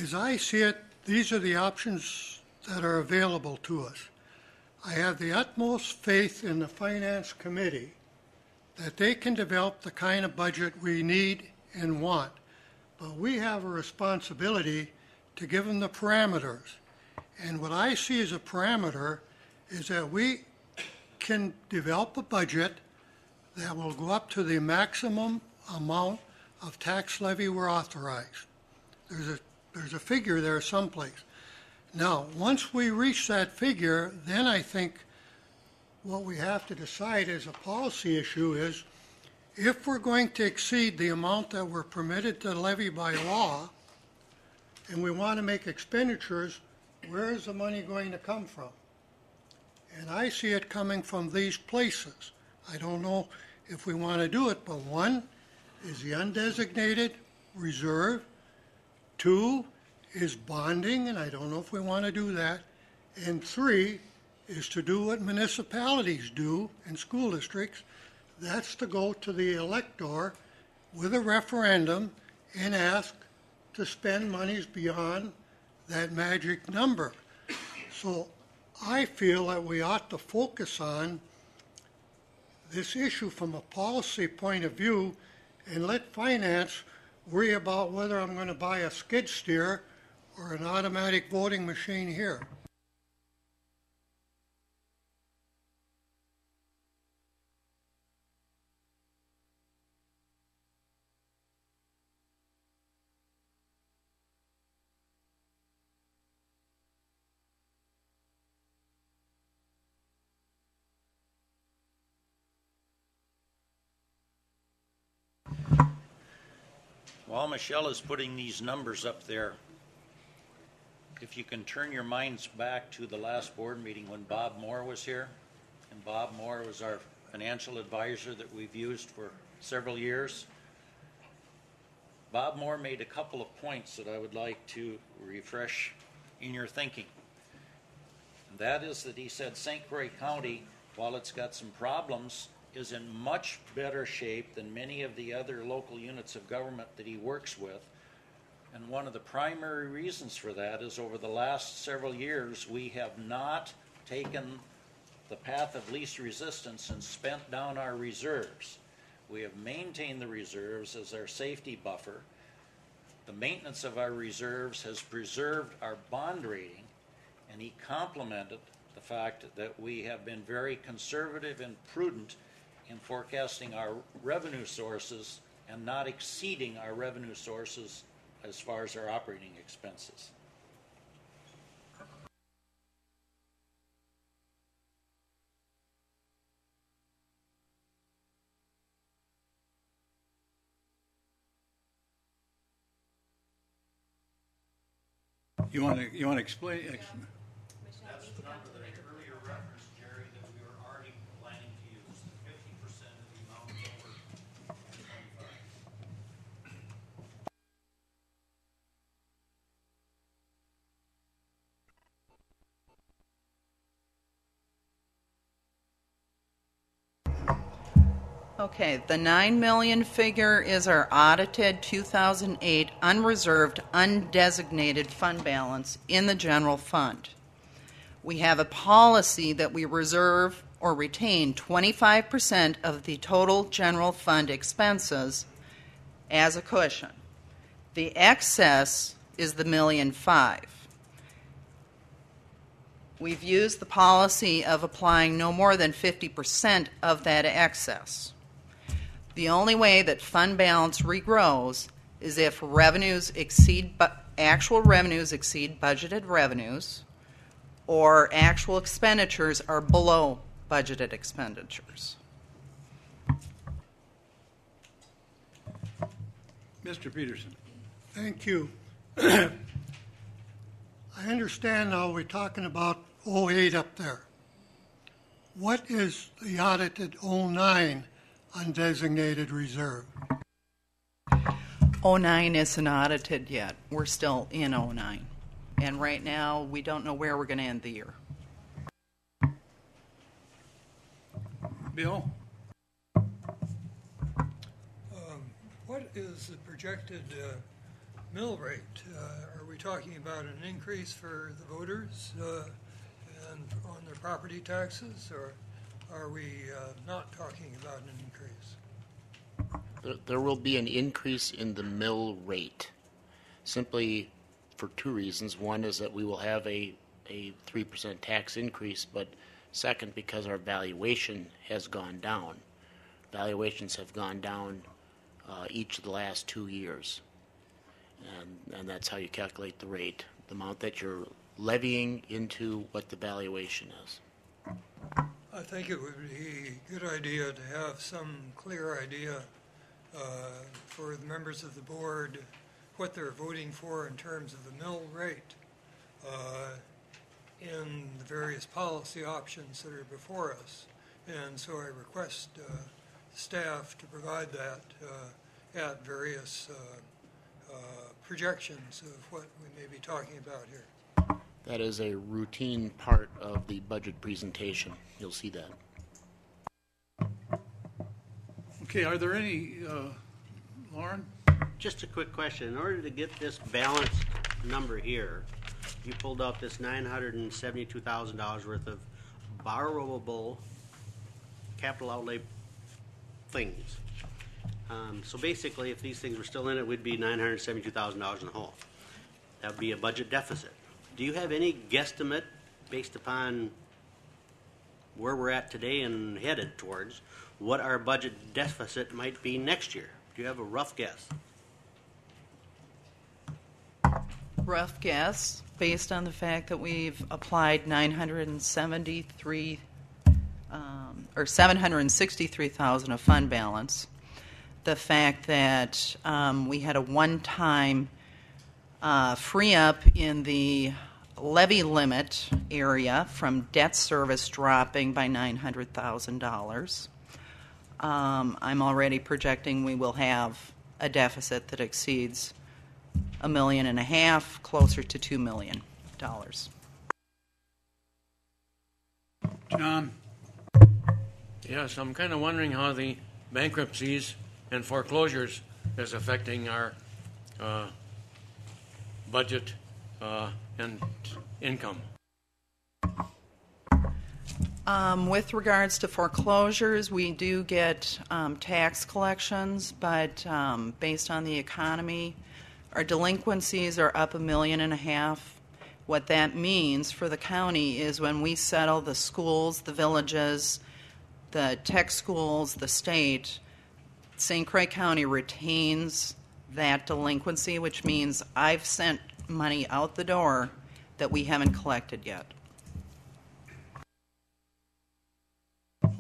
As I see it, these are the options that are available to us. I have the utmost faith in the Finance Committee that they can develop the kind of budget we need and want. But we have a responsibility to give them the parameters. And what I see as a parameter is that we can develop a budget that will go up to the maximum amount of tax levy we're authorized. There's a figure there someplace. Now, once we reach that figure, then I think what we have to decide as a policy issue is if we're going to exceed the amount that we're permitted to levy by law, and we want to make expenditures, where is the money going to come from? And I see it coming from these places. I don't know if we want to do it, but one is the undesignated reserve. Two is bonding, and I don't know if we want to do that. And three is to do what municipalities do and school districts. That's to go to the elector with a referendum and ask to spend monies beyond that magic number. So I feel that we ought to focus on this issue from a policy point of view and let finance worry about whether I'm going to buy a skid steer or an automatic voting machine here. While Michelle is putting these numbers up there, if you can turn your minds back to the last board meeting when Bob Moore was here, and Bob Moore was our financial advisor that we've used for several years. Bob Moore made a couple of points that I would like to refresh in your thinking. And that is that he said St. Croix County, while it's got some problems, is in much better shape than many of the other local units of government that he works with. And one of the primary reasons for that is over the last several years, we have not taken the path of least resistance and spent down our reserves. We have maintained the reserves as our safety buffer. The maintenance of our reserves has preserved our bond rating, and he complimented the fact that we have been very conservative and prudent in forecasting our revenue sources and not exceeding our revenue sources as far as our operating expenses. You want to explain? That's the number that I earlier referenced, Jerry, that we were already planning to use, 50% of the amount over 25. Okay, the 9 million figure is our audited 2008 unreserved, undesignated fund balance in the general fund. We have a policy that we reserve or retain 25% of the total general fund expenses as a cushion. The excess is the $1.5 million. We've used the policy of applying no more than 50% of that excess. The only way that fund balance regrows is if actual revenues exceed budgeted revenues, or actual expenditures are below budgeted expenditures. Mr. Peterson. Thank you. I understand now we're talking about 08 up there. What is the audited 09 undesignated reserve? 09 isn't audited yet. We're still in 09. And right now, we don't know where we're going to end the year. Bill? What is the projected mill rate? Are we talking about an increase for the voters and on their property taxes, or are we not talking about an increase? There will be an increase in the mill rate, simply for two reasons. One is that we will have a 3% tax increase, but second, because our valuation has gone down. Valuations have gone down each of the last 2 years, and that's how you calculate the rate, the amount that you're levying into what the valuation is. I think it would be a good idea to have some clear idea for the members of the board what they're voting for in terms of the mill rate in the various policy options that are before us. And so I request staff to provide that at various projections of what we may be talking about here. That is a routine part of the budget presentation. You'll see that. Okay, are there any, Lauren? Just a quick question. In order to get this balanced number here, you pulled out this $972,000 worth of borrowable capital outlay things. So basically, if these things were still in it, we'd be $972,000 in the hole. That would be a budget deficit. Do you have any guesstimate based upon where we're at today and headed towards what our budget deficit might be next year? Do you have a rough guess? Rough guess, based on the fact that we've applied $763,000 of fund balance, the fact that we had a one-time free up in the levy limit area from debt service dropping by $900,000. I'm already projecting we will have a deficit that exceeds $1.5 million, closer to $2 million. John? Yes, I'm kind of wondering how the bankruptcies and foreclosures is affecting our budget and income. With regards to foreclosures, we do get tax collections, but based on the economy, our delinquencies are up $1.5 million. What that means for the county is when we settle the schools, the villages, the tech schools, the state, St. Croix County retains that delinquency, which means I've sent money out the door that we haven't collected yet.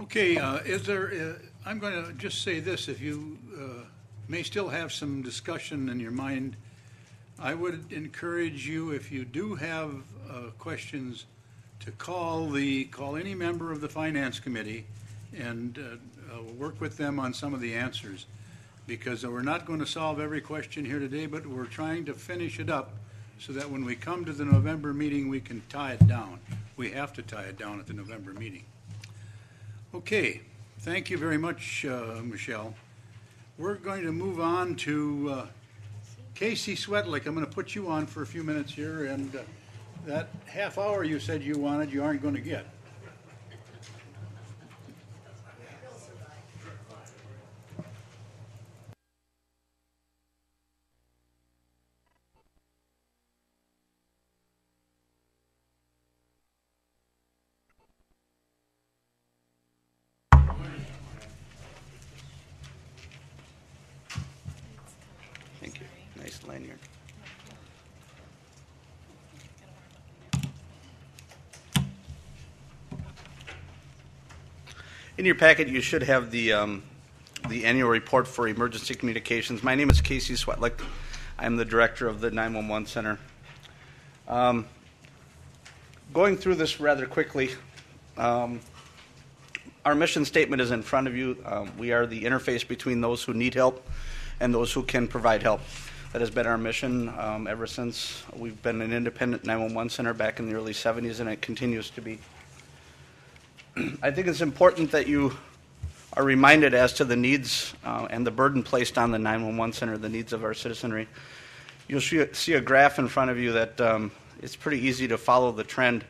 Okay, I'm going to just say this, if you may still have some discussion in your mind, I would encourage you, if you do have questions, to call any member of the Finance Committee and work with them on some of the answers, because we're not going to solve every question here today, but we're trying to finish it up so that when we come to the November meeting, we can tie it down. We have to tie it down at the November meeting. Okay, thank you very much, Michelle. We're going to move on to Casey Swetlick. I'm going to put you on for a few minutes here, and that half hour you said you wanted, you aren't going to get. Thank you. Nice lanyard. In your packet, you should have the annual report for emergency communications. My name is Casey Swetlick. I'm the director of the 911 Center. Going through this rather quickly, our mission statement is in front of you. We are the interface between those who need help and those who can provide help. That has been our mission ever since we've been an independent 911 center back in the early 70s, and it continues to be. I think it's important that you are reminded as to the needs and the burden placed on the 911 center, the needs of our citizenry. You'll see a graph in front of you that it's pretty easy to follow the trend.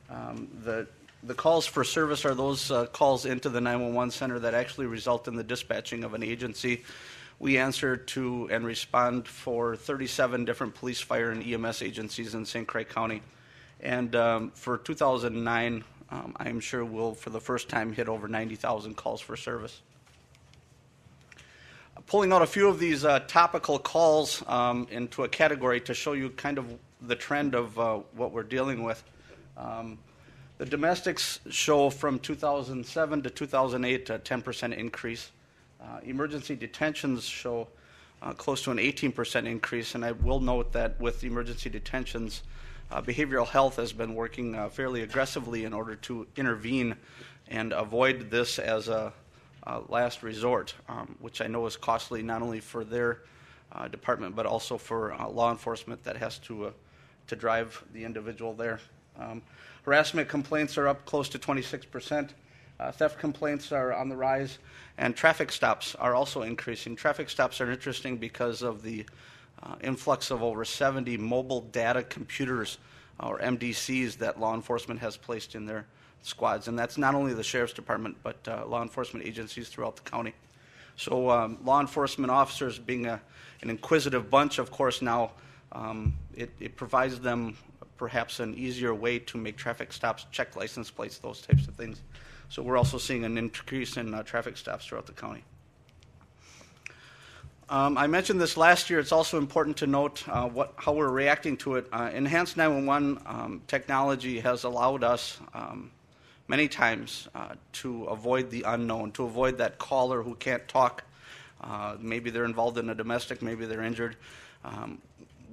The calls for service are those calls into the 911 center that actually result in the dispatching of an agency. We answer to and respond for 37 different police, fire, and EMS agencies in St. Croix County. And for 2009, I am sure we'll, for the first time, hit over 90,000 calls for service. Pulling out a few of these topical calls into a category to show you kind of the trend of what we're dealing with. The domestics show from 2007 to 2008 a 10% increase. Emergency detentions show close to an 18% increase, and I will note that with emergency detentions, behavioral health has been working fairly aggressively in order to intervene and avoid this as a last resort, which I know is costly not only for their department but also for law enforcement that has to drive the individual there. Harassment complaints are up close to 26%. Theft complaints are on the rise, and traffic stops are also increasing. Traffic stops are interesting because of the influx of over 70 mobile data computers, or MDCs, that law enforcement has placed in their squads. And that's not only the Sheriff's Department, but law enforcement agencies throughout the county. So law enforcement officers, being an inquisitive bunch, of course, now it provides them perhaps an easier way to make traffic stops, check license plates, those types of things. So we're also seeing an increase in traffic stops throughout the county. I mentioned this last year. It's also important to note how we're reacting to it. Enhanced 911 technology has allowed us many times to avoid the unknown, to avoid that caller who can't talk. Maybe they're involved in a domestic, maybe they're injured.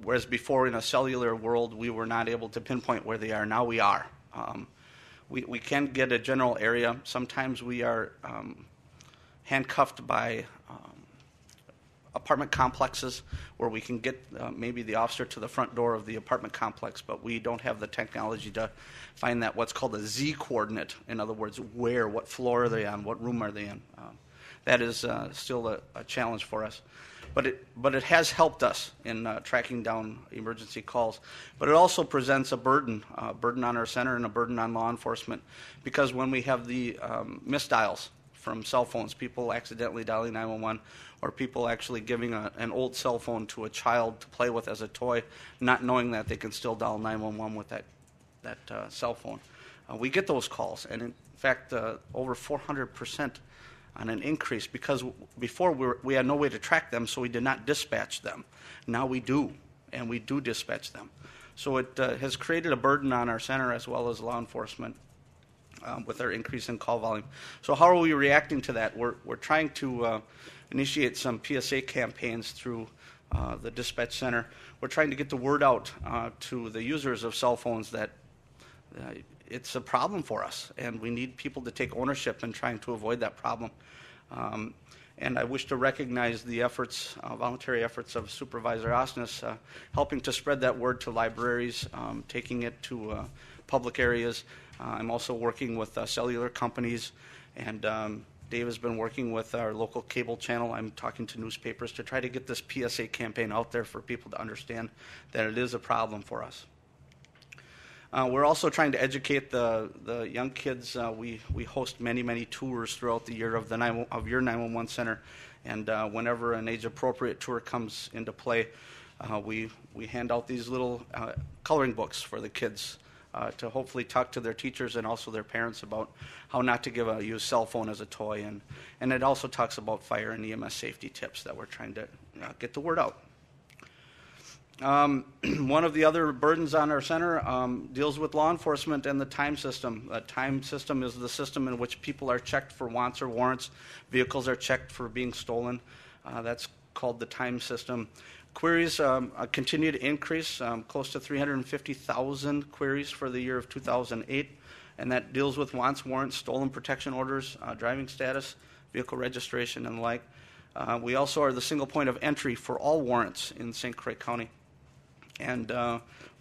Whereas before, in a cellular world, we were not able to pinpoint where they are. Now we are. We can get a general area. Sometimes we are handcuffed by apartment complexes where we can get maybe the officer to the front door of the apartment complex, but we don't have the technology to find that what's called a Z coordinate. In other words, where, what floor are they on, what room are they in. That is still a challenge for us. But it has helped us in tracking down emergency calls. But it also presents a burden on our center and a burden on law enforcement, because when we have the misdials from cell phones, people accidentally dialing 911, or people actually giving an old cell phone to a child to play with as a toy, not knowing that they can still dial 911 with that cell phone. We get those calls, and in fact, over 400% on an increase, because before we had no way to track them, so we did not dispatch them. Now we do, and we do dispatch them. So it has created a burden on our center as well as law enforcement with our increase in call volume. So how are we reacting to that? We're trying to initiate some PSA campaigns through the dispatch center. We're trying to get the word out to the users of cell phones that it's a problem for us, and we need people to take ownership in trying to avoid that problem. And I wish to recognize the efforts, voluntary efforts of Supervisor Osnes, helping to spread that word to libraries, taking it to public areas. I'm also working with cellular companies, and Dave has been working with our local cable channel. I'm talking to newspapers to try to get this PSA campaign out there for people to understand that it is a problem for us. We're also trying to educate the young kids. We host many tours throughout the year of your 911 center, and whenever an age-appropriate tour comes into play, we hand out these little coloring books for the kids to hopefully talk to their teachers and also their parents about how not to give a used cell phone as a toy, and it also talks about fire and EMS safety tips that we're trying to get the word out. One of the other burdens on our center deals with law enforcement and the time system. The time system is the system in which people are checked for wants or warrants. Vehicles are checked for being stolen. That's called the time system. Queries continue to increase, close to 350,000 queries for the year of 2008, and that deals with wants, warrants, stolen protection orders, driving status, vehicle registration, and the like. We also are the single point of entry for all warrants in St. Croix County. And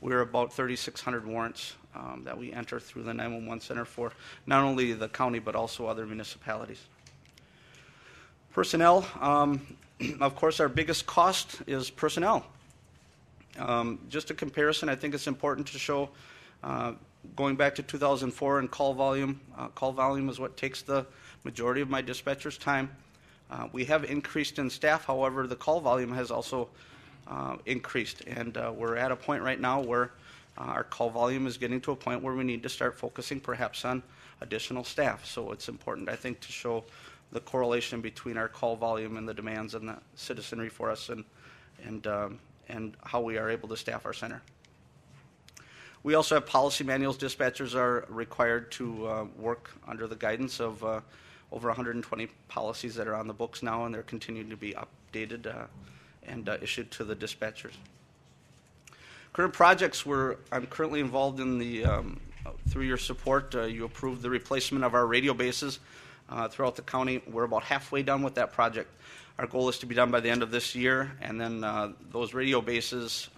we're about 3,600 warrants that we enter through the 911 center for not only the county but also other municipalities. Personnel, of course, our biggest cost is personnel. Just a comparison, I think it's important to show, going back to 2004 and call volume is what takes the majority of my dispatcher's time. We have increased in staff, however, the call volume has also increased, and we're at a point right now where our call volume is getting to a point where we need to start focusing perhaps on additional staff. So it's important, I think, to show the correlation between our call volume and the demands and the citizenry for us, and how we are able to staff our center. We also have policy manuals. Dispatchers are required to work under the guidance of over 120 policies that are on the books now, and they're continuing to be updated and issued to the dispatchers. Current projects, I'm currently involved in the, through your support, you approved the replacement of our radio bases throughout the county. We're about halfway done with that project. Our goal is to be done by the end of this year, and then those radio bases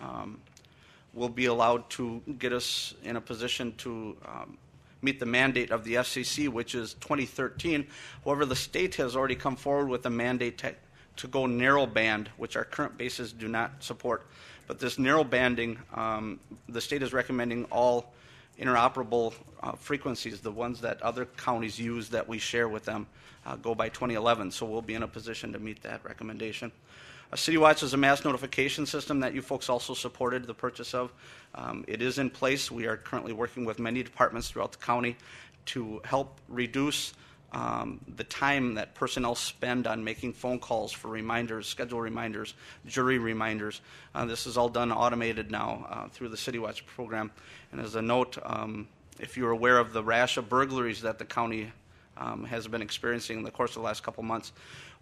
will be allowed to get us in a position to meet the mandate of the FCC, which is 2013. However, the state has already come forward with a mandate to go narrow band, which our current bases do not support. But this narrow banding, the state is recommending all interoperable frequencies, the ones that other counties use that we share with them, go by 2011. So we'll be in a position to meet that recommendation. CityWatch is a mass notification system that you folks also supported the purchase of. It is in place. We are currently working with many departments throughout the county to help reduce the time that personnel spend on making phone calls for reminders, schedule reminders, jury reminders. This is all done automated now through the CityWatch program. And as a note, if you're aware of the rash of burglaries that the county has been experiencing in the course of the last couple months,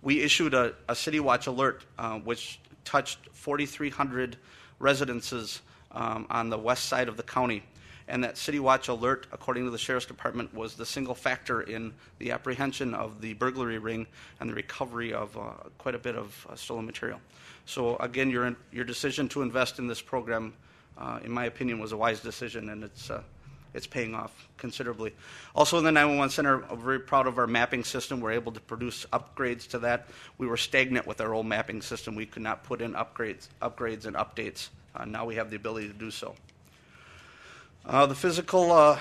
we issued a CityWatch alert which touched 4,300 residences on the west side of the county. and that City Watch alert, according to the Sheriff's Department, was the single factor in the apprehension of the burglary ring and the recovery of quite a bit of stolen material. So again, your decision to invest in this program, in my opinion, was a wise decision, and it's paying off considerably. Also in the 911 Center, I'm very proud of our mapping system. We're able to produce upgrades to that. We were stagnant with our old mapping system. We could not put in upgrades and updates. Now we have the ability to do so. The physical,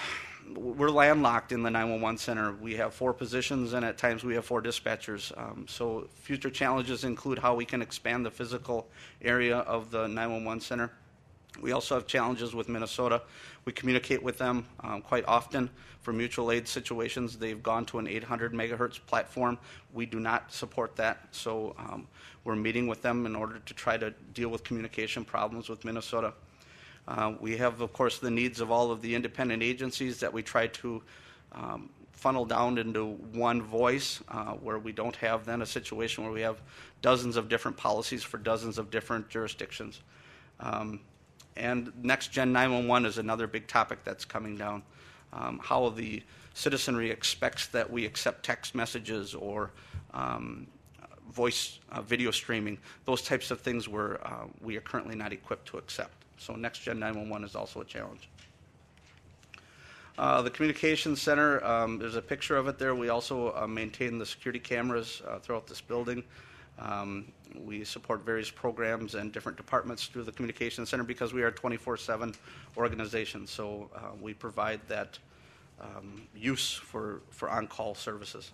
we're landlocked in the 911 Center. We have 4 positions, and at times we have 4 dispatchers. So future challenges include how we can expand the physical area of the 911 Center. We also have challenges with Minnesota. We communicate with them quite often for mutual aid situations. They've gone to an 800 megahertz platform. We do not support that, so we're meeting with them in order to try to deal with communication problems with Minnesota. We have, of course, the needs of all of the independent agencies that we try to funnel down into one voice, where we don't have then a situation where we have dozens of different policies for dozens of different jurisdictions. And Next Gen 911 is another big topic that's coming down. How the citizenry expects that we accept text messages or voice video streaming. Those types of things we are currently not equipped to accept. So Next Gen 911 is also a challenge. The Communications Center, there's a picture of it there. We also maintain the security cameras throughout this building. We support various programs and different departments through the Communications Center because we are a 24/7 organization. So we provide that use for on-call services.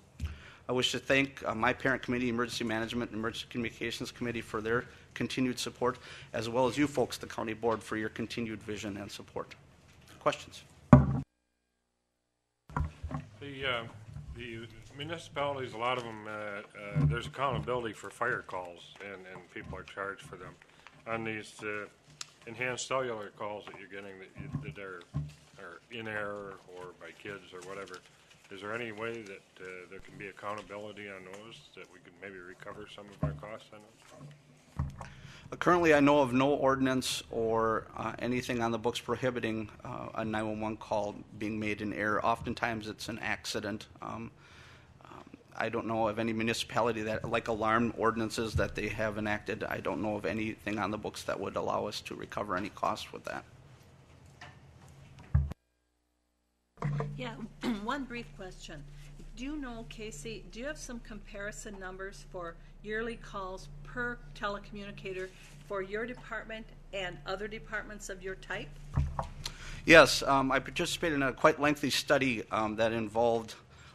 I wish to thank my parent committee, Emergency Management and Emergency Communications Committee, for their continued support, as well as you folks, the County Board, for your continued vision and support. Questions? The municipalities, a lot of them, there's accountability for fire calls, and people are charged for them. On these enhanced cellular calls that you're getting that are in error or by kids or whatever, is there any way that there can be accountability on those, that we could maybe recover some of our costs on those? Currently, I know of no ordinance or anything on the books prohibiting a 911 call being made in error. Oftentimes, it's an accident. I don't know of any municipality that, like alarm ordinances that they have enacted, I don't know of anything on the books that would allow us to recover any costs with that. Yeah, one brief question. Do you know, Casey, do you have some comparison numbers for yearly calls per telecommunicator for your department and other departments of your type? Yes, I participated in a quite lengthy study that involved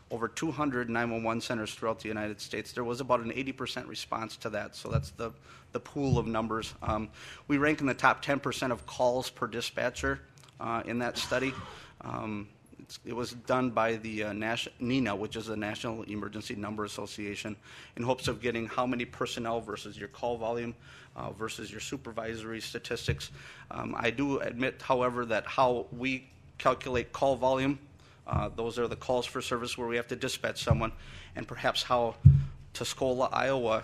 over 200 911 centers throughout the United States. There was about an 80% response to that, so that's the pool of numbers. We rank in the top 10% of calls per dispatcher in that study. It was done by the NENA, which is the National Emergency Number Association, in hopes of getting how many personnel versus your call volume versus your supervisory statistics. I do admit, however, that how we calculate call volume, those are the calls for service where we have to dispatch someone, and perhaps how Tuscola, Iowa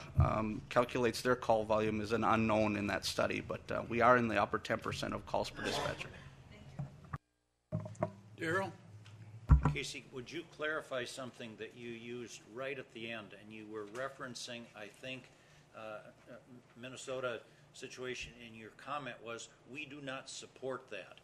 calculates their call volume is an unknown in that study, but we are in the upper 10% of calls per dispatcher. Darrell? Casey, would you clarify something that you used right at the end, and you were referencing, I think, Minnesota situation, and your comment was, we do not support that.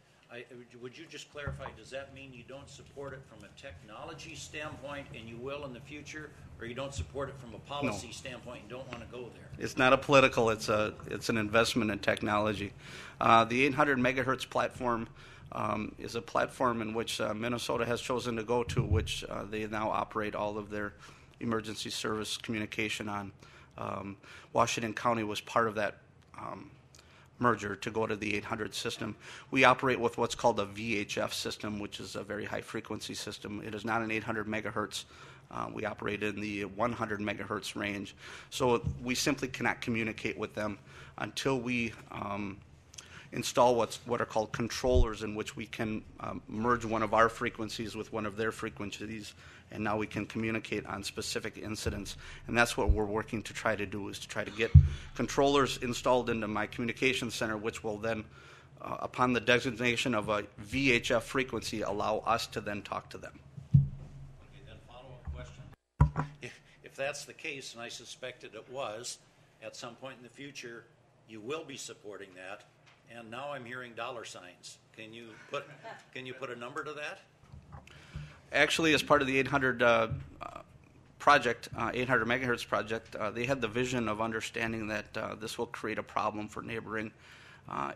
Would you just clarify, does that mean you don't support it from a technology standpoint and you will in the future, or you don't support it from a policy standpoint and don't want to go there? It's not a political, it's an investment in technology. The 800 megahertz platform is a platform in which Minnesota has chosen to go to, which they now operate all of their emergency service communication on. Washington County was part of that merger to go to the 800 system. We operate with what's called a VHF system, which is a very high frequency system. It is not an 800 megahertz. We operate in the 100 megahertz range. So we simply cannot communicate with them until we install what are called controllers, in which we can merge one of our frequencies with one of their frequencies, and now we can communicate on specific incidents. And that's what we're working to try to do, is to try to get controllers installed into my communications center, which will then upon the designation of a VHF frequency, allow us to then talk to them. Okay, then follow-up question. If that's the case, and I suspected it was, at some point in the future, you will be supporting that, and now I'm hearing dollar signs. Can you put a number to that? Actually, as part of the 800 project, 800 megahertz project, they had the vision of understanding that this will create a problem for neighboring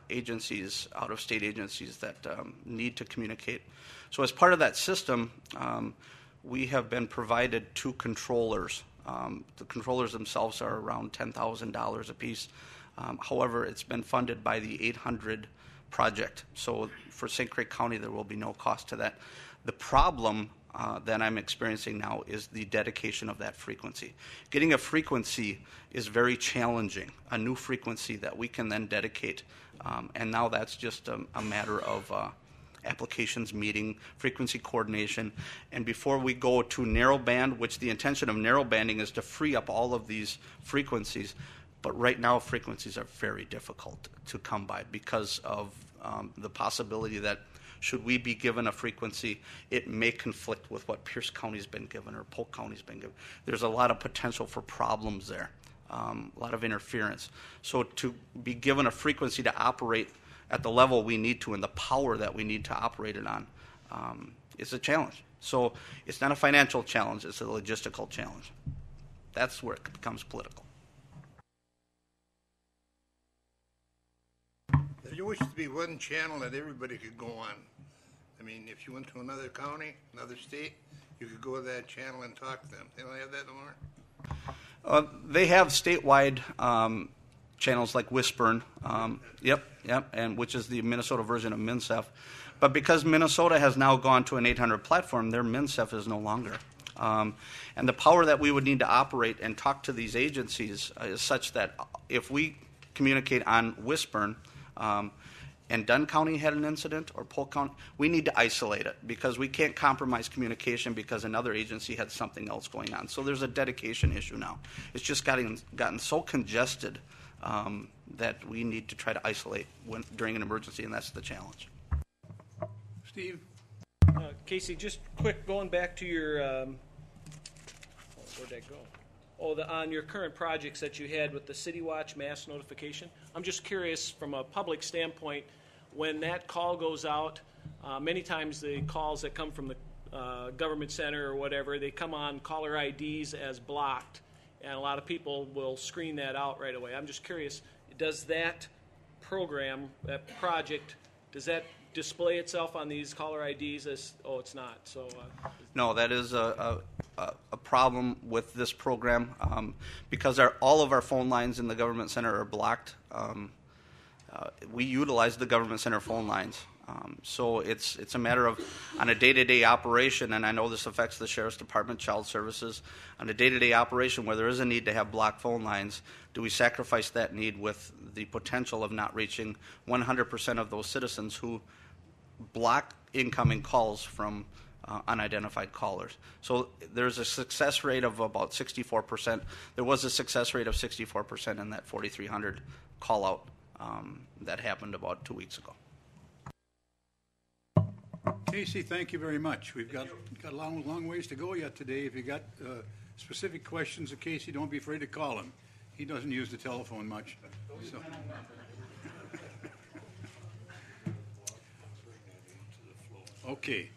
agencies, out-of-state agencies that need to communicate. So as part of that system, we have been provided 2 controllers. The controllers themselves are around $10,000 a piece. However, it's been funded by the 800 project. So for St. Croix County, there will be no cost to that. The problem that I'm experiencing now is the dedication of that frequency. Getting a frequency is very challenging, a new frequency that we can then dedicate. And now that's just a matter of applications meeting, frequency coordination. And before we go to narrowband, which the intention of narrowbanding is to free up all of these frequencies, but right now frequencies are very difficult to come by because of the possibility that should we be given a frequency, it may conflict with what Pierce County's been given or Polk County's been given. There's a lot of potential for problems there, a lot of interference. So to be given a frequency to operate at the level we need to and the power that we need to operate it on is a challenge. So it's not a financial challenge, it's a logistical challenge. That's where it becomes political. There used to be one channel that everybody could go on. I mean, if you went to another county, another state, you could go to that channel and talk to them. They don't have that no more? They have statewide channels like Whispern, yep, and which is the Minnesota version of MinSef. But because Minnesota has now gone to an 800 platform, their MinSef is no longer. And the power that we would need to operate and talk to these agencies is such that if we communicate on Whispern, and Dunn County had an incident, or Polk County, we need to isolate it because we can't compromise communication because another agency had something else going on. So there's a dedication issue now. It's just gotten so congested that we need to try to isolate during an emergency, and that's the challenge. Steve? Casey, just quick, going back to your, where'd that go? On your current projects that you had with the City Watch mass notification. I'm just curious from a public standpoint, when that call goes out, many times the calls that come from the government center or whatever, they come on caller IDs as blocked, and a lot of people will screen that out right away. I'm just curious, does that program, that project, does that display itself on these caller IDs as, oh, it's not? So no, that is a problem with this program because all of our phone lines in the government center are blocked. We utilize the government center phone lines. So it's a matter of, on a day-to-day operation, and I know this affects the Sheriff's Department, Child Services, on a day-to-day operation where there is a need to have blocked phone lines, do we sacrifice that need with the potential of not reaching 100% of those citizens who block incoming calls from unidentified callers? So there's a success rate of about 64%. There was a success rate of 64% in that 4,300 call out that happened about 2 weeks ago. Casey, thank you very much. We've got a long ways to go yet today. If you got specific questions of Casey, don't be afraid to call him. He doesn't use the telephone much. So. Okay.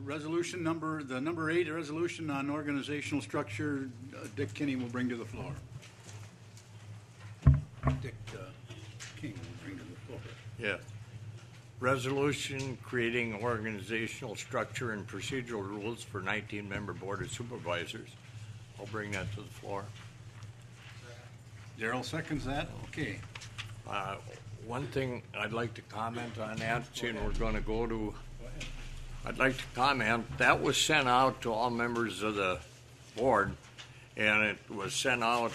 Resolution number 8, a resolution on organizational structure, Dick Kinney will bring to the floor. Dick King will bring to the floor. Yeah. Resolution creating organizational structure and procedural rules for 19-member Board of Supervisors. I'll bring that to the floor. Darrell seconds that. Okay. One thing I'd like to comment on that, seeing we're going to go to, I'd like to comment, that was sent out to all members of the board, and it was sent out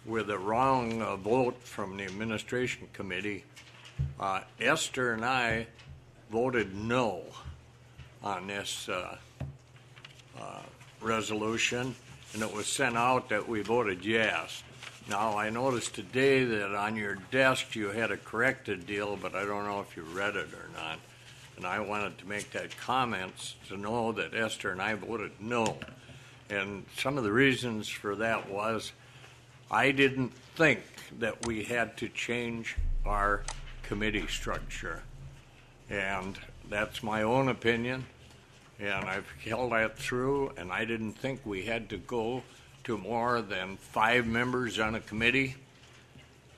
with a wrong vote from the administration committee. Esther and I voted no on this resolution, and it was sent out that we voted yes. Now, I noticed today that on your desk you had a corrected deal, but I don't know if you read it or not. And I wanted to make that comment to know that Esther and I voted no. And some of the reasons for that was I didn't think that we had to change our committee structure. And that's my own opinion. And I've held that through, and I didn't think we had to go to more than 5 members on a committee.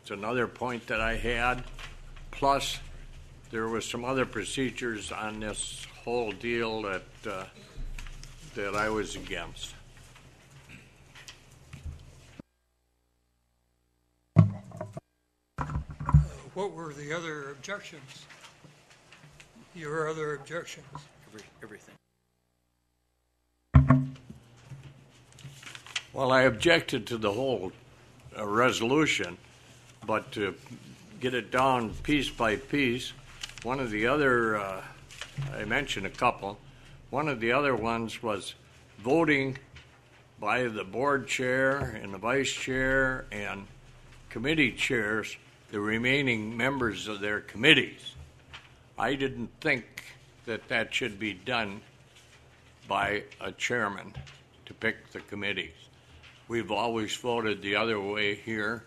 It's another point that I had. Plus, there was some other procedures on this whole deal that that I was against. What were the other objections? Your other objections? Everything. Well, I objected to the whole resolution, but to get it down piece by piece, one of the other, I mentioned a couple, one of the other ones was voting by the board chair and the vice chair and committee chairs, the remaining members of their committees. I didn't think that that should be done by a chairman to pick the committees. We've always voted the other way here,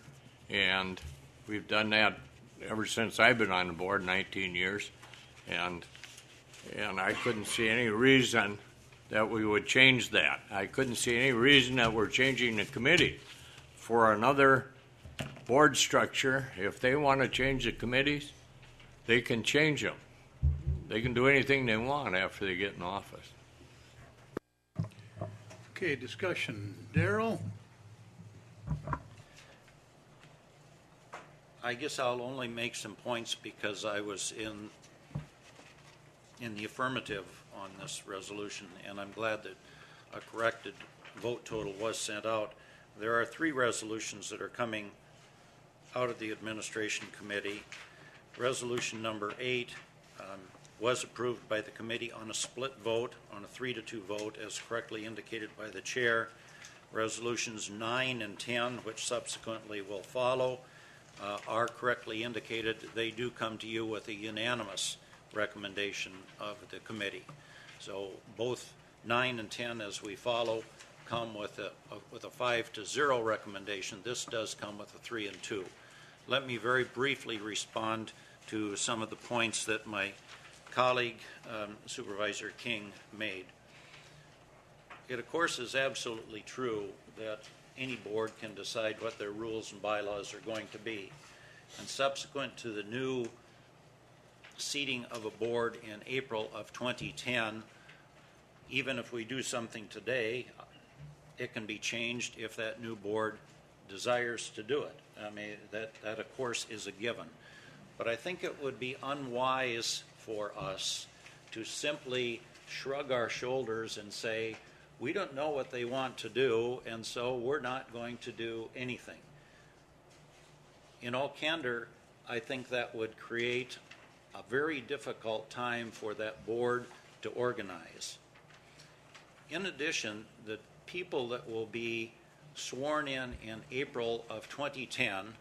and we've done that ever since I've been on the board, 19 years, and I couldn't see any reason that we would change that. I couldn't see any reason that we're changing the committee for another board structure. If they want to change the committees, they can change them. They can do anything they want after they get in office. Okay, discussion. Darrell? I guess I'll only make some points because I was in the affirmative on this resolution, and I'm glad that a corrected vote total was sent out. There are 3 resolutions that are coming out of the Administration Committee. Resolution number 8 was approved by the committee on a split vote, on a 3-2 vote, as correctly indicated by the chair. Resolutions 9 and 10, which subsequently will follow, are correctly indicated. They do come to you with a unanimous recommendation of the committee. So both 9 and 10, as we follow, come with a 5-0 recommendation. This does come with a 3-2. Let me very briefly respond to some of the points that my colleague, Supervisor King, made. It, of course, is absolutely true that any board can decide what their rules and bylaws are going to be. And subsequent to the new seating of a board in April of 2010, even if we do something today, it can be changed if that new board desires to do it. I mean, that of course is a given. But I think it would be unwise for us to simply shrug our shoulders and say, we don't know what they want to do, and so we're not going to do anything. In all candor, I think that would create a very difficult time for that board to organize. In addition, the people that will be sworn in April of 2010,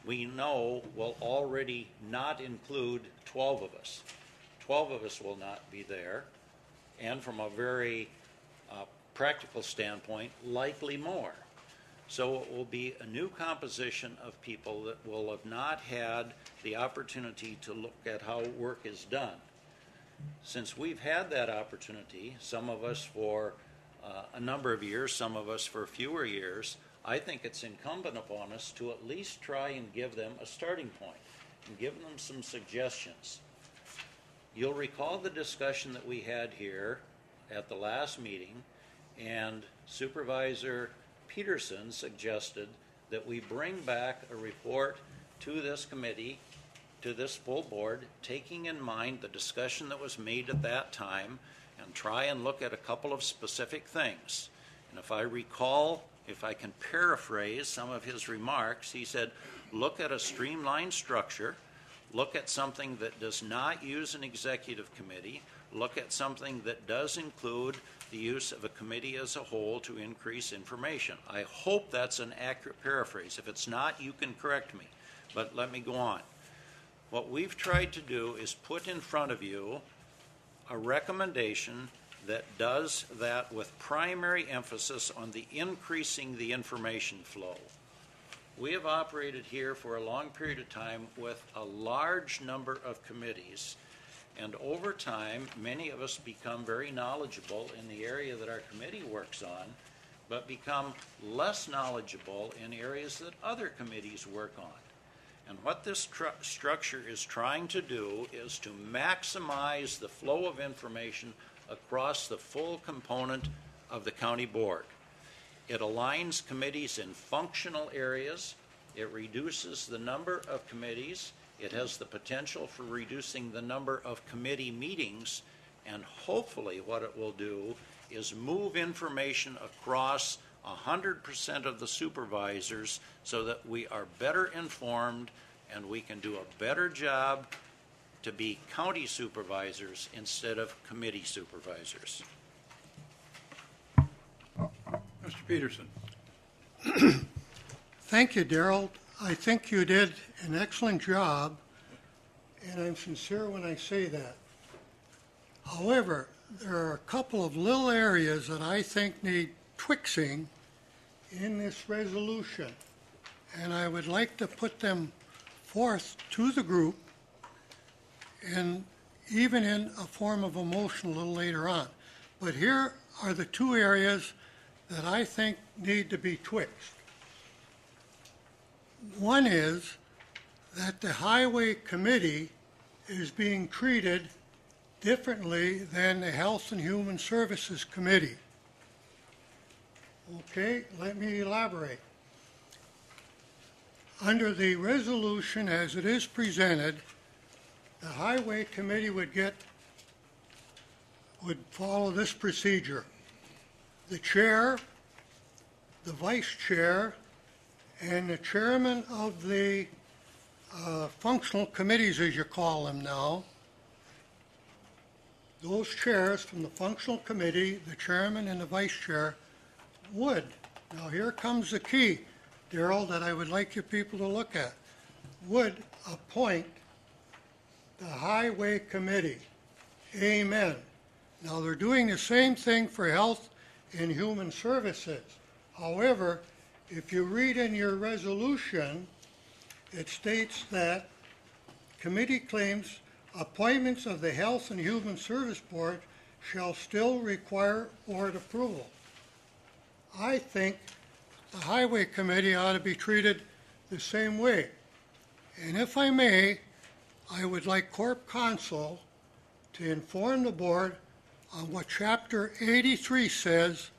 we know will already not include 12 of us. 12 of us will not be there, and from a very practical standpoint, likely more. So it will be a new composition of people that will have not had the opportunity to look at how work is done. Since we've had that opportunity, some of us for a number of years, some of us for fewer years, I think it's incumbent upon us to at least try and give them a starting point and give them some suggestions. You'll recall the discussion that we had here at the last meeting, and Supervisor Peterson suggested that we bring back a report to this committee, to this full board, taking in mind the discussion that was made at that time, and try and look at a couple of specific things. And if I recall, if I can paraphrase some of his remarks, he said, look at a streamlined structure, look at something that does not use an executive committee, look at something that does include the use of a committee as a whole to increase information. I hope that's an accurate paraphrase. If it's not, you can correct me, but let me go on. What we've tried to do is put in front of you a recommendation that does that with primary emphasis on the increasing the information flow. We have operated here for a long period of time with a large number of committees, and over time, many of us become very knowledgeable in the area that our committee works on, but become less knowledgeable in areas that other committees work on. And what this structure is trying to do is to maximize the flow of information across the full component of the county board. It aligns committees in functional areas. It reduces the number of committees. It has the potential for reducing the number of committee meetings. And hopefully what it will do is move information across 100% of the supervisors so that we are better informed and we can do a better job to be county supervisors instead of committee supervisors. Mr. Peterson. Thank you, Darrell. I think you did an excellent job, and I'm sincere when I say that. However, there are a couple of little areas that I think need twixing in this resolution, and I would like to put them forth to the group, and even in a form of a motion a little later on. But here are the two areas that I think need to be twixt. One is that the Highway Committee is being treated differently than the Health and Human Services Committee. Okay, let me elaborate. Under the resolution as it is presented, the Highway Committee would follow this procedure. The chair, the vice chair, and the chairman of the functional committees, as you call them now, those chairs from the functional committee, the chairman and the vice chair, would, now here comes the key, Darrell, that I would like you people to look at, would appoint the Highway Committee. Amen. Now they're doing the same thing for Health and Human Services. However, if you read in your resolution, it states that committee claims appointments of the Health and Human Service Board shall still require board approval. I think the Highway Committee ought to be treated the same way. And if I may, I would like Corp Counsel to inform the board on what Chapter 83 says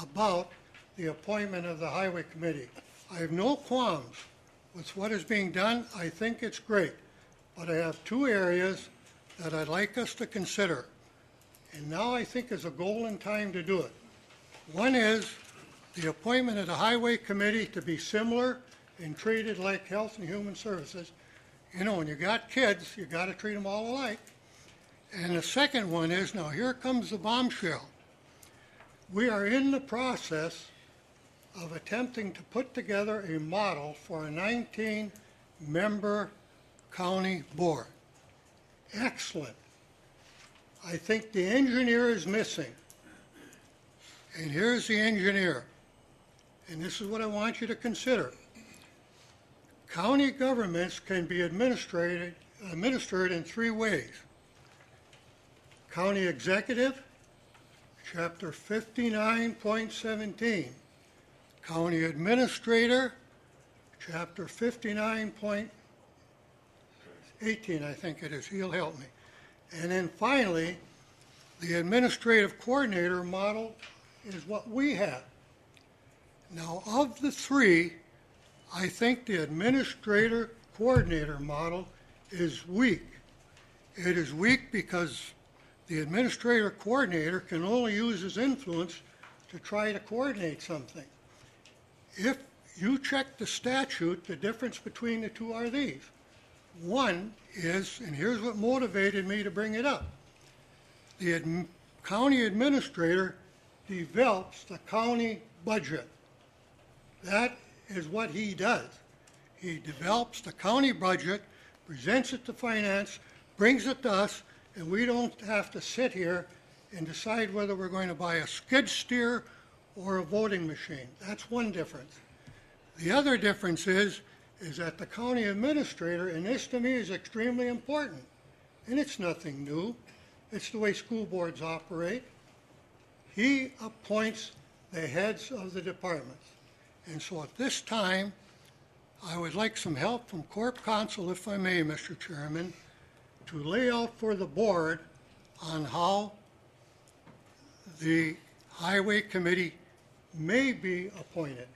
about the appointment of the Highway Committee. I have no qualms with what is being done. I think it's great. But I have two areas that I'd like us to consider. And now I think is a golden time to do it. One is the appointment of the Highway Committee to be similar and treated like Health and Human Services. You know, when you got kids, you got to treat them all alike. And the second one is, now here comes the bombshell. We are in the process of attempting to put together a model for a 19-member county board. Excellent. I think the engineer is missing. And here's the engineer. And this is what I want you to consider. County governments can be administered in three ways. County executive, Chapter 59.17. County administrator, Chapter 59.18, I think it is. He'll help me. And then finally, the administrative coordinator model is what we have. Now, of the three, I think the administrator coordinator model is weak. It is weak because the administrator coordinator can only use his influence to try to coordinate something. If you check the statute, the difference between the two are these. One is, and here's what motivated me to bring it up, the county administrator develops the county budget. That is what he does. He develops the county budget, presents it to finance, brings it to us, and we don't have to sit here and decide whether we're going to buy a skid steer or a voting machine. That's one difference. The other difference is that the county administrator, and this to me is extremely important, and it's nothing new. It's the way school boards operate. He appoints the heads of the departments. And so at this time, I would like some help from Corp Counsel, if I may, Mr. Chairman, to lay out for the board on how the Highway Committee may be appointed.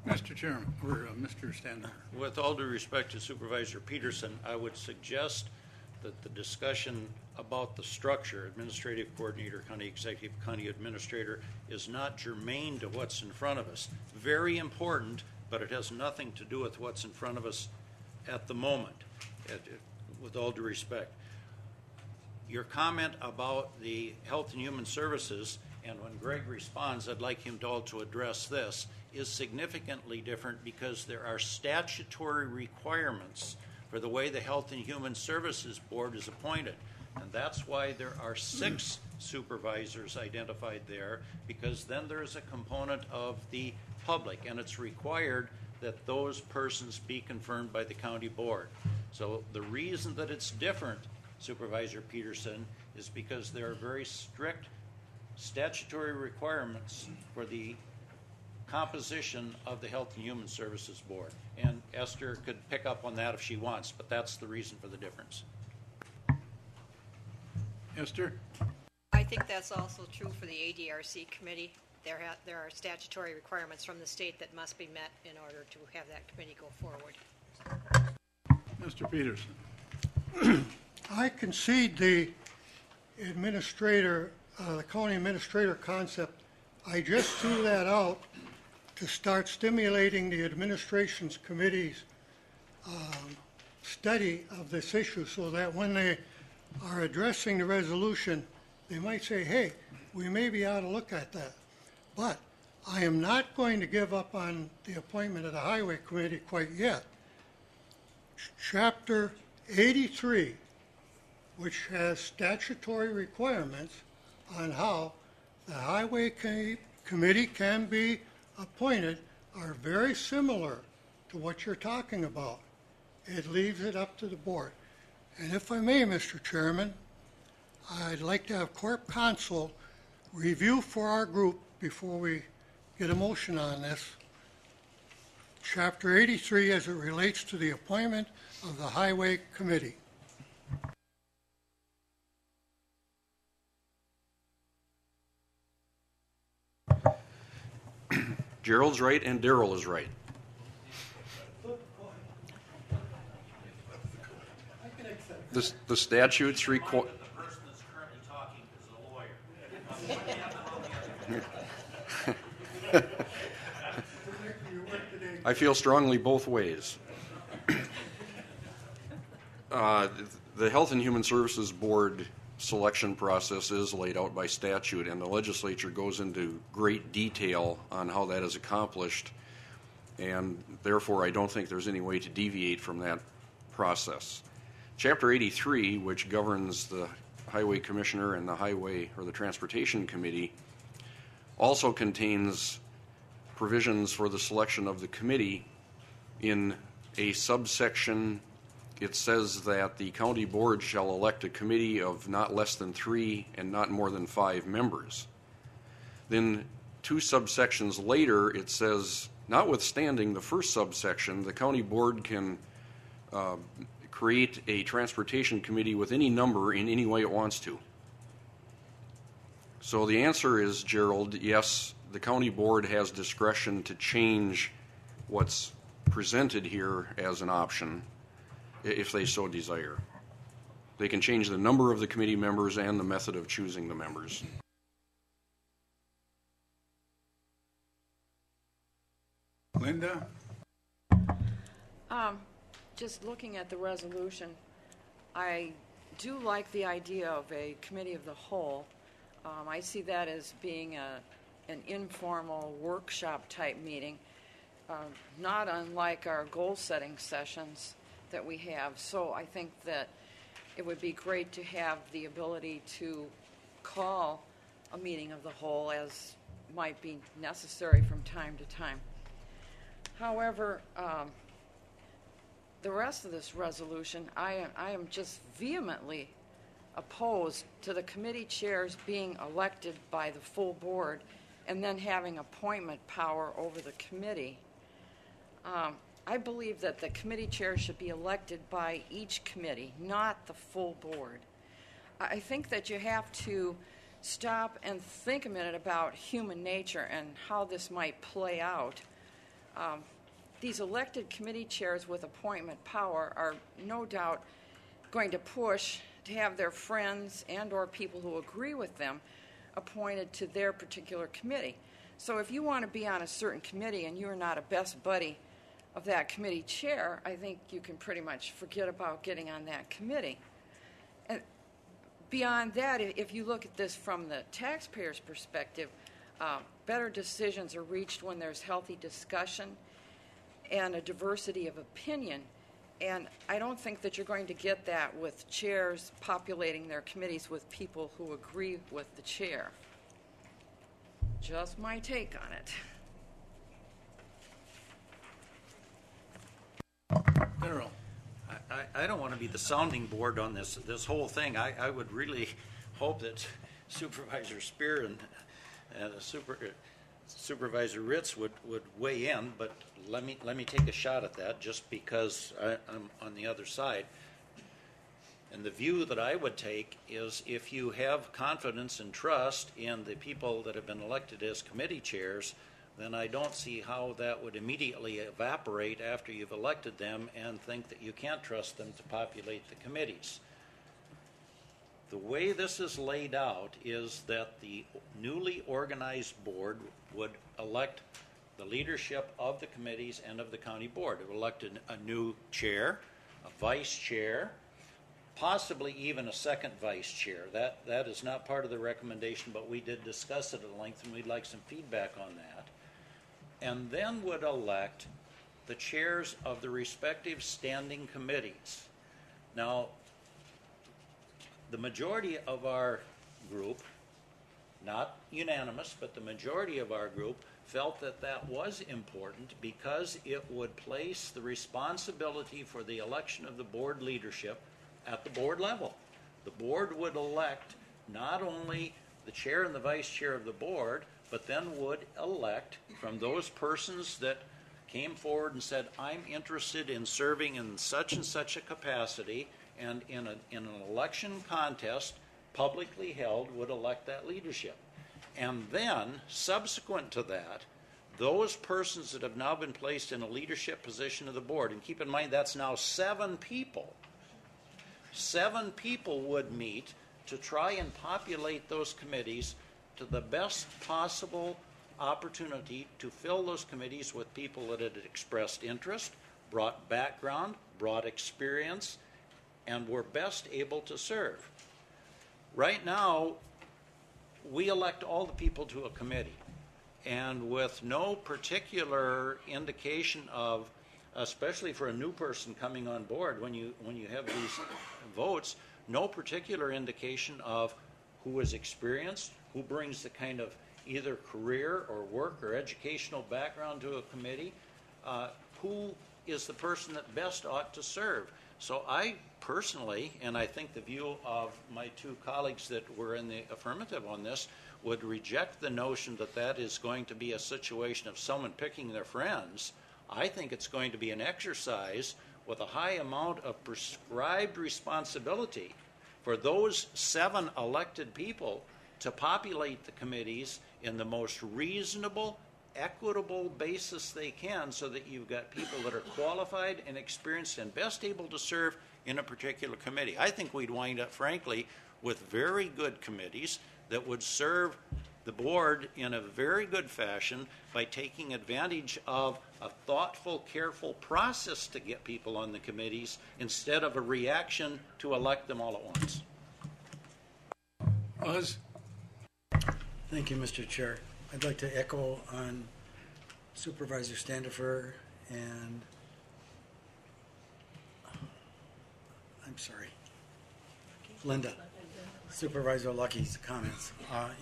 Mr. Chairman, or Mr. Stander. With all due respect to Supervisor Peterson, I would suggest that the discussion about the structure, administrative coordinator, county executive, county administrator, is not germane to what's in front of us. Very important, but it has nothing to do with what's in front of us at the moment, with all due respect. Your comment about the Health and Human Services, and when Greg responds, I'd like him to also address this, is significantly different because there are statutory requirements for the way the Health and Human Services Board is appointed. And that's why there are 6 supervisors identified there, because then there's a component of the public, and it's required that those persons be confirmed by the county board. So the reason that it's different, Supervisor Peterson, is because there are very strict statutory requirements for the composition of the Health and Human Services Board. And Esther could pick up on that if she wants, but that's the reason for the difference. Esther? I think that's also true for the ADRC committee. There are statutory requirements from the state that must be met in order to have that committee go forward. Mr. Peterson. I concede the administrator, the county administrator concept. I just threw that out to start stimulating the administration's committee's study of this issue, so that when they are addressing the resolution, they might say, hey, we maybe ought to look at that. But I am not going to give up on the appointment of the Highway Committee quite yet. Chapter 83, which has statutory requirements on how the Highway Committee can be appointed, are very similar to what you're talking about. It leaves it up to the board. And if I may, Mr. Chairman, I'd like to have Corp Counsel review for our group before we get a motion on this. Chapter 83 as it relates to the appointment of the Highway Committee. Gerald's right and Darrell is right. The statutes require. The person that's currently talking is a lawyer. I feel strongly both ways. The Health and Human Services Board selection process is laid out by statute, and the legislature goes into great detail on how that is accomplished, and therefore I don't think there's any way to deviate from that process. Chapter 83, which governs the Highway Commissioner and the Highway or the Transportation Committee, also contains provisions for the selection of the committee. In a subsection, it says that the county board shall elect a committee of not less than 3 and not more than 5 members. Then 2 subsections later, it says, notwithstanding the first subsection, the county board can create a transportation committee with any number in any way it wants to. So the answer is, Gerald, yes, the county board has discretion to change what's presented here as an option if they so desire. They can change the number of the committee members and the method of choosing the members. Linda? Just looking at the resolution, I do like the idea of a committee of the whole. I see that as being an informal workshop type meeting, not unlike our goal-setting sessions that we have. So I think that it would be great to have the ability to call a meeting of the whole as might be necessary from time to time. However, the rest of this resolution, I am just vehemently opposed to the committee chairs being elected by the full board and then having appointment power over the committee. I believe that the committee chair should be elected by each committee, not the full board. I think that you have to stop and think a minute about human nature and how this might play out. These elected committee chairs with appointment power are no doubt going to push to have their friends and or people who agree with them appointed to their particular committee. So if you want to be on a certain committee and you're not a best buddy of that committee chair, I think you can pretty much forget about getting on that committee. And beyond that, if you look at this from the taxpayer's perspective, better decisions are reached when there's healthy discussion and a diversity of opinion. And I don't think that you're going to get that with chairs populating their committees with people who agree with the chair. Just my take on it. General, I don't want to be the sounding board on this whole thing. I would really hope that Supervisor Spear and Supervisor Ritz would weigh in, but let me take a shot at that just because I'm on the other side. And the view that I would take is if you have confidence and trust in the people that have been elected as committee chairs, then I don't see how that would immediately evaporate after you've elected them and think that you can't trust them to populate the committees. The way this is laid out is that the newly organized board would elect the leadership of the committees and of the county board. It would elect a new chair, a vice chair, possibly even a second vice chair. That is not part of the recommendation, but we did discuss it at length, and we'd like some feedback on that. And then would elect the chairs of the respective standing committees. Now, the majority of our group, not unanimous, but the majority of our group felt that that was important because it would place the responsibility for the election of the board leadership at the board level. The board would elect not only the chair and the vice chair of the board, but then would elect from those persons that came forward and said, I'm interested in serving in such and such a capacity, and in an election contest, publicly held, would elect that leadership. And then, subsequent to that, those persons that have now been placed in a leadership position of the board, and keep in mind that's now 7 people, 7 people would meet to try and populate those committees to the best possible opportunity to fill those committees with people that had expressed interest, brought background, brought experience, and were best able to serve. Right now, we elect all the people to a committee, and with no particular indication of, especially for a new person coming on board, when you have these votes, no particular indication of who is experienced, who brings the kind of either career or work or educational background to a committee, who is the person that best ought to serve. So I personally, and I think the view of my 2 colleagues that were in the affirmative on this, would reject the notion that that is going to be a situation of someone picking their friends. I think it's going to be an exercise with a high amount of prescribed responsibility for those 7 elected people to populate the committees in the most reasonable, equitable basis they can, so that you've got people that are qualified and experienced and best able to serve in a particular committee. I think we'd wind up, frankly, with very good committees that would serve the board in a very good fashion by taking advantage of a thoughtful, careful process to get people on the committees instead of a reaction to elect them all at once. Buzz? Thank you, Mr. Chair. I'd like to echo on Supervisor Standifer and Linda, Supervisor Lucky's comments.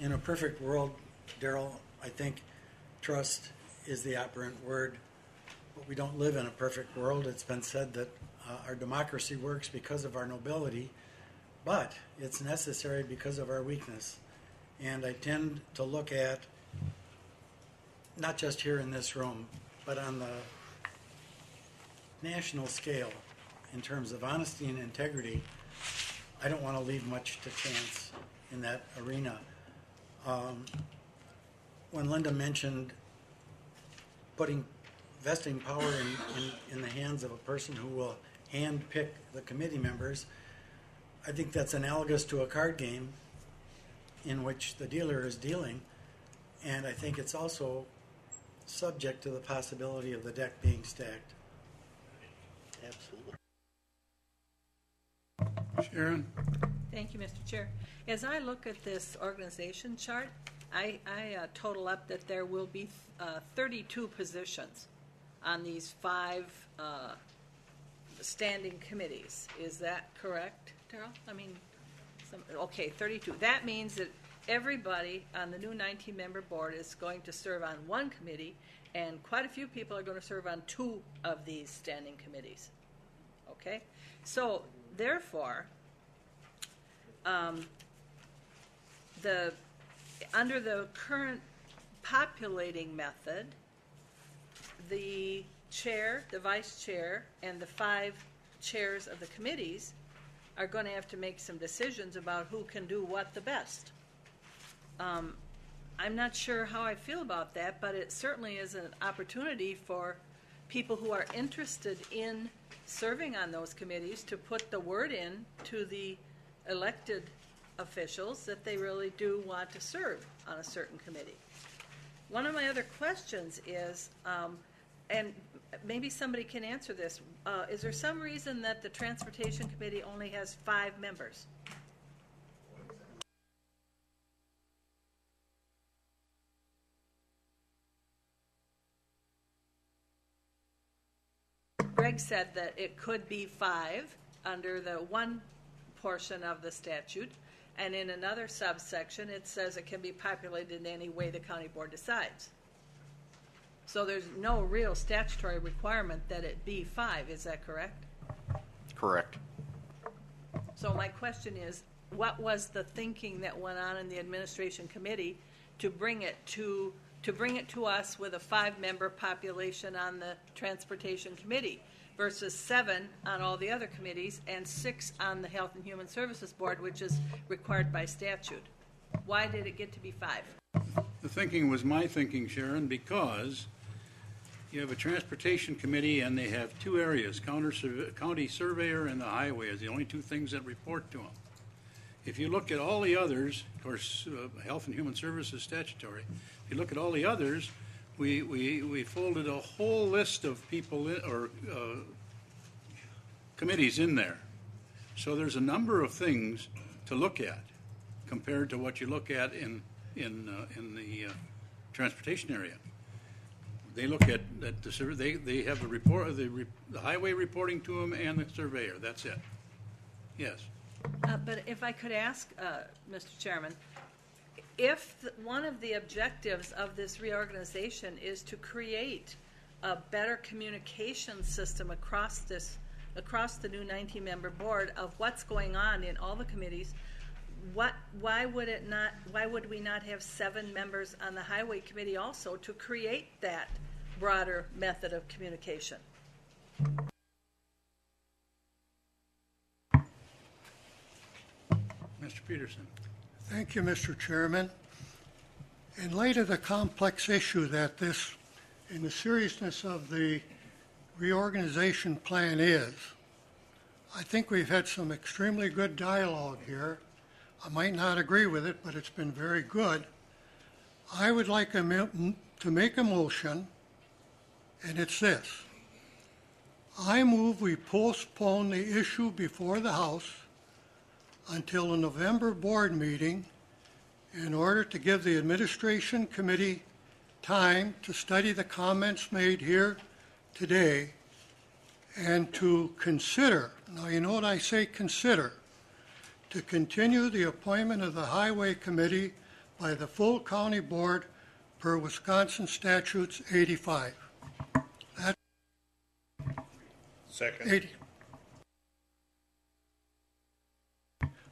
In a perfect world, Daryl, I think trust is the operant word, but we don't live in a perfect world. It's been said that our democracy works because of our nobility, but it's necessary because of our weakness. And I tend to look at, not just here in this room, but on the national scale, in terms of honesty and integrity, I don't want to leave much to chance in that arena. When Linda mentioned vesting power in the hands of a person who will hand pick the committee members, I think that's analogous to a card game in which the dealer is dealing, and I think it's also subject to the possibility of the deck being stacked. Absolutely. Sharon? Thank you, Mr. Chair. As I look at this organization chart, I total up that there will be 32 positions on these 5 standing committees. Is that correct, Darrell? I mean, okay, 32. That means that everybody on the new 19-member board is going to serve on one committee, and quite a few people are going to serve on 2 of these standing committees. Okay? So, therefore, under the current populating method, the chair, the vice chair, and the 5 chairs of the committees are going to have to make some decisions about who can do what the best. I'm not sure how I feel about that, but it certainly is an opportunity for people who are interested in serving on those committees to put the word in to the elected officials that they really do want to serve on a certain committee. One of my other questions is, and maybe somebody can answer this, is there some reason that the Transportation Committee only has 5 members? Greg said that it could be 5 under the one portion of the statute, and in another subsection it says it can be populated in any way the county board decides. So there's no real statutory requirement that it be 5, is that correct? Correct. So my question is, what was the thinking that went on in the administration committee to bring it to us with a 5-member population on the transportation committee versus 7 on all the other committees and 6 on the Health and Human Services Board, which is required by statute? Why did it get to be 5? The thinking was my thinking, Sharon, because you have a transportation committee and they have 2 areas, county surveyor and the highway is the only 2 things that report to them. If you look at all the others, of course, Health and Human Services statutory, if you look at all the others, we folded a whole list of people or committees in there. So there's a number of things to look at compared to what you look at in the transportation area. They look at they have the report, the highway reporting to them and the surveyor. That's it. Yes. But if I could ask, Mr. Chairman, if one of the objectives of this reorganization is to create a better communication system across the new 19-member board of what's going on in all the committees, why would we not have 7 members on the highway committee also to create that broader method of communication? Mr. Peterson. Thank you, Mr. Chairman. In light of the complex issue that this, and the seriousness of the reorganization plan is, I think we've had some extremely good dialogue here. I might not agree with it, but it's been very good. I would like to make a motion, and it's this. I move we postpone the issue before the House until the November board meeting in order to give the administration committee time to study the comments made here today and to consider, now you know what I say consider, to continue the appointment of the Highway Committee by the full county board per Wisconsin Statutes 85. That's Second. 80.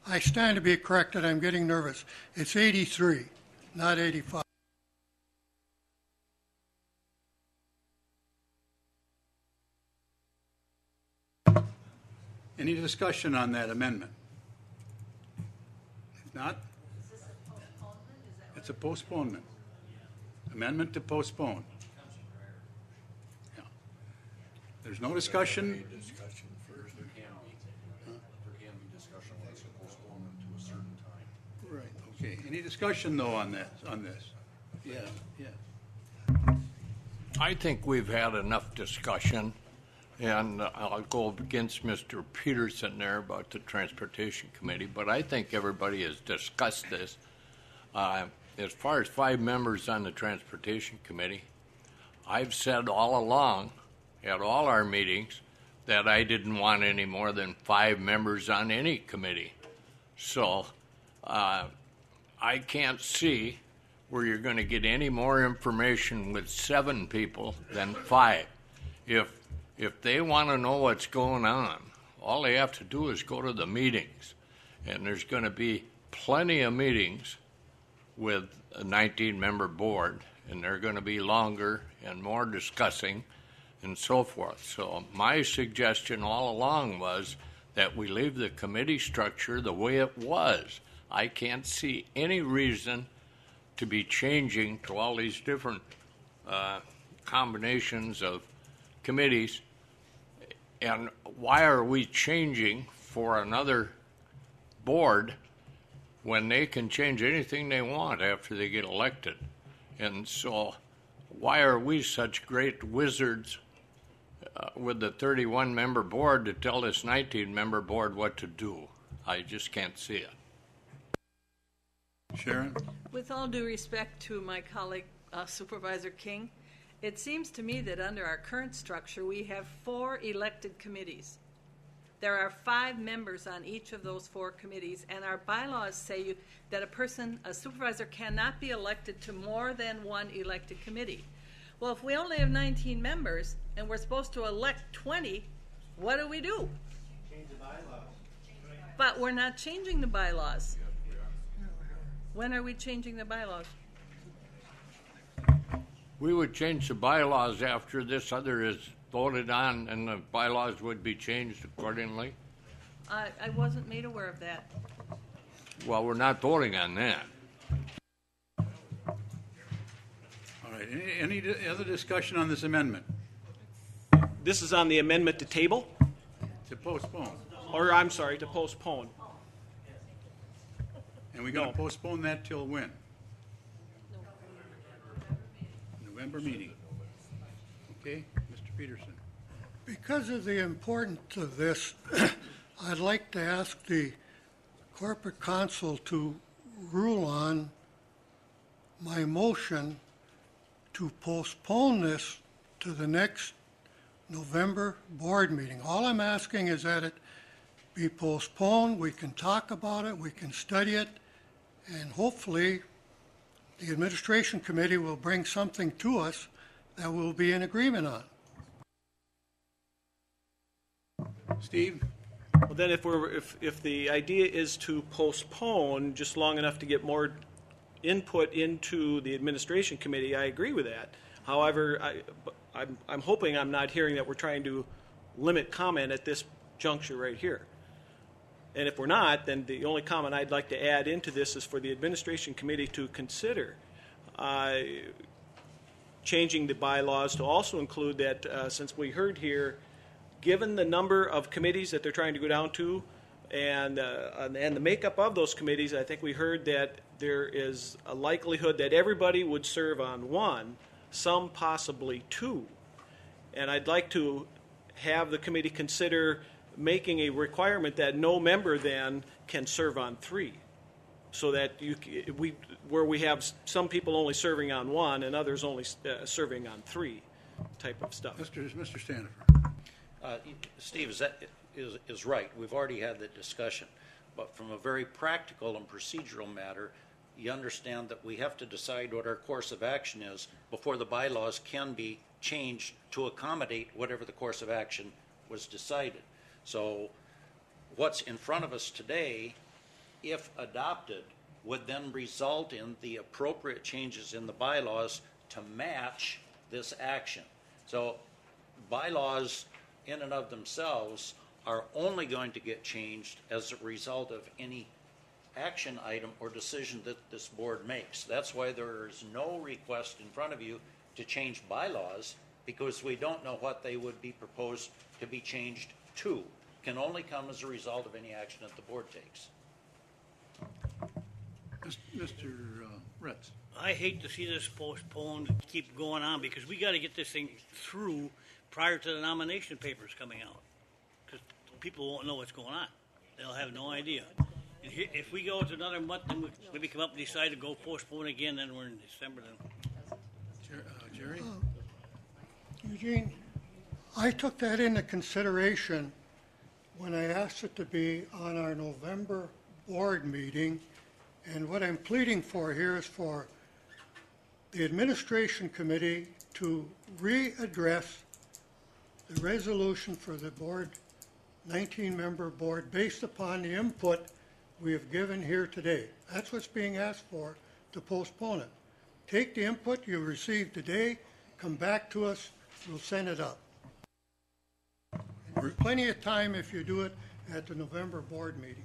I stand to be corrected. I'm getting nervous. It's 83, not 85. Any discussion on that amendment? If not, it's a postponement. Amendment to postpone. Yeah. There's no discussion. Discussion first. There can be discussion when it's a postponement to a certain time. Right. Okay. Any discussion though on that? On this? Yeah. Yeah. I think we've had enough discussion, and I'll go against Mr. Peterson there about the Transportation Committee, but I think everybody has discussed this. As far as 5 members on the Transportation Committee, I've said all along at all our meetings that I didn't want any more than 5 members on any committee. So I can't see where you're going to get any more information with 7 people than 5. If they want to know what's going on, all they have to do is go to the meetings. And there's going to be plenty of meetings with a 19-member board, and they're going to be longer and more discussing and so forth. So my suggestion all along was that we leave the committee structure the way it was. I can't see any reason to be changing to all these different combinations of committees. And why are we changing for another board when they can change anything they want after they get elected? And so why are we such great wizards with the 31-member board to tell this 19-member board what to do? I just can't see it. Sharon? With all due respect to my colleague Supervisor King, it seems to me that under our current structure we have 4 elected committees. There are 5 members on each of those 4 committees, and our bylaws say that a supervisor cannot be elected to more than 1 elected committee. Well, if we only have 19 members and we're supposed to elect 20, what do we do? Change the bylaws. But we're not changing the bylaws. When are we changing the bylaws? We would change the bylaws after this other is voted on, and the bylaws would be changed accordingly. I wasn't made aware of that. Well, we're not voting on that. All right. Any other discussion on this amendment? This is on the amendment to table? To postpone. Or, I'm sorry, to postpone. And we're going to postpone that till when? November meeting. Okay, Mr. Peterson. Because of the importance of this, I'd like to ask the corporate counsel to rule on my motion to postpone this to the next November board meeting. All I'm asking is that it be postponed. We can talk about it, we can study it, and hopefully the administration committee will bring something to us that we'll be in agreement on. Steve? Well, then if the idea is to postpone just long enough to get more input into the administration committee, I agree with that. However, I'm hoping I'm not hearing that we're trying to limit comment at this juncture right here. And if we're not, then the only comment I'd like to add into this is for the administration committee to consider changing the bylaws to also include that, since we heard here, given the number of committees that they're trying to go down to and the makeup of those committees, I think we heard that there is a likelihood that everybody would serve on one, some possibly two. And I'd like to have the committee consider making a requirement that no member then can serve on three, so that where we have some people only serving on one and others only serving on three, type of stuff. Mr. Stanifer. Steve is right. We've already had that discussion. But from a very practical and procedural matter, you understand that we have to decide what our course of action is before the bylaws can be changed to accommodate whatever the course of action was decided. So what's in front of us today, if adopted, would then result in the appropriate changes in the bylaws to match this action. So bylaws in and of themselves are only going to get changed as a result of any action item or decision that this board makes. That's why there is no request in front of you to change bylaws, because we don't know what they would be proposed to be changed to. Can only come as a result of any action that the board takes. Mr. Retz. I hate to see this postponed, keep going on, because we got to get this thing through prior to the nomination papers coming out, because people won't know what's going on. They'll have no idea. And if we go to another month, then we maybe come up and decide to go postpone again, then we're in December then. Jerry? Eugene, I took that into consideration when I asked it to be on our November board meeting, and what I'm pleading for here is for the administration committee to readdress the resolution for the board, 19-member board, based upon the input we have given here today. That's what's being asked for, to postpone it. Take the input you received today, come back to us, we'll send it up. There's plenty of time if you do it at the November board meeting.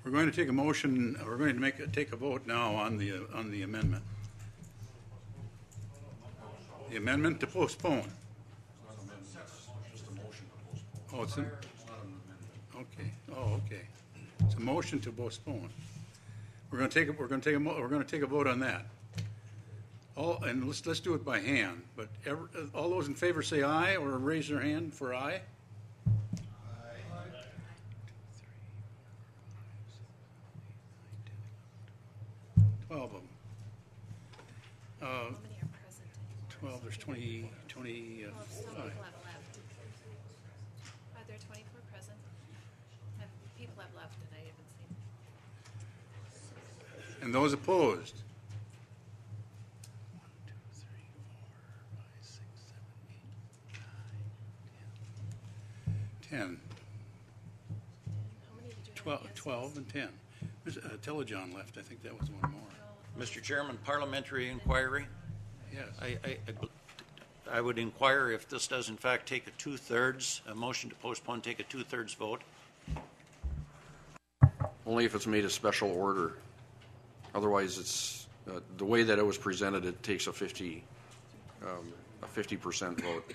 We're going to take a motion. We're going to take a vote now on the amendment. The amendment to postpone. Oh, it's an, okay. Oh, okay. It's a motion to postpone. We're going to take a vote on that. And let's do it by hand. But all those in favor say aye, or raise their hand for aye. 12 of them. How many are present? 12, there's 20, Still people have left. Are there 24 present? People have left and I haven't seen. And those opposed? 10. How many did you have? 12 and 10. Telejohn left. I think that was one more. Mr. Chairman, parliamentary inquiry. Yes. I would inquire if this does in fact take a motion to postpone, take a 2/3 vote. Only if it's made a special order. Otherwise, it's the way that it was presented. It takes a 50% vote.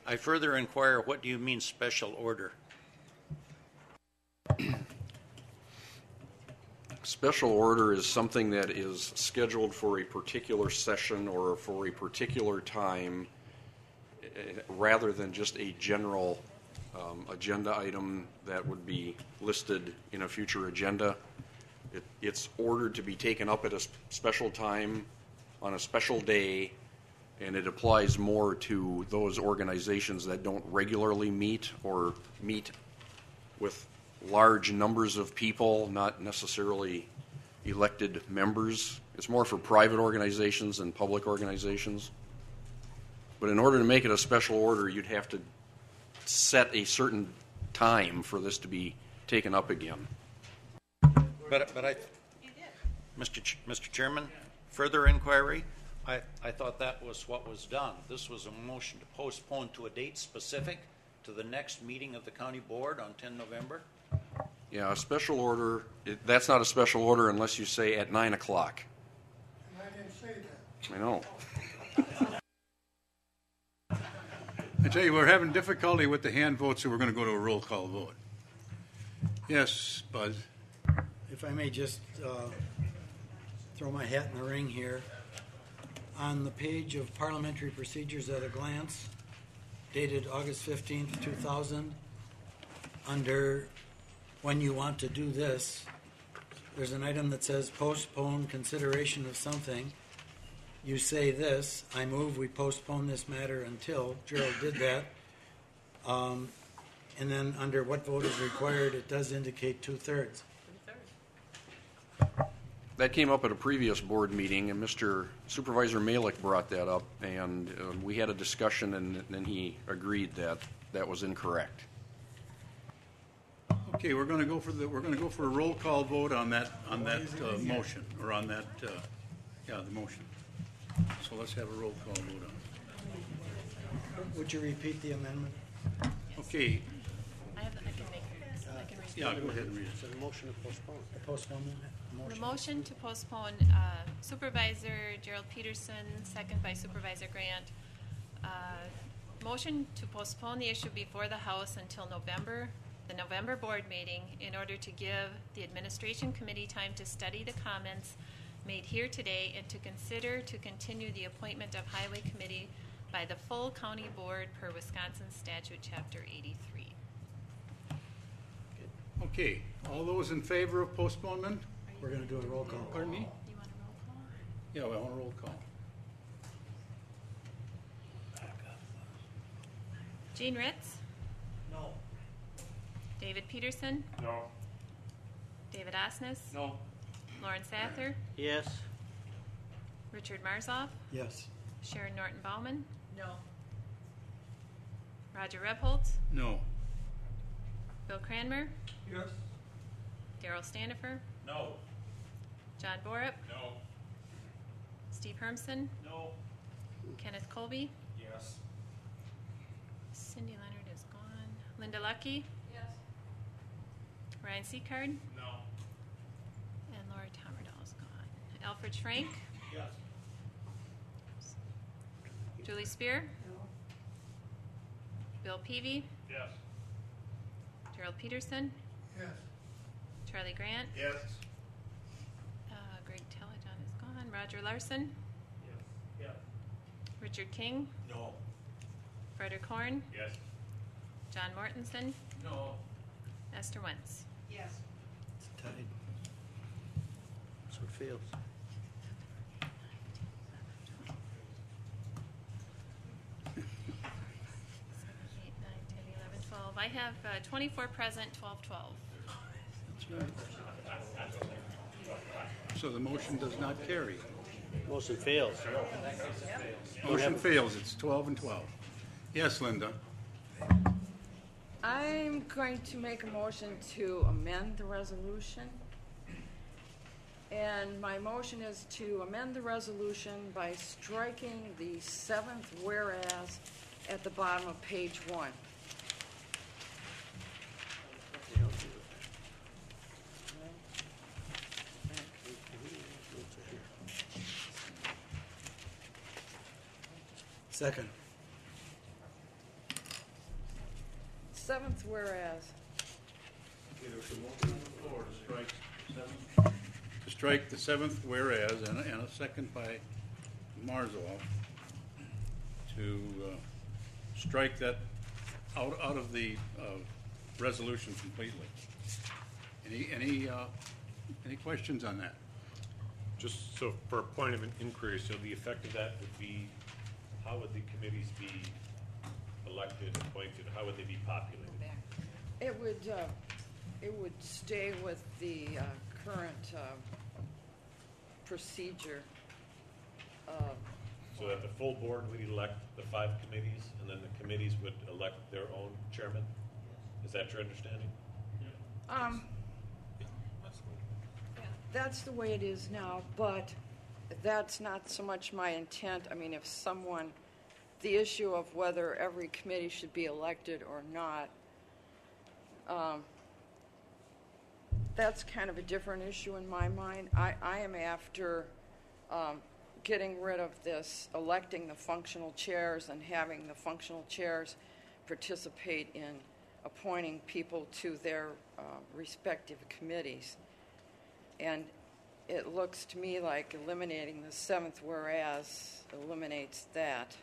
I further inquire, what do you mean special order? Special order is something that is scheduled for a particular session or for a particular time, rather than just a general agenda item that would be listed in a future agenda. It's ordered to be taken up at a special time on a special day, and it applies more to those organizations that don't regularly meet or meet with large numbers of people, not necessarily elected members. It's more for private organizations and public organizations. But in order to make it a special order, you'd have to set a certain time for this to be taken up again. But Mr. Chairman, further inquiry? I thought that was what was done. This was a motion to postpone to a date specific to the next meeting of the county board on 10 November. Yeah, a special order, that's not a special order unless you say at 9 o'clock. I didn't say that. I know. I tell you, we're having difficulty with the hand vote, so we're going to go to a roll call vote. Yes, Buzz. If I may just throw my hat in the ring here. On the page of Parliamentary Procedures at a Glance, dated August 15th, 2000, under when you want to do this, there's an item that says postpone consideration of something. You say this, I move we postpone this matter until. Gerald did that. And then under what vote is required, it does indicate 2/3. That came up at a previous board meeting, and Mr. Supervisor Malik brought that up, and we had a discussion, and then he agreed that that was incorrect. Okay, we're going to go for a roll call vote on that motion, or on that the motion. So let's have a roll call vote on it. Would you repeat the amendment? Okay. I can read Yeah, go ahead and read it. So the motion to postpone. The postponement motion. The motion to postpone Supervisor Gerald Peterson, second by Supervisor Grant. Motion to postpone the issue before the House until the November board meeting, in order to give the Administration Committee time to study the comments made here today and to consider to continue the appointment of Highway Committee by the full county board per Wisconsin Statute Chapter 83. Okay, all those in favor of postponement? We're going to do a roll call. Pardon me? Do you want a roll call? Yeah, I want a roll call. Gene Ritz? No. David Peterson? No. David Osnes? No. Lauren Sather? Yes. Richard Marzoff? Yes. Sharon Norton Bauman? No. Roger Rebholz? No. Bill Cranmer? Yes. Darrell Standifer? No. John Borup? No. Steve Hermson? No. Kenneth Colby? Yes. Cindy Leonard is gone. Linda Lucky? Yes. Ryan Seacard? No. And Laura Tomerdahl is gone. Alfred Schrank? Yes. Julie Spear? Bill Peavy? Yes. Gerald Peterson? Yes. Charlie Grant? Yes. Greg Telejohn is gone. Roger Larson? Yes. Richard King? No. Frederick Horn? Yes. John Mortensen? No. Esther Wentz? Yes. It's tied. So it fails. I have 24 present, 12. That's right. So the motion does not carry. Motion fails. Motion fails. It's 12 and 12. Yes, Linda. I'm going to make a motion to amend the resolution. And my motion is to amend the resolution by striking the seventh whereas at the bottom of page 1. Second. Seventh whereas. To strike the seventh whereas, and a second by Marzoff, to strike that out of the resolution completely. Any questions on that? Just so for a point of an increase, so the effect of that would be, how would the committees be elected, appointed, how would they be populated? It would stay with the current procedure. So that the full board would elect the 5 committees, and then the committees would elect their own chairman? Is that your understanding? That's the way it is now, but that's not so much my intent. I mean, if someone, the issue of whether every committee should be elected or not, that's kind of a different issue in my mind. I am after getting rid of this, electing the functional chairs and having the functional chairs participate in appointing people to their respective committees. And it looks to me like eliminating the seventh whereas eliminates that.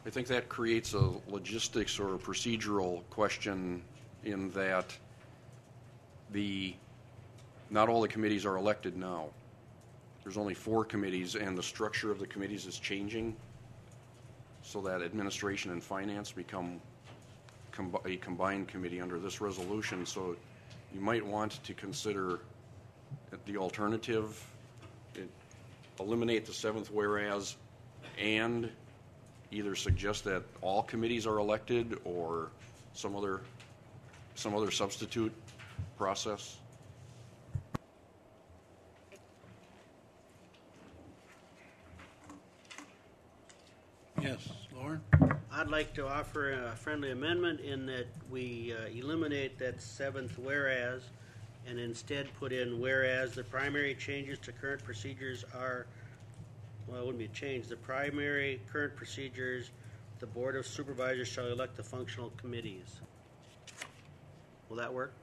I think that creates a logistics or a procedural question in that not all the committees are elected now. There's only 4 committees, and the structure of the committees is changing so that administration and finance become a combined committee under this resolution. So you might want to consider the alternative, eliminate the seventh whereas, and either suggest that all committees are elected or some other substitute process. Yes, Lauren? I'd like to offer a friendly amendment in that we eliminate that seventh whereas and instead put in whereas the primary changes to current procedures are, well, it wouldn't be a change. The primary current procedures, the Board of Supervisors shall elect the functional committees. Will that work?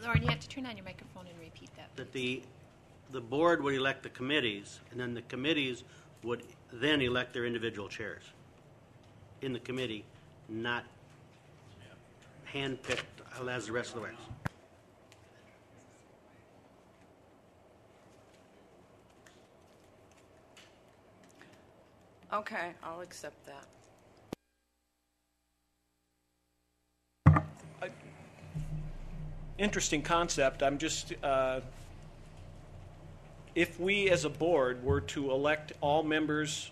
Lauren, you have to turn on your microphone and repeat that. That the board would elect the committees, and then the committees would then elect their individual chairs in the committee, not handpicked as the rest of the ways. Okay, I'll accept that. Interesting concept. I'm just, if we as a board were to elect all members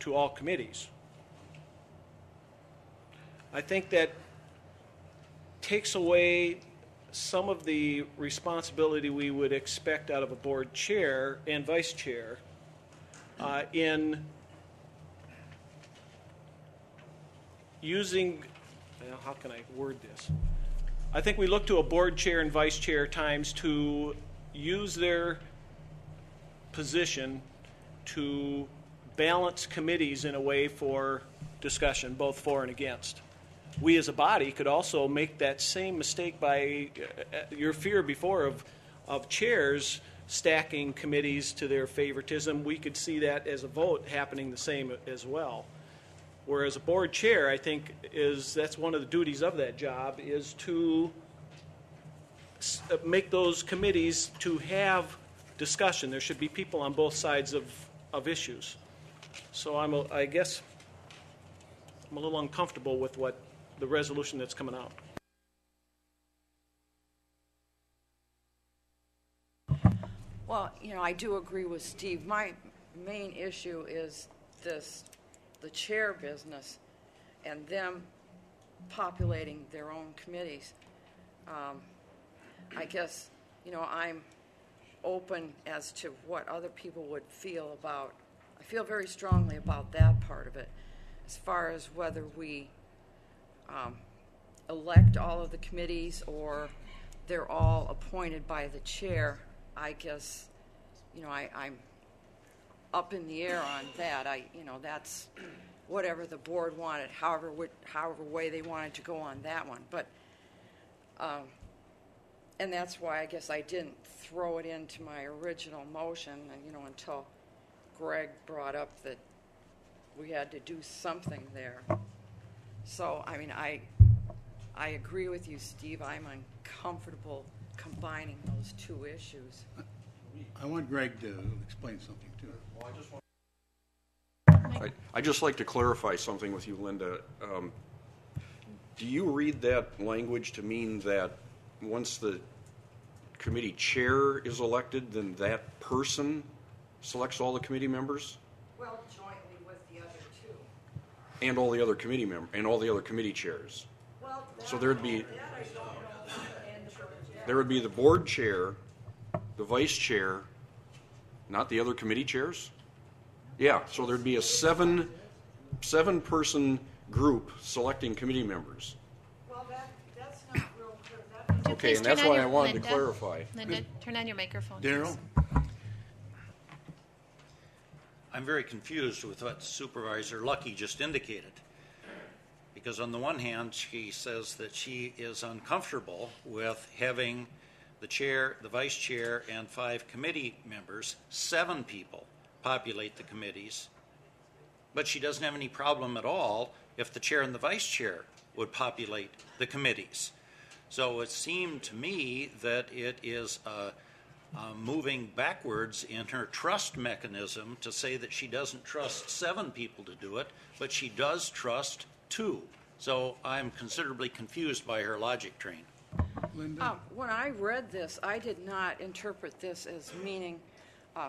to all committees, I think that takes away some of the responsibility we would expect out of a board chair and vice chair in using, well, how can I word this? I think we look to a board chair and vice chair times to use their position to balance committees in a way for discussion, both for and against. We as a body could also make that same mistake by your fear before of chairs stacking committees to their favoritism. We could see that as a vote happening the same as well. Whereas a board chair, I think, that's one of the duties of that job, is to make those committees to have discussion. There should be people on both sides of issues. So I guess I'm a little uncomfortable with what the resolution that's coming out. Well, I do agree with Steve. My main issue is the chair business and them populating their own committees. I guess, I'm open as to what other people would feel about. I feel very strongly about that part of it. As far as whether we elect all of the committees or they're all appointed by the chair, I guess, I'm up in the air on that. That's whatever the board wanted, however way they wanted to go on that one. But, and that's why I guess I didn't throw it into my original motion, until Greg brought up that we had to do something there. So, I agree with you, Steve. I'm uncomfortable combining those two issues. I want Greg to explain something, too. I'd just like to clarify something with you, Linda. Do you read that language to mean that once the committee chair is elected, then that person selects all the committee members? Well, jointly with the other two. And all the other committee members, and all the other committee chairs. Well, so there would be the board chair, the vice chair, not the other committee chairs? Yeah, so there'd be a seven-person group selecting committee members. Well, that's not real clear. Would you Okay, please and turn that's on why your- I wanted Linda? to clarify. Linda, turn on your microphone. Darrell? please. I'm very confused with what Supervisor Lucky just indicated. Because on the one hand, she says that she is uncomfortable with having the chair, the vice chair, and 5 committee members, 7 people, populate the committees. But she doesn't have any problem at all if the chair and the vice chair would populate the committees. So it seemed to me that it is moving backwards in her trust mechanism to say that she doesn't trust 7 people to do it, but she does trust 2. So I'm considerably confused by her logic train. Linda? When I read this, I did not interpret this as meaning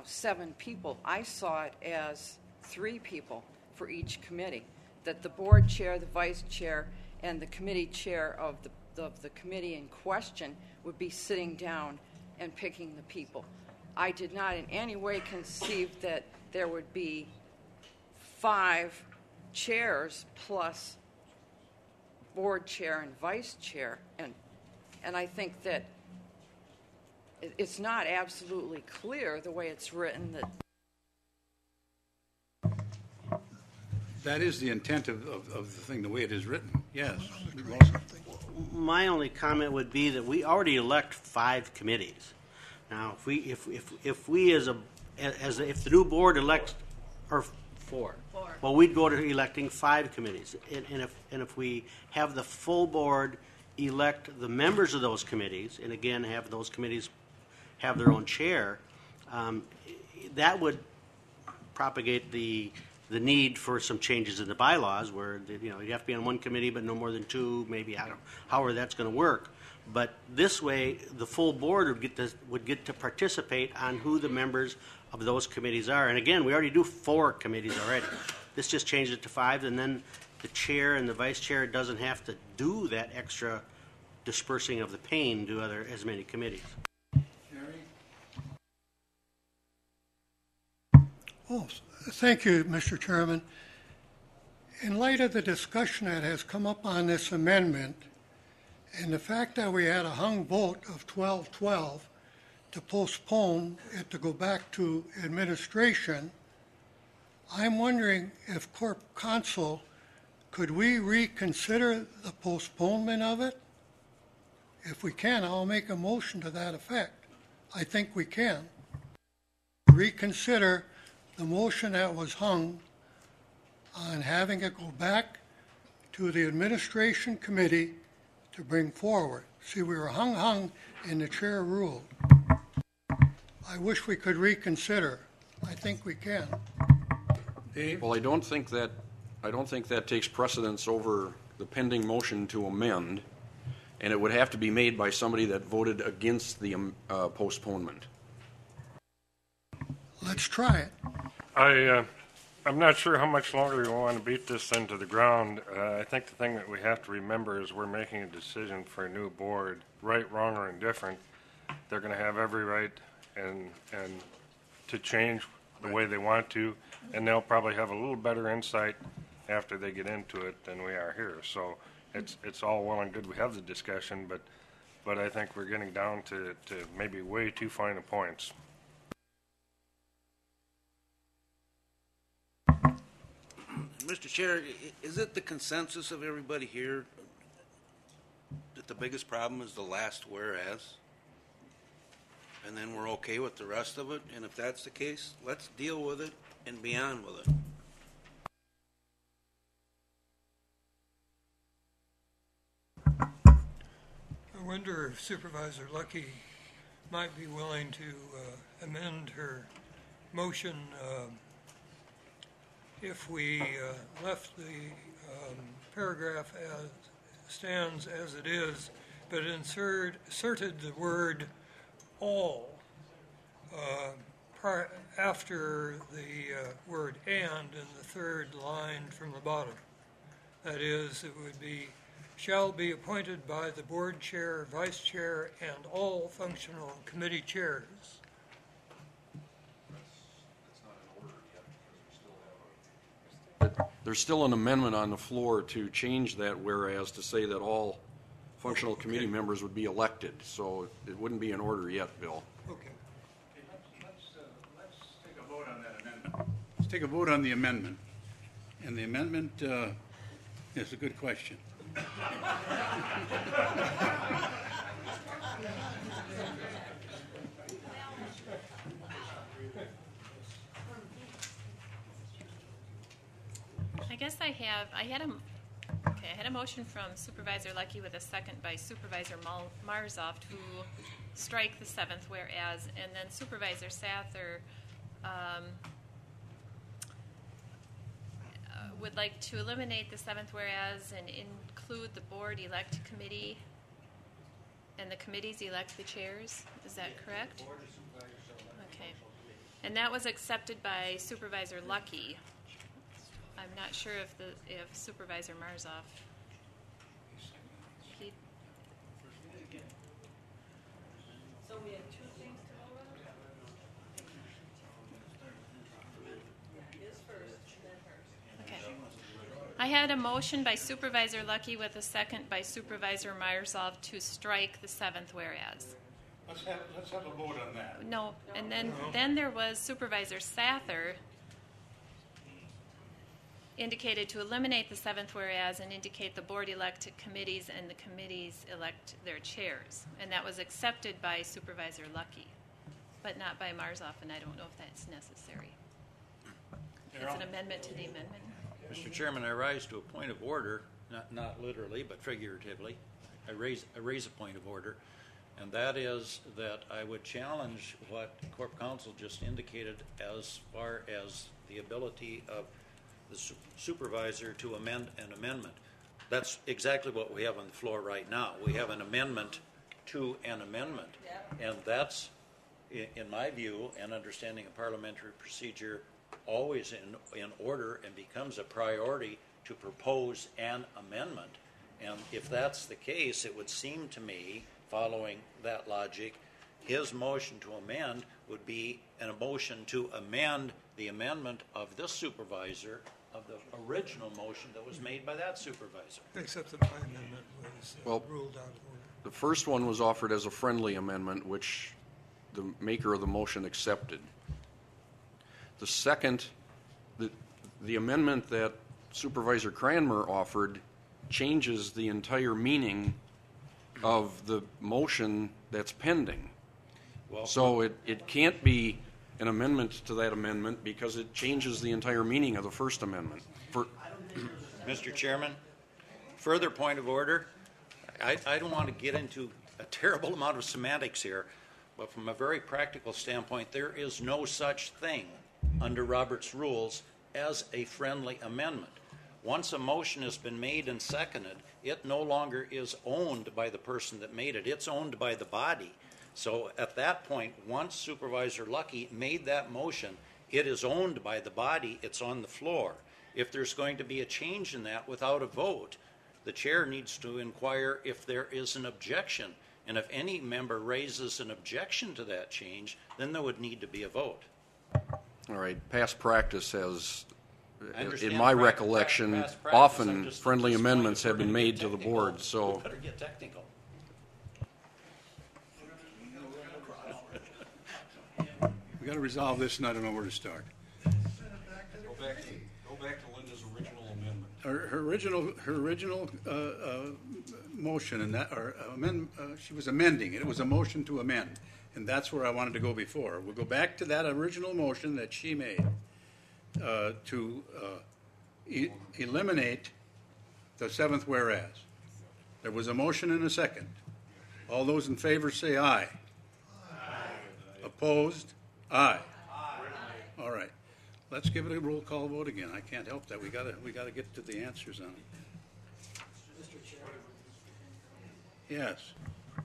7 people. I saw it as 3 people for each committee, that the board chair, the vice chair, and the committee chair of the committee in question would be sitting down and picking the people. I did not in any way conceive that there would be 5 chairs plus board chair and vice chair, and I think that it's not absolutely clear the way it's written that. That is the intent of the thing, the way it is written, yes. My only comment would be that we already elect 5 committees. Now, if the new board elects, or 4. Well, we'd go to electing 5 committees, and if we have the full board elect the members of those committees, and again have those committees have their own chair, that would propagate the need for some changes in the bylaws, where you have to be on one committee but no more than 2, maybe, I don't know, however that's going to work. But this way, the full board would get to participate on who the members of those committees are. And again, we already do 4 committees already. This just changed it to 5, and then the chair and the vice chair doesn't have to do that extra dispersing of the pain to as many committees. Oh, thank you, Mr. Chairman. In light of the discussion that has come up on this amendment, and the fact that we had a hung vote of 12-12 to postpone it to go back to administration, I'm wondering if Corp Counsel, could we reconsider the postponement of it? If we can, I'll make a motion to that effect. I think we can. Reconsider the motion that was hung on having it go back to the administration committee to bring forward. See, we were hung, and the chair ruled. I wish we could reconsider. I think we can. Dave? Well, I don't think that takes precedence over the pending motion to amend, and it would have to be made by somebody that voted against the postponement. Let's try it. I'm not sure how much longer we want to beat this thing to the ground. I think the thing that we have to remember is we're making a decision for a new board, right, wrong, or indifferent. They're going to have every right and to change the way they want to, and they'll probably have a little better insight after they get into it than we are here. So it's all well and good we have the discussion, but I think we're getting down to maybe way too fine of points. Mr. Chair, is it the consensus of everybody here that the biggest problem is the last whereas? And then we're okay with the rest of it? And if that's the case, let's deal with it and be on with it. I wonder if Supervisor Lucky might be willing to amend her motion if we left the paragraph as stands as it is, but inserted the word all after the word and in the third line from the bottom. That is, it would be, shall be appointed by the board chair, vice chair, and all functional committee chairs. there's still an amendment on the floor to change that whereas to say that all functional committee members would be elected. So it wouldn't be in order yet, Bill. Okay. Let's take a vote on that amendment. Let's take a vote on the amendment. And the amendment is a good question. I guess I had a motion from Supervisor Lucky with a second by Supervisor Marzoff to strike the seventh whereas, and then Supervisor Sather would like to eliminate the seventh whereas and include the board elect committee, and the committees elect the chairs. Is that correct? Okay. And that was accepted by Supervisor Lucky. I'm not sure if Supervisor Marzoff. So we have two things to vote on? His first, then hers. Okay. I had a motion by Supervisor Lucky with a second by Supervisor Marzoff to strike the seventh whereas. Let's have a vote on that. No, and then there was Supervisor Sather indicated to eliminate the seventh whereas and indicate the board elect committees and the committees elect their chairs. And that was accepted by Supervisor Lucky, but not by Marzoff, and I don't know if that's necessary. It's an amendment to the amendment. Mr. Chairman, I rise to a point of order, not literally, but figuratively. I raise a point of order, and that is that I would challenge what Corp Counsel just indicated as far as the ability of the supervisor to amend an amendment. That's exactly what we have on the floor right now. We have an amendment to an amendment, and that's, in my view and understanding of parliamentary procedure, always in order and becomes a priority to propose an amendment. And if that's the case, it would seem to me, following that logic, his motion to amend would be a motion to amend the amendment of this supervisor of the original motion that was made by that supervisor. Except that my amendment was ruled out of order. The first one was offered as a friendly amendment, which the maker of the motion accepted. The second, the amendment that Supervisor Cranmer offered changes the entire meaning of the motion that's pending. Well, so it can't be an amendment to that amendment because it changes the entire meaning of the first amendment. Mr. Chairman, further point of order. I don't want to get into a terrible amount of semantics here, but from a very practical standpoint, there is no such thing under Robert's rules as a friendly amendment. Once a motion has been made and seconded, it no longer is owned by the person that made it. It's owned by the body. So at that point, once Supervisor Lucky made that motion, it is owned by the body. It's on the floor. If there's going to be a change in that without a vote, the chair needs to inquire if there is an objection. And if any member raises an objection to that change, then there would need to be a vote. All right. Past practice has, in recollection, my recollection, often friendly amendments have been made to the board. So we better get technical. We got to resolve this, and I don't know where to start. Go back to Linda's original amendment. Her original motion, and that she was amending it. It was a motion to amend, and that's where I wanted to go before. We'll go back to that original motion that she made to eliminate the seventh whereas. There was a motion and a second. All those in favor say aye. Aye. Opposed? Aye. Aye. All right. Let's give it a roll call vote again. I can't help that. We gotta get to the answers on it. Mr. Chair. Yes.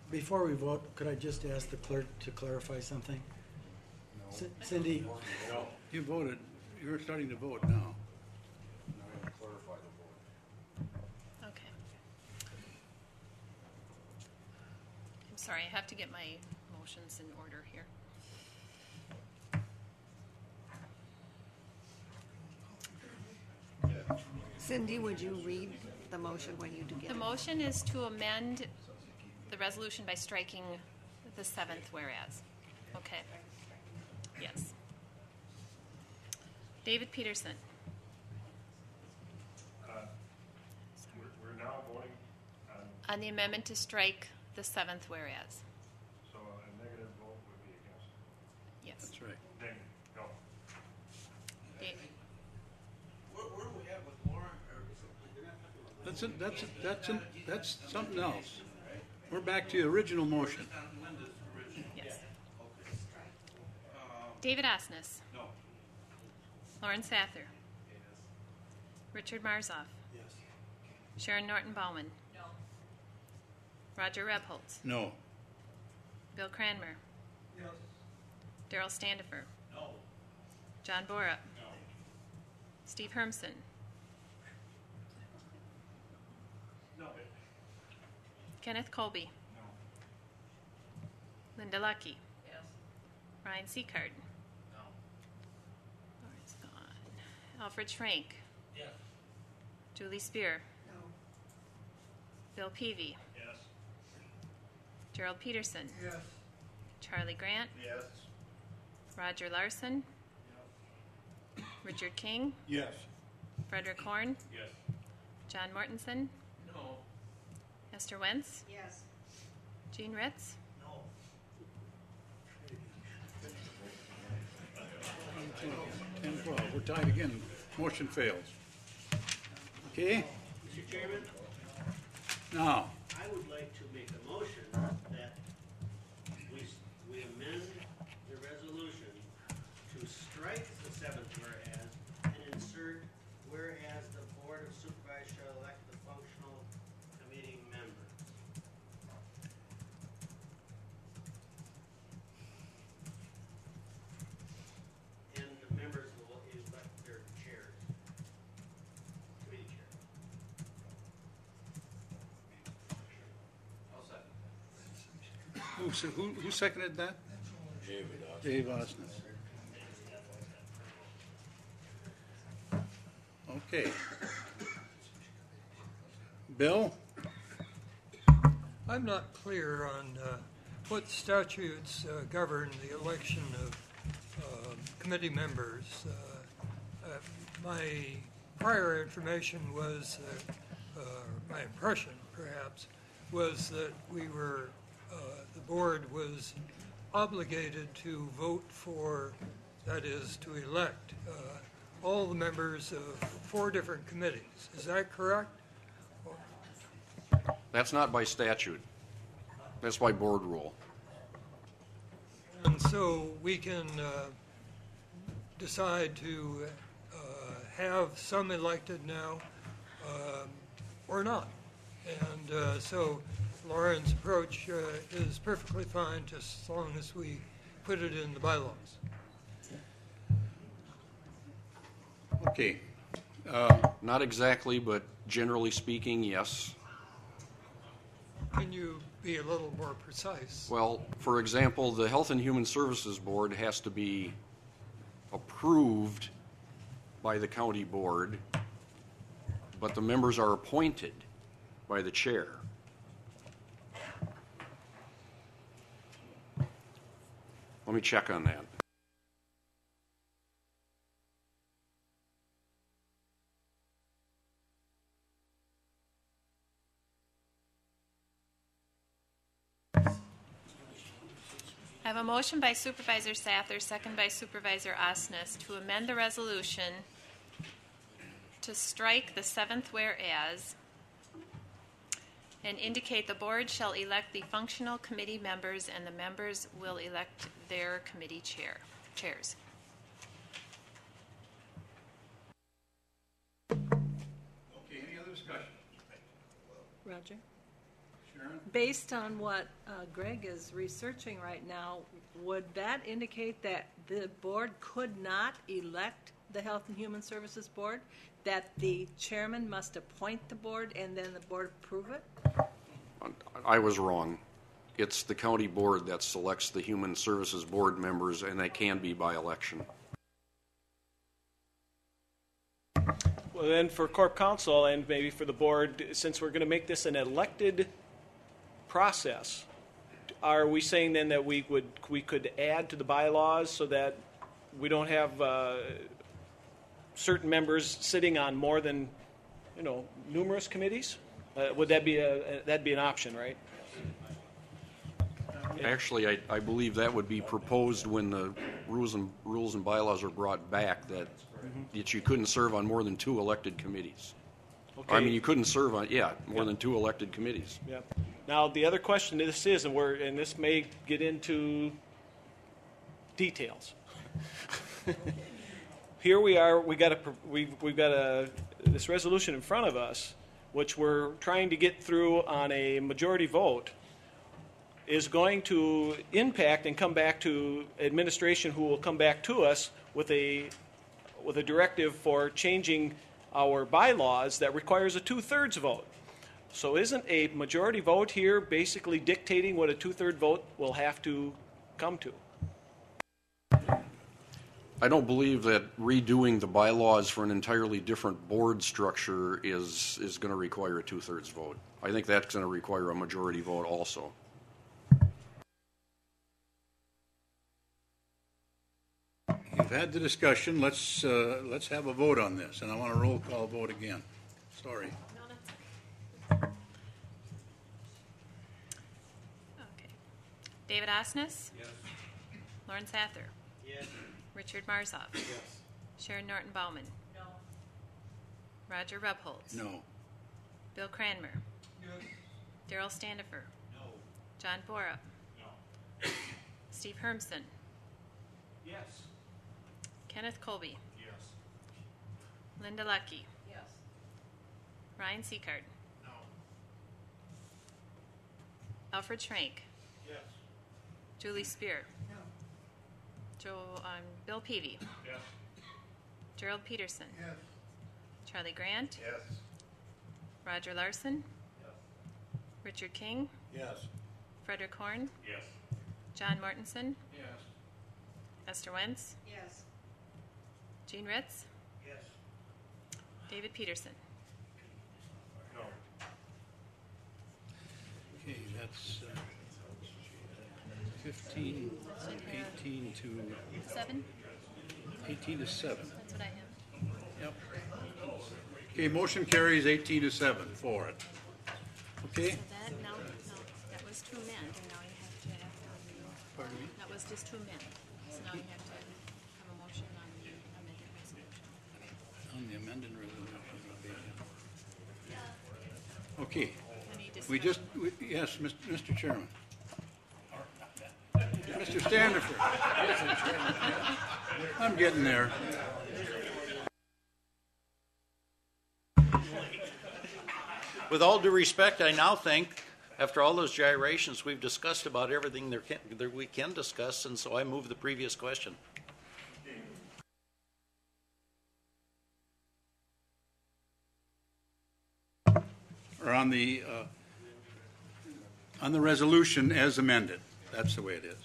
Before we vote, could I just ask the clerk to clarify something? No. Cindy. No. You voted. You're starting to vote now. Okay. I'm sorry, I have to get my motions in order here. Cindy, would you read the motion when you do get The it? motion is to amend the resolution by striking the seventh whereas. Okay. Yes. David Peterson. We're now voting On the amendment to strike the seventh whereas. so a negative vote would be against. Yes. That's right. Negative, no. David. Where are we at with Lauren? That's something else. We're back to the original motion. Yes. David Osnes. No. Lauren Sather. Richard Marzoff. Yes. Sharon Norton Bauman. No. Roger Rebholz. No. Bill Cranmer. Yes. Darrell Standifer. No. John Borup. No. Steve Hermson. No. Kenneth Colby. No. Linda Lucky. Yes. Ryan Seacard. No. Lauren's gone. Alfred Schrank. Yes. Julie Spear. No. Bill Peavy. Yes. Gerald Peterson. Yes. Charlie Grant. Yes. Roger Larson. Richard King. Yes. Frederick Horn. Yes. John Mortensen. No. Esther Wentz. Yes. Gene Ritz. No. 10-12. We're tied again. Motion fails. Okay? Mr. Chairman, Now, I would like to make a motion that we amend the resolution to strike the seventh whereas and insert whereas the Board of Supervisors shall elect the functional committee members. And the members will elect their chairs, committee chairs. I'll second. who seconded that? Dave Osnes. Okay. Bill? I'm not clear on what statutes govern the election of committee members. My prior information was, my impression perhaps, was that we were, the board was obligated to vote for, that is, to elect all the members of 4 different committees. Is that correct? That's not by statute. That's by board rule. And so we can decide to have some elected now or not. And so Lauren's approach is perfectly fine just as long as we put it in the bylaws. Okay. Not exactly, but generally speaking, yes. Can you be a little more precise? Well, for example, the Health and Human Services Board has to be approved by the county board, but the members are appointed by the chair. Let me check on that. I have a motion by Supervisor Sather, second by Supervisor Osnes, to amend the resolution to strike the seventh whereas and indicate the board shall elect the functional committee members and the members will elect their committee chairs. Okay, any other discussion? Roger? Sharon? Based on what Greg is researching right now, would that indicate that the board could not elect the Health and Human Services Board? That the chairman must appoint the board and then the board approve it? I was wrong. It's the county board that selects the Human Services Board members, and they can be by election. Well, then for Corp Council and maybe for the board, since we're going to make this an elected process, are we saying then that we could add to the bylaws so that we don't have certain members sitting on more than, numerous committees? Would that be that'd be an option, right? Actually, I believe that would be proposed when the rules and bylaws are brought back, that you couldn't serve on more than 2 elected committees. Okay. I mean, you couldn't serve on, more than 2 elected committees. Yep. Now, the other question to this is, and this may get into details. Here we are. We've got this resolution in front of us, which we're trying to get through on a majority vote, is going to impact and come back to administration, who will come back to us with a directive for changing our bylaws that requires a 2/3 vote. So isn't a majority vote here basically dictating what a 2/3 vote will have to come to? I don't believe that redoing the bylaws for an entirely different board structure is going to require a 2/3 vote. I think that's going to require a majority vote also. You've had the discussion. Let's have a vote on this, and I want a roll call vote again. Sorry. Okay. David Osnes? Yes. Lauren Sather? Yes. Richard Marzoff? Yes. Sharon Norton Bauman? No. Roger Rubholz? No. Bill Cranmer? Yes. Darrell Standifer? No. John Borup? No. Steve Hermson? Yes. Kenneth Colby? Yes. Linda Lucky? Yes. Ryan Seacard? No. Alfred Schrank? Yes. Julie Spear? No. Bill Peavy? Yes. Gerald Peterson? Yes. Charlie Grant? Yes. Roger Larson? Yes. Richard King? Yes. Frederick Horn? Yes. John Mortensen? Yes. Esther Wentz? Yes. Gene Ritz? Yes. David Peterson? No. Okay, that's 15, 18 to 7? 18 to 7. That's what I have. Yep. Okay, motion carries 18 to 7 for it. Okay. So that was to amend, and now you have to act on the... Pardon me? That was just to amend. So now you have to have a motion on the amended resolution. On the amended resolution. Okay. Any discussion? Yes, Mr. Chairman. Mr. Standifer. I'm getting there. With all due respect, I now think, after all those gyrations, we've discussed about everything that we can discuss, and so I move the previous question. Or on the resolution as amended. That's the way it is.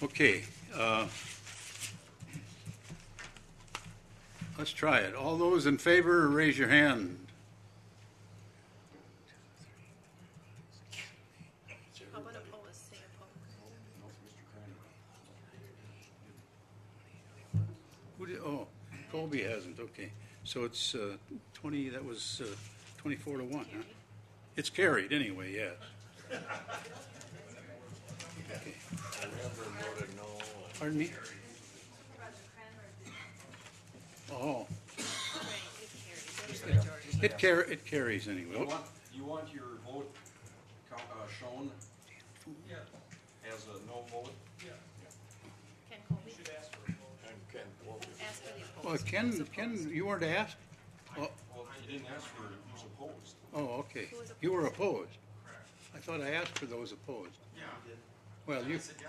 Okay. Let's try it. All those in favor, raise your hand. How about opposed? Say opposed. Oh, Colby hasn't. Okay. So it's 20, that was 24 to 1, huh? It's carried anyway, yes. Okay. Pardon me? Oh. It carries anyway. You want your vote shown as a no vote? Ken Colby? Should ask for a vote. Ask for the Well, Ken, you weren't asked? Well, you didn't ask for who's opposed. Oh, okay. You were opposed. I thought I asked for those opposed. Yeah. Well, you, I said, yeah.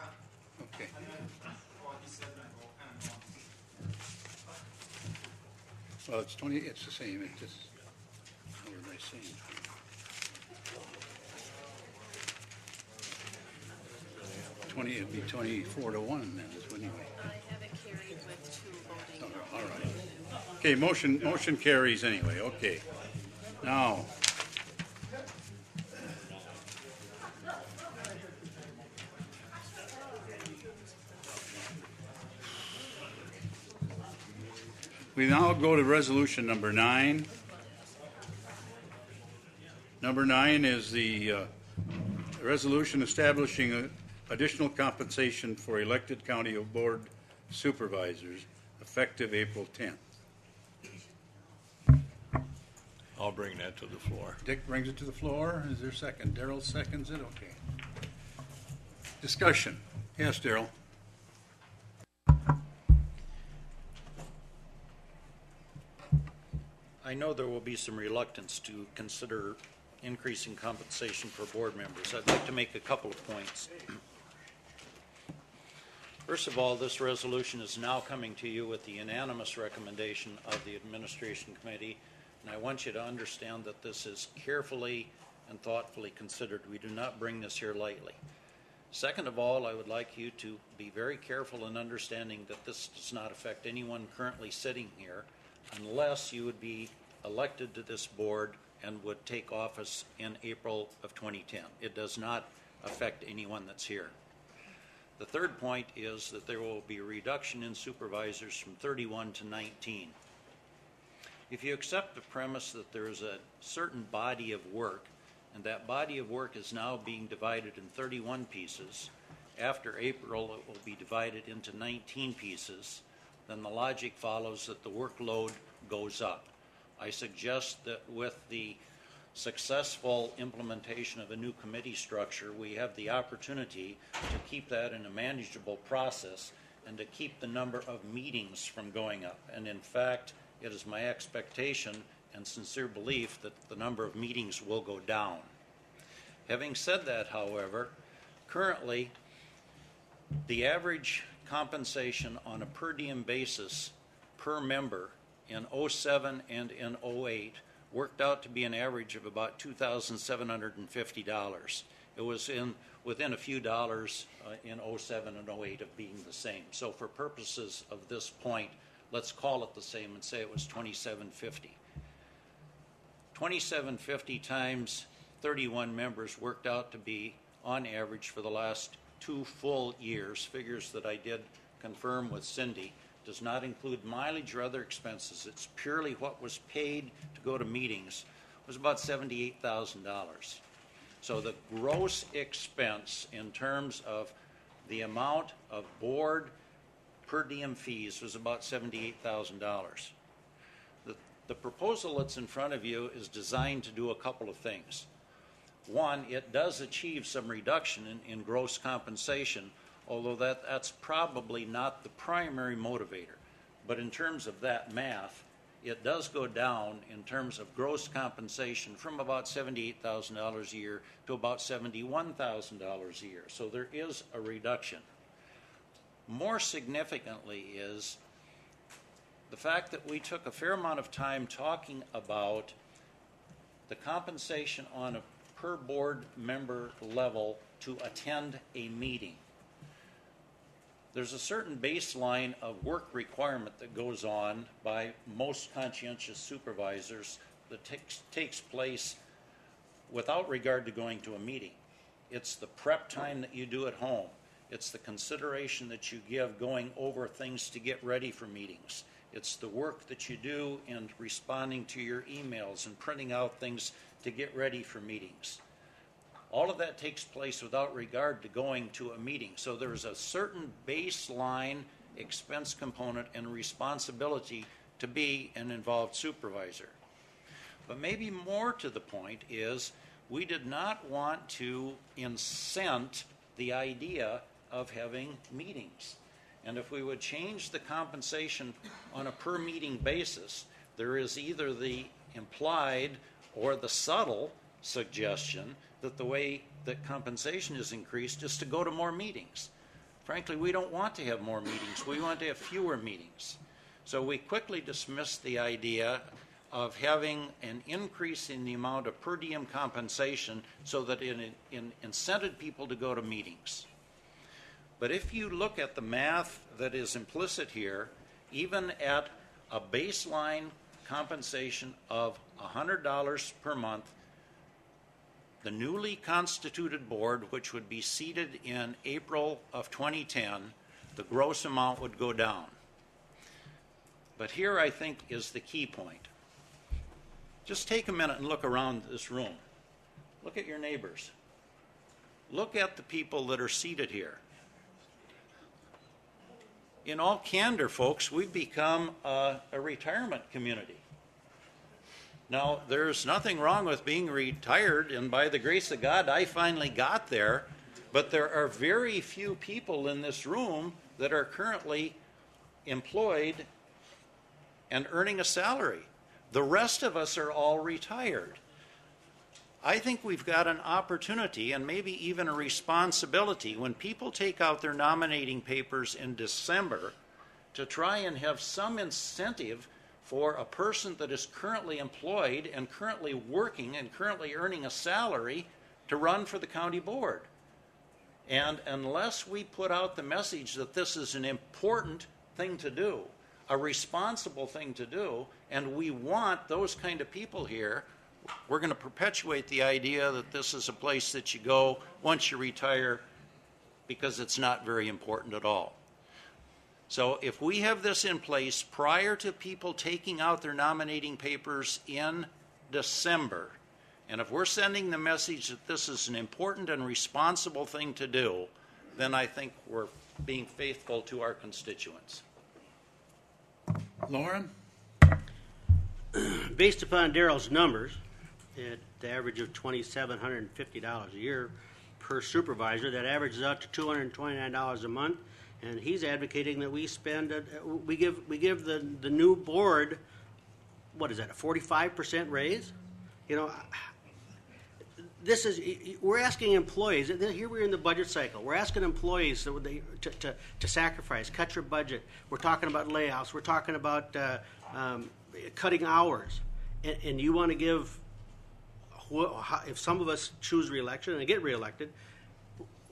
okay. And then, well, he said no, and no. Well, it's 20, it's the same, it just, how was I saying? It'd be 24 to 1 then, anyway. I have it carried with voting. All right. Okay, motion carries anyway, okay. Now, we now go to resolution number 9. Number 9 is the resolution establishing additional compensation for elected county board supervisors effective April 10th. I'll bring that to the floor. Dick brings it to the floor. Is there a second? Darrell seconds it? Okay. Discussion. Yes, Darrell. I know there will be some reluctance to consider increasing compensation for board members. I'd like to make a couple of points. First of all, this resolution is now coming to you with the unanimous recommendation of the Administration Committee, and I want you to understand that this is carefully and thoughtfully considered. We do not bring this here lightly. Second of all, I would like you to be very careful in understanding that this does not affect anyone currently sitting here unless you would be elected to this board and would take office in April of 2010. It does not affect anyone that's here. The third point is that there will be a reduction in supervisors from 31 to 19. If you accept the premise that there is a certain body of work, and that body of work is now being divided in 31 pieces, after April it will be divided into 19 pieces, then the logic follows that the workload goes up. I suggest that with the successful implementation of a new committee structure, we have the opportunity to keep that in a manageable process and to keep the number of meetings from going up. And in fact, it is my expectation and sincere belief that the number of meetings will go down. Having said that, however, currently the average compensation on a per diem basis per member in 07 and in 08 worked out to be an average of about $2,750. It was within a few dollars in 07 and 08 of being the same. So for purposes of this point, let's call it the same and say it was $2,750. $2,750 times 31 members worked out to be, on average, for the last 2 full years, figures that I did confirm with Cindy, does not include mileage or other expenses. It's purely what was paid to go to meetings, was about $78,000. So the gross expense in terms of the amount of board per diem fees was about $78,000. The proposal that's in front of you is designed to do a couple of things. One, it does achieve some reduction in gross compensation, although that's probably not the primary motivator. But in terms of that math, it does go down in terms of gross compensation from about $78,000 a year to about $71,000 a year. So there is a reduction. More significantly is the fact that we took a fair amount of time talking about the compensation on a per board member level to attend a meeting. There's a certain baseline of work requirement that goes on by most conscientious supervisors that takes place without regard to going to a meeting. It's the prep time that you do at home. It's the consideration that you give going over things to get ready for meetings. It's the work that you do in responding to your emails and printing out things to get ready for meetings. All of that takes place without regard to going to a meeting. So there's a certain baseline expense component and responsibility to be an involved supervisor. But maybe more to the point is we did not want to incent the idea of having meetings. And if we would change the compensation on a per meeting basis, there is either the implied or the subtle suggestion that the way that compensation is increased is to go to more meetings. Frankly, we don't want to have more meetings. We want to have fewer meetings. So we quickly dismissed the idea of having an increase in the amount of per diem compensation so that it incented people to go to meetings. But if you look at the math that is implicit here, even at a baseline compensation of $100 per month, the newly constituted board, which would be seated in April of 2010, the gross amount would go down. But here, I think, is the key point. Just take a minute and look around this room. Look at your neighbors. Look at the people that are seated here. In all candor, folks, we've become a retirement community. Now, there's nothing wrong with being retired, and by the grace of God, I finally got there, but there are very few people in this room that are currently employed and earning a salary. The rest of us are all retired. I think we've got an opportunity and maybe even a responsibility when people take out their nominating papers in December to try and have some incentive for a person that is currently employed and currently working and currently earning a salary to run for the county board. And unless we put out the message that this is an important thing to do, a responsible thing to do, and we want those kind of people here, we're going to perpetuate the idea that this is a place that you go once you retire because it's not very important at all. So if we have this in place prior to people taking out their nominating papers in December, and if we're sending the message that this is an important and responsible thing to do, then I think we're being faithful to our constituents. Lauren? Based upon Darrell's numbers, at the average of $2,750 a year per supervisor, that averages out to $229 a month, and he's advocating that we spend, we give the new board, what is that, a 45% raise? You know, this is, we're asking employees, here we're in the budget cycle, we're asking employees to sacrifice, cut your budget. We're talking about layoffs, we're talking about cutting hours, and you want to give, if some of us choose reelection and get reelected,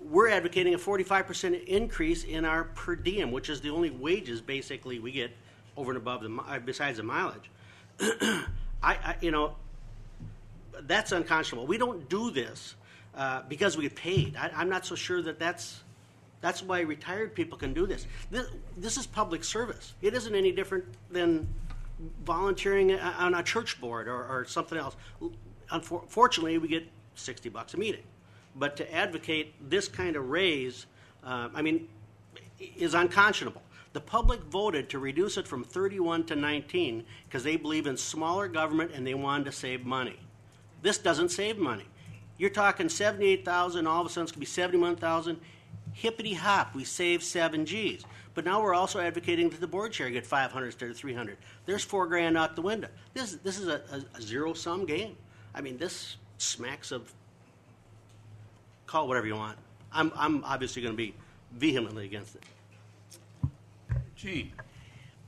we're advocating a 45% increase in our per diem, which is the only wages basically we get over and above besides the mileage. You know, that's unconscionable. We don't do this because we get paid. I'm not so sure that that's why retired people can do this. This is public service. It isn't any different than volunteering on a church board or something else. Unfortunately, we get $60 a meeting. But to advocate this kind of raise, is unconscionable. The public voted to reduce it from 31 to 19 because they believe in smaller government and they wanted to save money. This doesn't save money. You're talking 78,000, all of a sudden it's going to be 71,000. Hippity hop, we save 7 G's. But now we're also advocating that the board chair get 500 instead of 300. There's $4,000 out the window. This is a zero-sum game. I mean, this smacks of, call it whatever you want. I'm obviously going to be vehemently against it. Gene.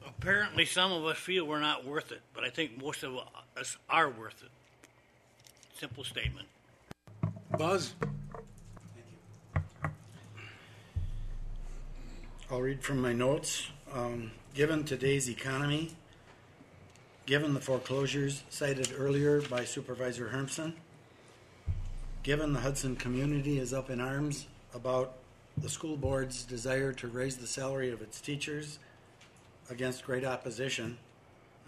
Apparently, some of us feel we're not worth it, but I think most of us are worth it. Simple statement. Buzz? I'll read from my notes. Given today's economy, given the foreclosures cited earlier by Supervisor Hermsen, given the Hudson community is up in arms about the school board's desire to raise the salary of its teachers against great opposition,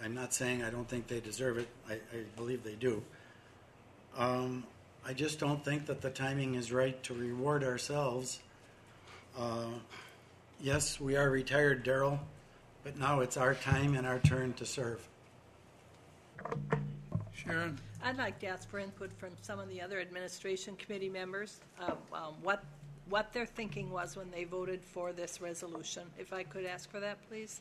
I'm not saying I don't think they deserve it. I believe they do. I just don't think that the timing is right to reward ourselves. Yes, we are retired, Darrell, but now it's our time and our turn to serve. Sharon? I'd like to ask for input from some of the other administration committee members, what their thinking was when they voted for this resolution. If I could ask for that, please.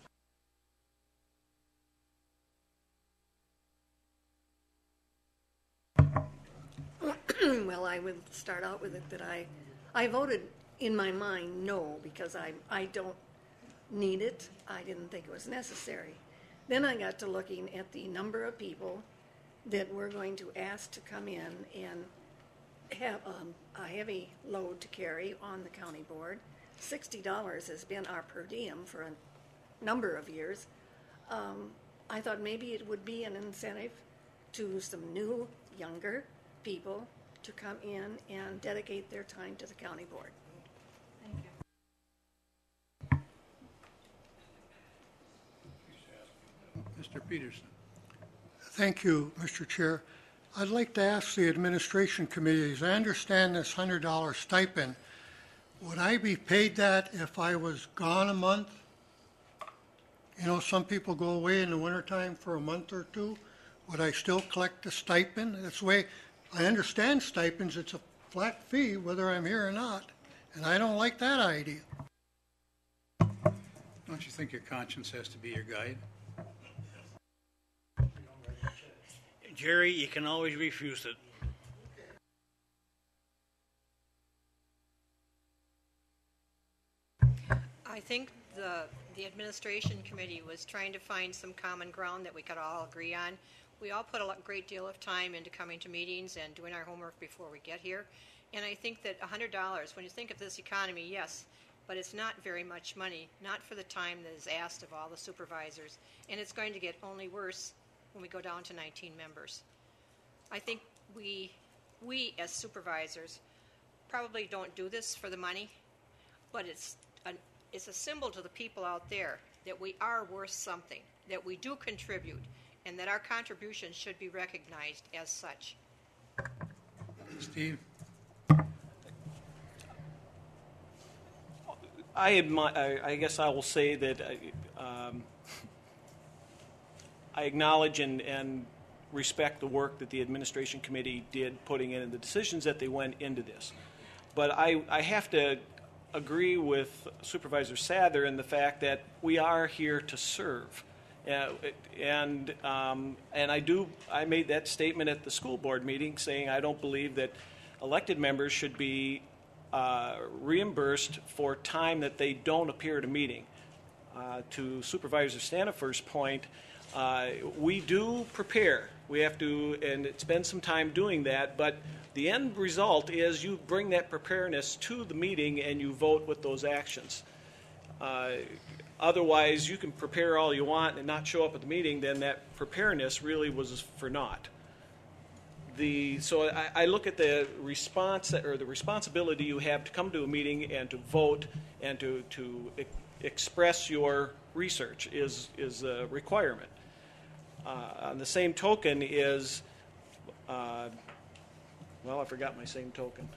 Well, I would start out with it that I voted in my mind no, because I don't need it. I didn't think it was necessary. Then I got to looking at the number of people that we're going to ask to come in and have a heavy load to carry on the county board. $60 has been our per diem for number of years. I thought maybe it would be an incentive to some new, younger people to come in and dedicate their time to the county board. Mr. Peterson. Thank you, Mr. Chair. I'd like to ask the administration committee, as I understand this $100 stipend, would I be paid that if I was gone a month? You know, some people go away in the wintertime for a month or two. Would I still collect the stipend? That's the way I understand stipends. It's a flat fee whether I'm here or not. And I don't like that idea. Don't you think your conscience has to be your guide? Jerry, you can always refuse it. I think the administration committee was trying to find some common ground that we could all agree on. We all put a great deal of time into coming to meetings and doing our homework before we get here. And I think that $100, when you think of this economy, yes, but it's not very much money, not for the time that is asked of all the supervisors. And it's going to get only worse when we go down to 19 members. I think we as supervisors probably don't do this for the money, but it's a symbol to the people out there that we are worth something, that we do contribute, and that our contribution should be recognized as such. Steve? I guess I will say that I acknowledge and respect the work that the administration committee did putting in and the decisions that they went into this. But I have to agree with Supervisor Sather in the fact that we are here to serve. And I made that statement at the school board meeting saying I don't believe that elected members should be reimbursed for time that they don't appear at a meeting. To Supervisor Stanifer's point, we do prepare. We have to and spend some time doing that, but the end result is you bring that preparedness to the meeting and you vote with those actions. Otherwise, you can prepare all you want and not show up at the meeting, then that preparedness really was for naught. So I look at the response or the responsibility you have to come to a meeting and to vote and to express your research is a requirement. On the same token is, well, I forgot my same token.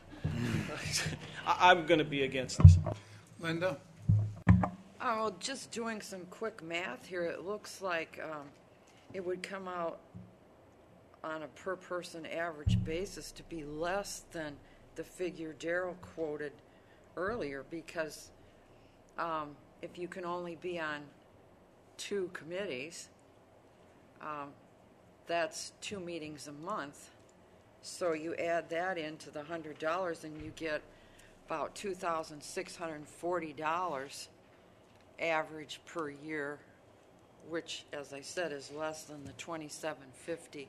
I'm going to be against this. Linda? Well, just doing some quick math here, it looks like it would come out on a per-person average basis to be less than the figure Darrell quoted earlier, because if you can only be on 2 committees, that's 2 meetings a month. So you add that into the $100 and you get about $2,640 average per year, which, as I said, is less than the $2,750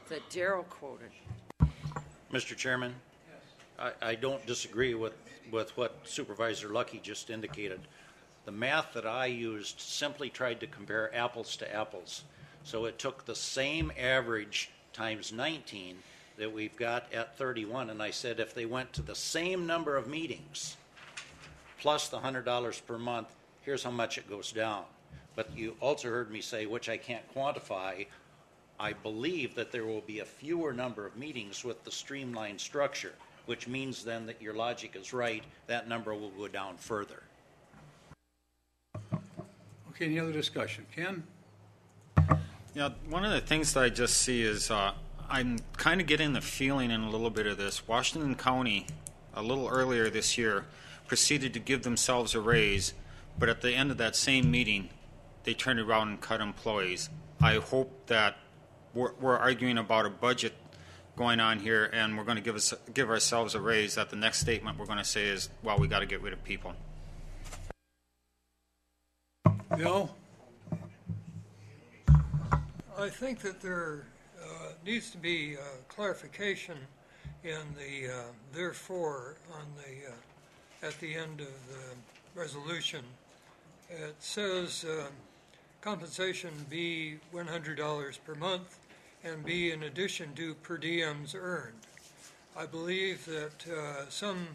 that Darrell quoted. Mr. Chairman, I don't disagree with what Supervisor Lucky just indicated. The math that I used simply tried to compare apples to apples. So it took the same average times 19 that we've got at 31, and I said if they went to the same number of meetings plus the $100 per month, here's how much it goes down. But you also heard me say, which I can't quantify, I believe that there will be a fewer number of meetings with the streamlined structure, which means then that your logic is right, that number will go down further. Okay, any other discussion? Ken? Yeah, one of the things that I just see is I'm kind of getting the feeling in a little bit of this. Washington County, a little earlier this year, proceeded to give themselves a raise, but at the end of that same meeting, they turned around and cut employees. I hope that we're arguing about a budget going on here, and we're going to give ourselves a raise, that the next statement we're going to say is, well, we got to get rid of people. Bill? I think that there needs to be clarification in the therefore on the at the end of the resolution, It says compensation be $100 per month and be in addition to per diems earned. I believe that some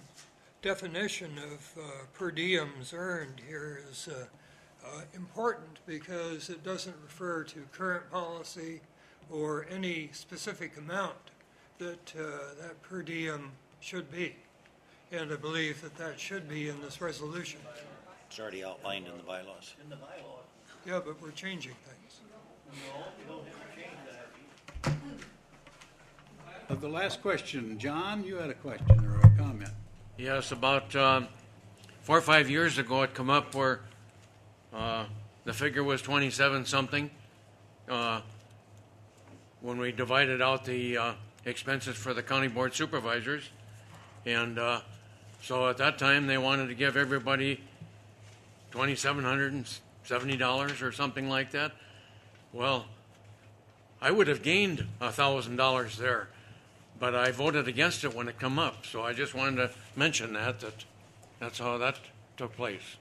definition of per diems earned here is important because it doesn't refer to current policy or any specific amount that that per diem should be. And I believe that that should be in this resolution. It's already outlined in the bylaws. In the bylaws. Yeah, but we're changing things. No, we don't have to change that. Of the last question, John, you had a question or a comment? Yes, about 4 or 5 years ago, it come up where the figure was 27 something. When we divided out the expenses for the county board supervisors, and so at that time they wanted to give everybody $2,770 or something like that. Well, I would have gained $1,000 there, but I voted against it when it come up. So I just wanted to mention that's how that took place.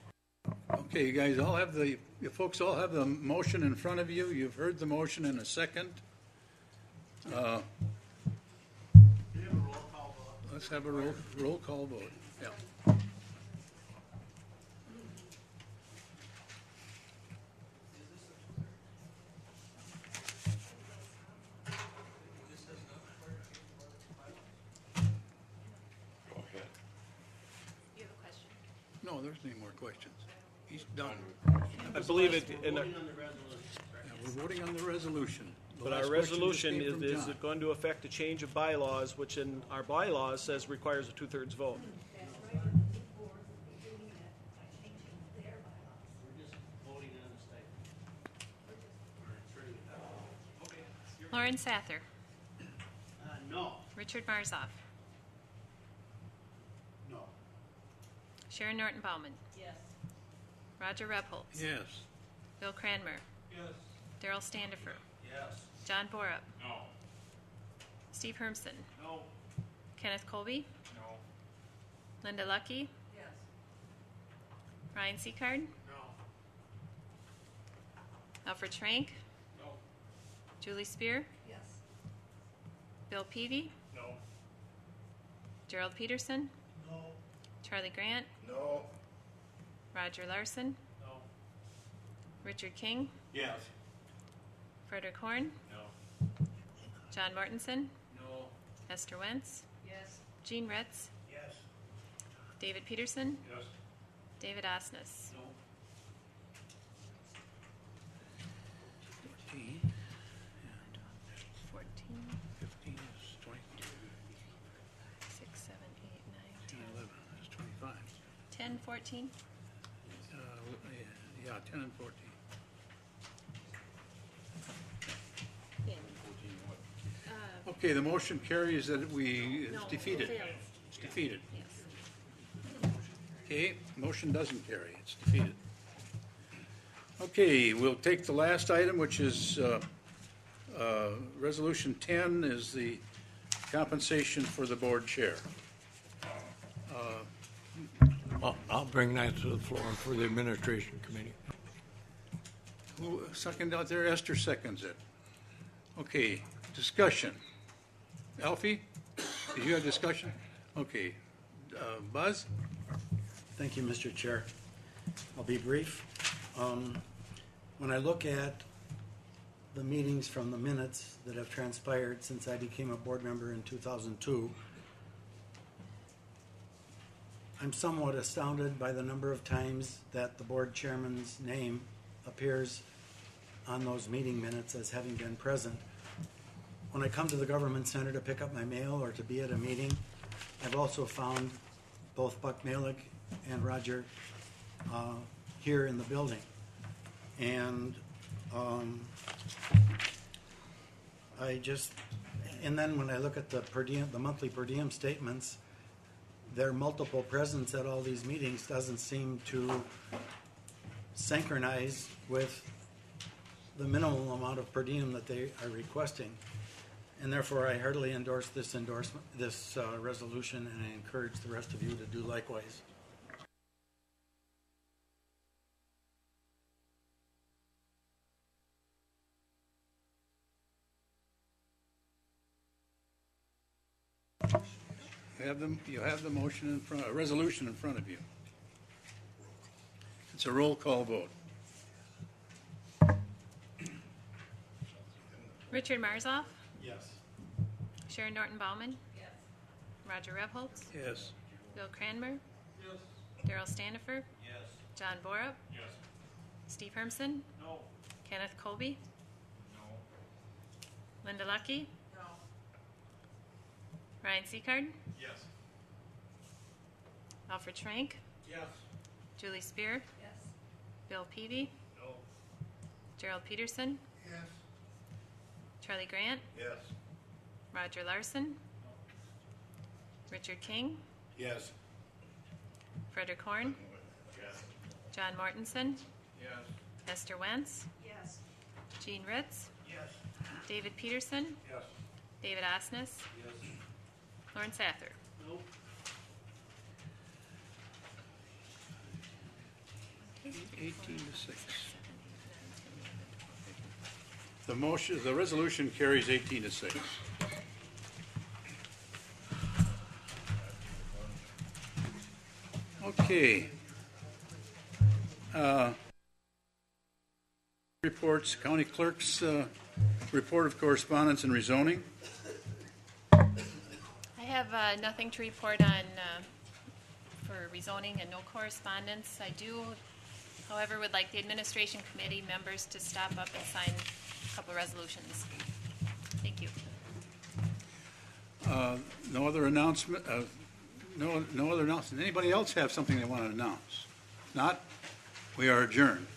Okay, you guys all have you folks all have the motion in front of you. You've heard the motion in a second. Let's have a roll call vote. Yeah. No, there's any more questions. He's done. I believe it in the, We're voting on the resolution. The but last our question resolution came from is John. going to affect a change of bylaws, which in our bylaws says requires a 2/3 vote. Lauren Sather. No. Richard Marzoff. No. Sharon Norton Bauman. Yes. Roger Rebholz. Yes. Bill Cranmer. Yes. Daryl Standifer. Yes. John Borup. No. Steve Hermson. No. Kenneth Colby. No. Linda Lucky. Yes. Ryan Seacard. No. Alfred Schrank. No. Julie Spear. Yes. Bill Peavy. No. Gerald Peterson. No. Charlie Grant. No. Roger Larson. No. Richard King. Yes. Frederick Horn. No. John Mortensen. No. Esther Wentz. Yes. Jean Retz. Yes. David Peterson. Yes. David Osnes. No. 14. 14, 15 is 20. 6, 7, 8, 9, 10, 11 is 25. 10, 14. Yeah, 10 and 14. Okay, the motion carries that it's defeated. It's defeated. Yes. Okay, motion doesn't carry, it's defeated. Okay, we'll take the last item, which is Resolution 10 is the compensation for the board chair. I'll bring that to the floor for the administration committee. Who second out there? Esther seconds it. Okay, discussion. Alfie, did you have discussion? Okay, Buzz? Thank you, Mr. Chair. I'll be brief. When I look at the meetings from the minutes that have transpired since I became a board member in 2002, I'm somewhat astounded by the number of times that the board chairman's name appears on those meeting minutes as having been present. When I come to the government center to pick up my mail or to be at a meeting, I've also found both Buck Malik and Roger here in the building. And and then when I look at the monthly per diem statements, their multiple presence at all these meetings doesn't seem to synchronize with the minimum amount of per diem that they are requesting. And therefore, I heartily endorse this resolution, and I encourage the rest of you to do likewise. You have the motion in front, a resolution in front of you. It's a roll call vote. Richard Marzoff, Yes. Sharon Norton Bauman, Roger Rebholz, Yes. Bill Cranmer, Daryl Standifer, John Borup, Steve Hermson, No. Kenneth Colby, Linda Lucky, Ryan Seacard, Yes. Alfred Schrank, Yes. Julie Spear, Bill Peavy, No. Gerald Peterson, Yes. Charlie Grant, Yes. Roger Larson, Richard King, Yes. Frederick Horn, Yes. John Mortensen, Yes. Esther Wentz, Yes. Gene Ritz, Yes. David Peterson, Yes. David Osnes, Yes. Lauren Sather. Nope. 18-6. The resolution carries 18-6. Okay. Reports, county clerk's report of correspondence and rezoning. I have nothing to report on for rezoning and no correspondence. I do, however, would like the administration committee members to stop up and sign a couple of resolutions. Thank you. No other announcement, no other announcement. Anybody else have something they want to announce? If not, we are adjourned.